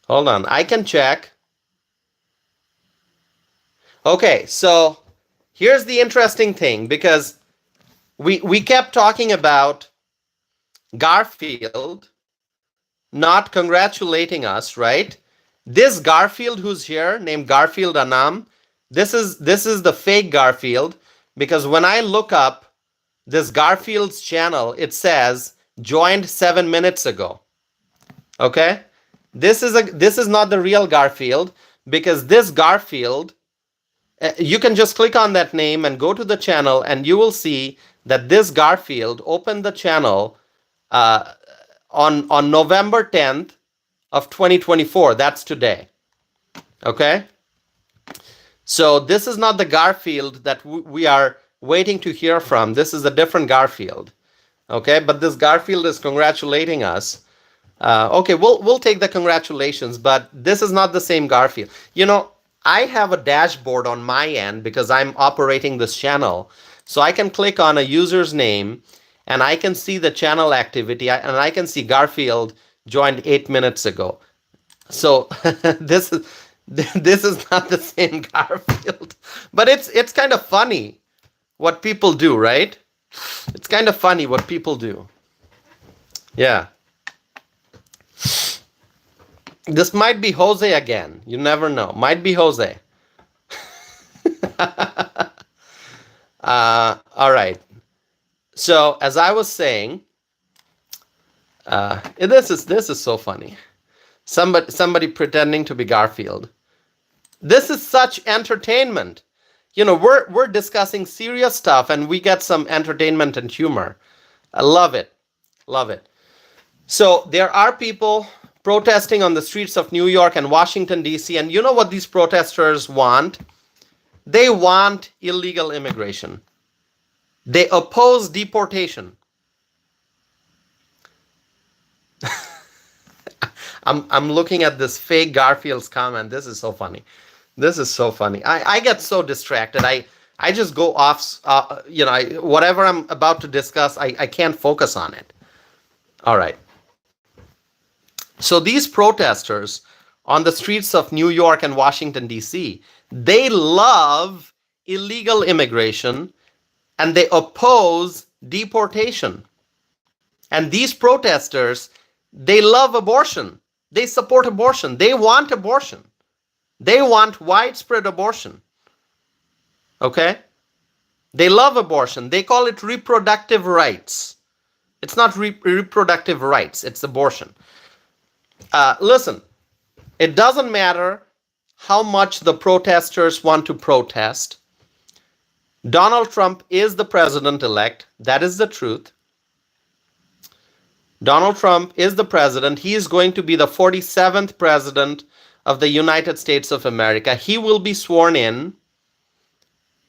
Hold on. I can check. Okay, so here's the interesting thing, because we kept talking about Garfield not congratulating us, right? This Garfield who's here, named Garfield Anam, this is the fake Garfield, because when I look up this Garfield's channel, it says joined 7 minutes ago. Okay? This is not the real Garfield, because this Garfield, you can just click on that name and go to the channel, and you will see that this Garfield opened the channel on November 10th of 2024. That's today. Okay? So this is not the Garfield that we are waiting to hear from. This is a different Garfield. Okay? But this Garfield is congratulating us. Okay, we'll take the congratulations, but this is not the same Garfield. You know, I have a dashboard on my end because I'm operating this channel. So I can click on a user's name and I can see the channel activity, and I can see Garfield joined 8 minutes ago. So this is not the same Garfield. But it's kind of funny what people do, right? It's kind of funny what people do. Yeah. This might be Jose again. You never know. Might be Jose. All right. So as I was saying, this is so funny. Somebody pretending to be Garfield. This is such entertainment. You know, we're discussing serious stuff and we get some entertainment and humor. I love it. Love it. So there are people protesting on the streets of New York and Washington, D.C. And you know what these protesters want? They want illegal immigration. They oppose deportation. I'm looking at this fake Garfield's comment. This is so funny. This is so funny. I get so distracted. I just go off, you know, whatever I'm about to discuss, I can't focus on it. All right. So these protesters on the streets of New York and Washington, D.C., they love illegal immigration and they oppose deportation. And these protesters, they love abortion. They support abortion. They want abortion. They want widespread abortion. Okay? They love abortion. They call it reproductive rights. It's not reproductive rights, it's abortion. Listen, it doesn't matter how much the protesters want to protest. Donald Trump is the president-elect. That is the truth. Donald Trump is the president. He is going to be the 47th president of the United States of America. He will be sworn in.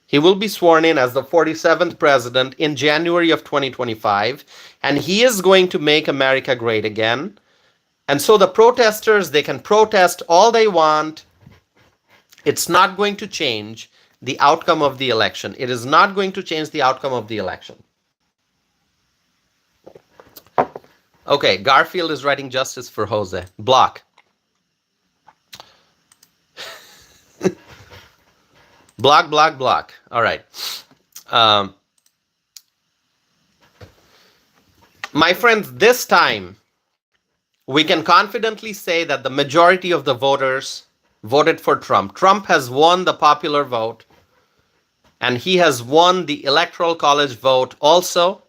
He will be sworn in as the 47th president in January of 2025, and he is going to make America great again. And so the protesters, they can protest all they want. It's not going to change the outcome of the election. It is not going to change the outcome of the election. Okay, Garfield is writing justice for Jose. Block. Block, block, block. All right. My friends, this time, we can confidently say that the majority of the voters voted for Trump. Trump has won the popular vote, and he has won the Electoral College vote also.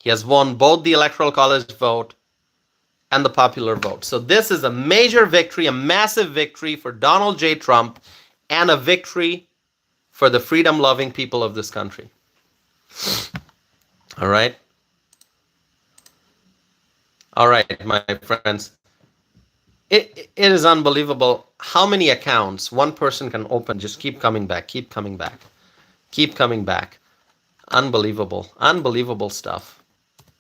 He has won both the Electoral College vote and the popular vote. So this is a major victory, a massive victory for Donald J. Trump, and a victory for the freedom-loving people of this country. All right? All right, my friends. It is unbelievable how many accounts one person can open. Just keep coming back, keep coming back, keep coming back. Unbelievable, unbelievable stuff.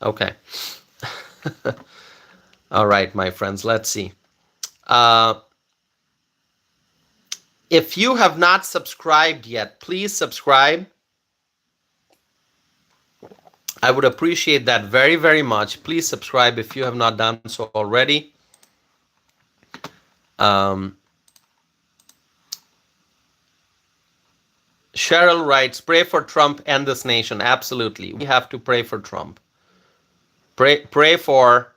Okay. All right, my friends, let's see. If you have not subscribed yet, please subscribe. I would appreciate that very, very much. Please subscribe if you have not done so already. Cheryl writes, pray for Trump and this nation. Absolutely. We have to pray for Trump. Pray for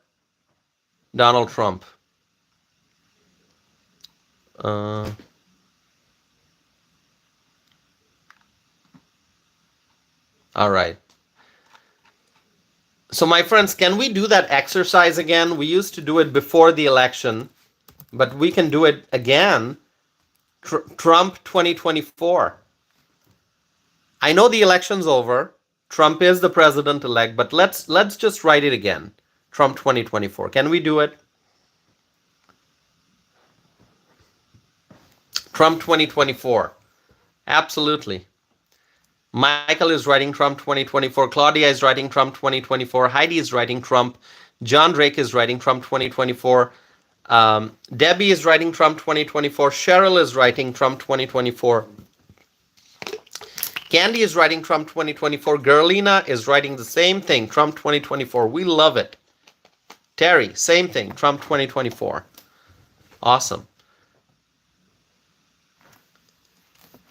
Donald Trump. All right. So my friends, can we do that exercise again? We used to do it before the election, but we can do it again. Trump 2024. I know the election's over. Trump is the president-elect, but let's just write it again. Trump 2024. Can we do it? Trump 2024. Absolutely. Michael is writing Trump 2024. Claudia is writing Trump 2024. Heidi is writing Trump. John Drake is writing Trump 2024. Debbie is writing Trump 2024. Cheryl is writing Trump 2024. Candy is writing Trump 2024. Gerlina is writing the same thing, Trump 2024. We love it. Terry, same thing, Trump 2024. Awesome.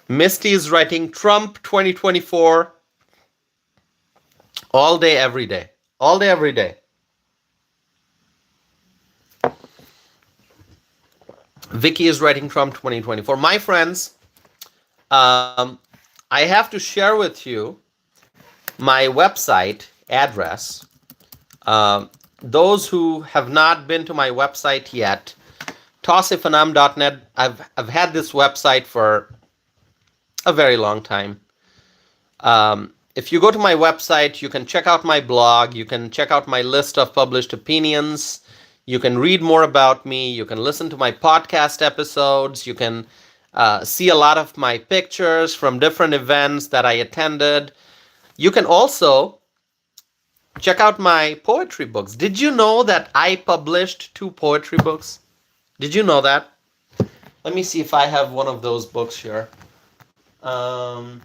Misty is writing Trump 2024 all day, every day. All day, every day. Vicky is writing Trump 2024. My friends, I have to share with you my website address. Those who have not been to my website yet, tossifanam.net. I've had this website for a very long time. If you go to my website, you can check out my blog. You can check out my list of published opinions. You can read more about me. You can listen to my podcast episodes. You can see a lot of my pictures from different events that I attended. You can also check out my poetry books. Did you know that I published 2 poetry books? Did you know that? Let me see if I have one of those books here. I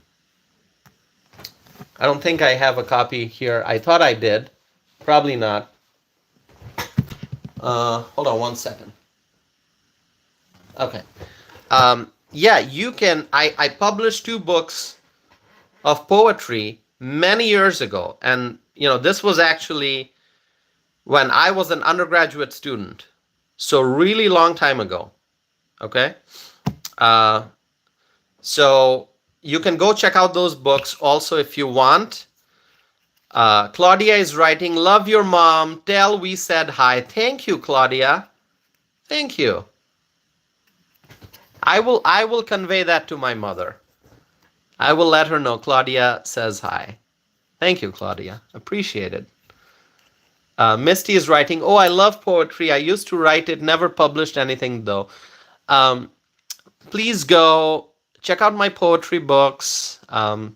don't think I have a copy here. I thought I did. Probably not. Hold on one second. Okay. Yeah, you can. I published 2 books of poetry many years ago. And, you know, this was actually when I was an undergraduate student. So really long time ago. Okay. So you can go check out those books also if you want. Claudia is writing, love your mom. Tell we said hi. Thank you, Claudia. Thank you. I will convey that to my mother. I will let her know Claudia says hi. Thank you, Claudia. Appreciate it. Misty is writing, oh, I love poetry. I used to write it, never published anything though. Um, please go check out my poetry books. There's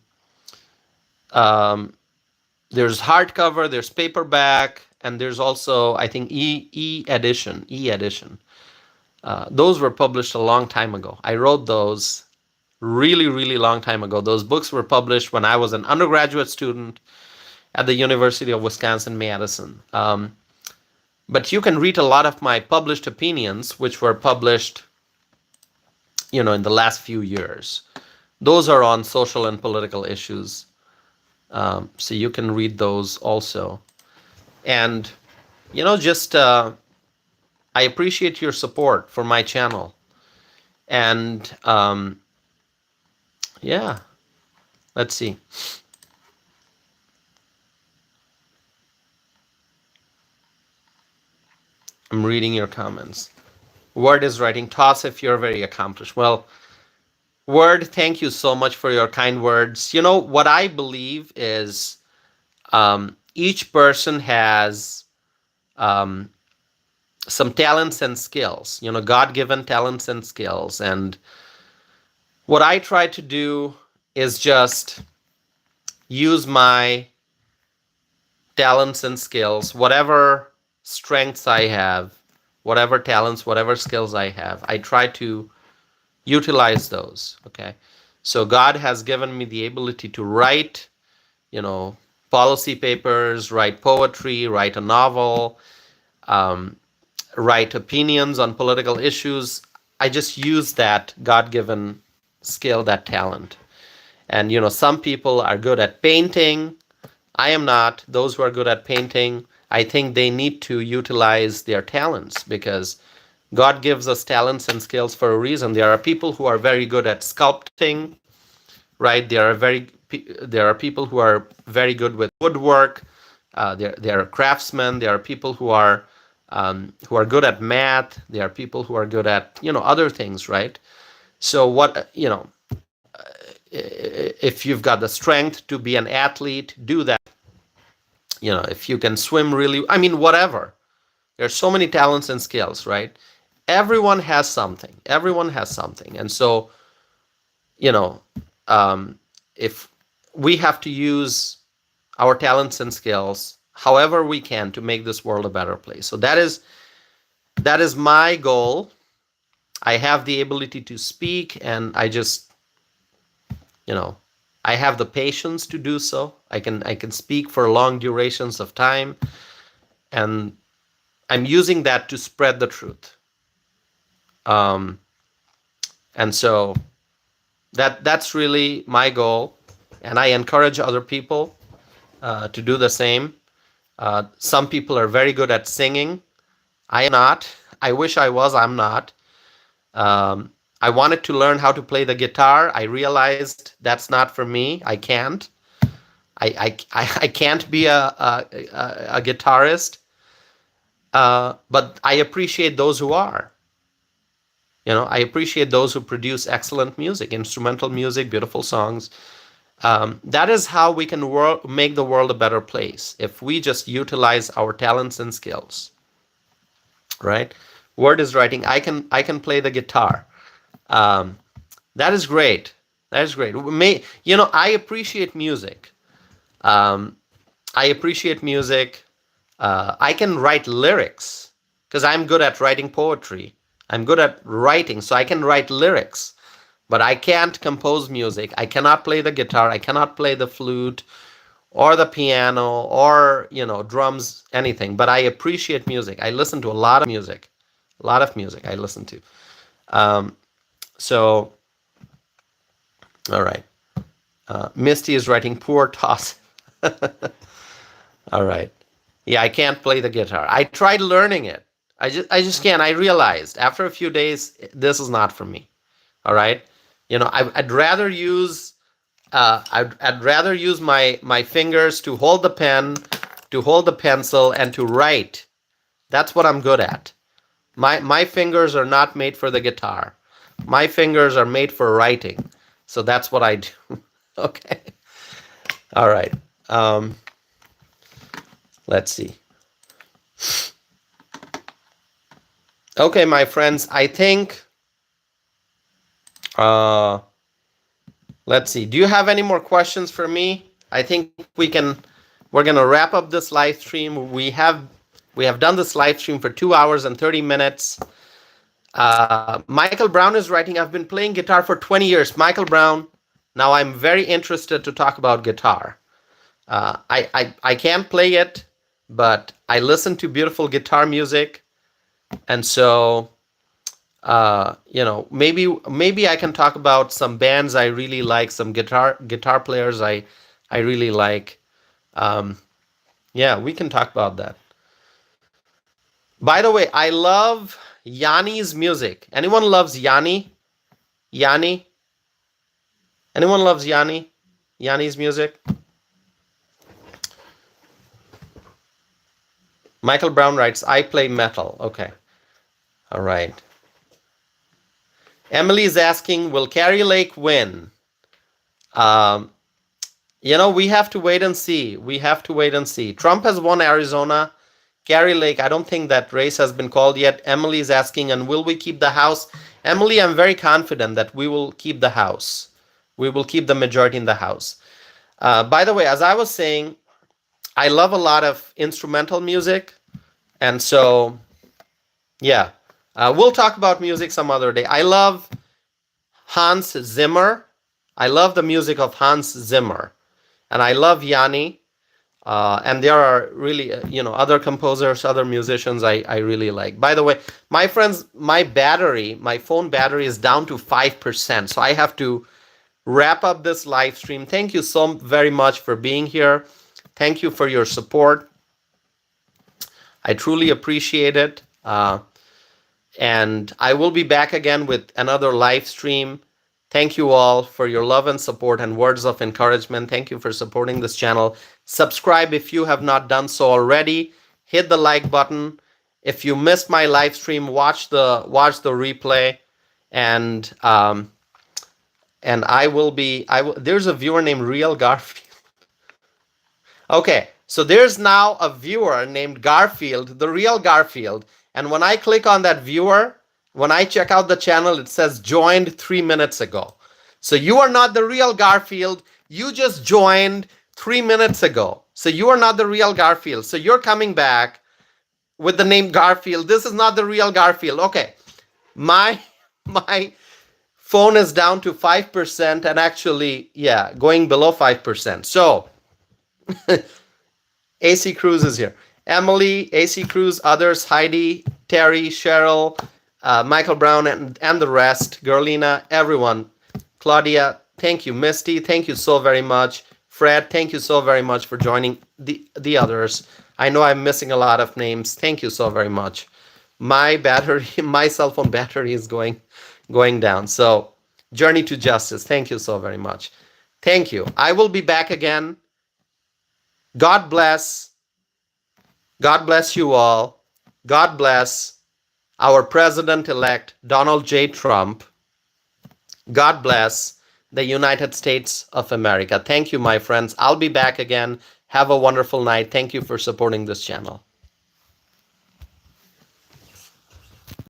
hardcover, there's paperback, and there's also, I think, edition. Those were published a long time ago. I wrote those really, really long time ago. Those books were published when I was an undergraduate student at the University of Wisconsin-Madison. But you can read a lot of my published opinions, which were published, in the last few years. Those are on social and political issues. So you can read those also. And, just I appreciate your support for my channel. And yeah, let's see. I'm reading your comments. Word is writing, toss if you're very accomplished. Well, Word, thank you so much for your kind words. What I believe is each person has some talents and skills, God-given talents and skills. And what I try to do is just use my talents and skills, whatever strengths I have, whatever talents, whatever skills I have, I try to utilize those. Okay. So God has given me the ability to write, policy papers, write poetry, write a novel, write opinions on political issues. I just use that God-given skill, that talent. And, some people are good at painting. I am not. Those who are good at painting, I think they need to utilize their talents, because God gives us talents and skills for a reason. There are people who are very good at sculpting, right? There are people who are very good with woodwork. There are craftsmen. There are people who are good at math. There are people who are good at other things, right? So if you've got the strength to be an athlete, do that. If you can swim really, whatever. There's so many talents and skills, right? Everyone has something. And so, if we have to use our talents and skills however we can to make this world a better place. So that is my goal. I have the ability to speak, and I just, I have the patience to do so. I can speak for long durations of time, and I'm using that to spread the truth. And so that's really my goal, and I encourage other people to do the same. Some people are very good at singing. I am not. I wish I was. I'm not. I wanted to learn how to play the guitar. I realized that's not for me. I can't. I can't be a guitarist. But I appreciate those who are. I appreciate those who produce excellent music, instrumental music, beautiful songs. That is how we can make the world a better place, if we just utilize our talents and skills. Right? Word is writing, I can play the guitar. That is great. I appreciate music. I can write lyrics because I'm good at writing poetry. I'm good at writing, so I can write lyrics, but I can't compose music. I cannot play the guitar. I cannot play the flute or the piano or, drums, anything. But I appreciate music. I listen to a lot of music. I listen to. So, all right. Misty is writing, poor toss. All right. Yeah, I can't play the guitar. I tried learning it. I just can't. I realized after a few days, this is not for me. All right. I'd rather use I'd rather use my fingers to hold the pen, to hold the pencil, and to write. That's what I'm good at. My fingers are not made for the guitar. My fingers are made for writing. So that's what I do. Okay. All right. Let's see. Okay, my friends, I think let's see. Do you have any more questions for me? I think we're going to wrap up this live stream. We have done this live stream for 2 hours and 30 minutes. Michael Brown is writing, I've been playing guitar for 20 years. Michael Brown, now I'm very interested to talk about guitar. I can't play it, but I listen to beautiful guitar music. And so, maybe I can talk about some bands I really like, some guitar players I really like. Yeah, we can talk about that. By the way, I love Yanni's music. Anyone loves Yanni? Yanni? Anyone loves Yanni? Yanni's music? Michael Brown writes, I play metal. Okay. All right. Emily's asking, will Carrie Lake win? We have to wait and see. We have to wait and see. Trump has won Arizona. Carrie Lake, I don't think that race has been called yet. Emily is asking, and will we keep the House? Emily, I'm very confident that we will keep the House. We will keep the majority in the House. By the way, as I was saying, I love a lot of instrumental music. And so, yeah, we'll talk about music some other day. I love Hans Zimmer. I love the music of Hans Zimmer. And I love Yanni. And there are really, other composers, other musicians I really like. By the way, my friends, my phone battery is down to 5%. So I have to wrap up this live stream. Thank you so very much for being here. Thank you for your support. I truly appreciate it. And I will be back again with another live stream. Thank you all for your love and support and words of encouragement. Thank you for supporting this channel. Subscribe if you have not done so already. Hit the like button. If you missed my live stream, watch the replay. And there's a viewer named Real Garfield. Okay, so there's now a viewer named Garfield, the Real Garfield. And when I click on that viewer, when I check out the channel, it says joined 3 minutes ago. So you are not the real Garfield. You just joined 3 minutes ago. So you are not the real Garfield. So you're coming back with the name Garfield. This is not the real Garfield. Okay. My phone is down to 5% and actually, yeah, going below 5%. So AC Cruz is here. Emily, AC Cruz, others, Heidi, Terry, Cheryl, Michael Brown, and the rest, Gerlina, everyone. Claudia, thank you. Misty, thank you so very much. Fred, thank you so very much for joining the others. I know I'm missing a lot of names. Thank you so very much. My cell phone battery is going down. So, Journey to Justice, thank you so very much. Thank you. I will be back again. God bless. God bless you all. God bless our President-elect, Donald J. Trump. God bless the United States of America. Thank you, my friends. I'll be back again. Have a wonderful night. Thank you for supporting this channel.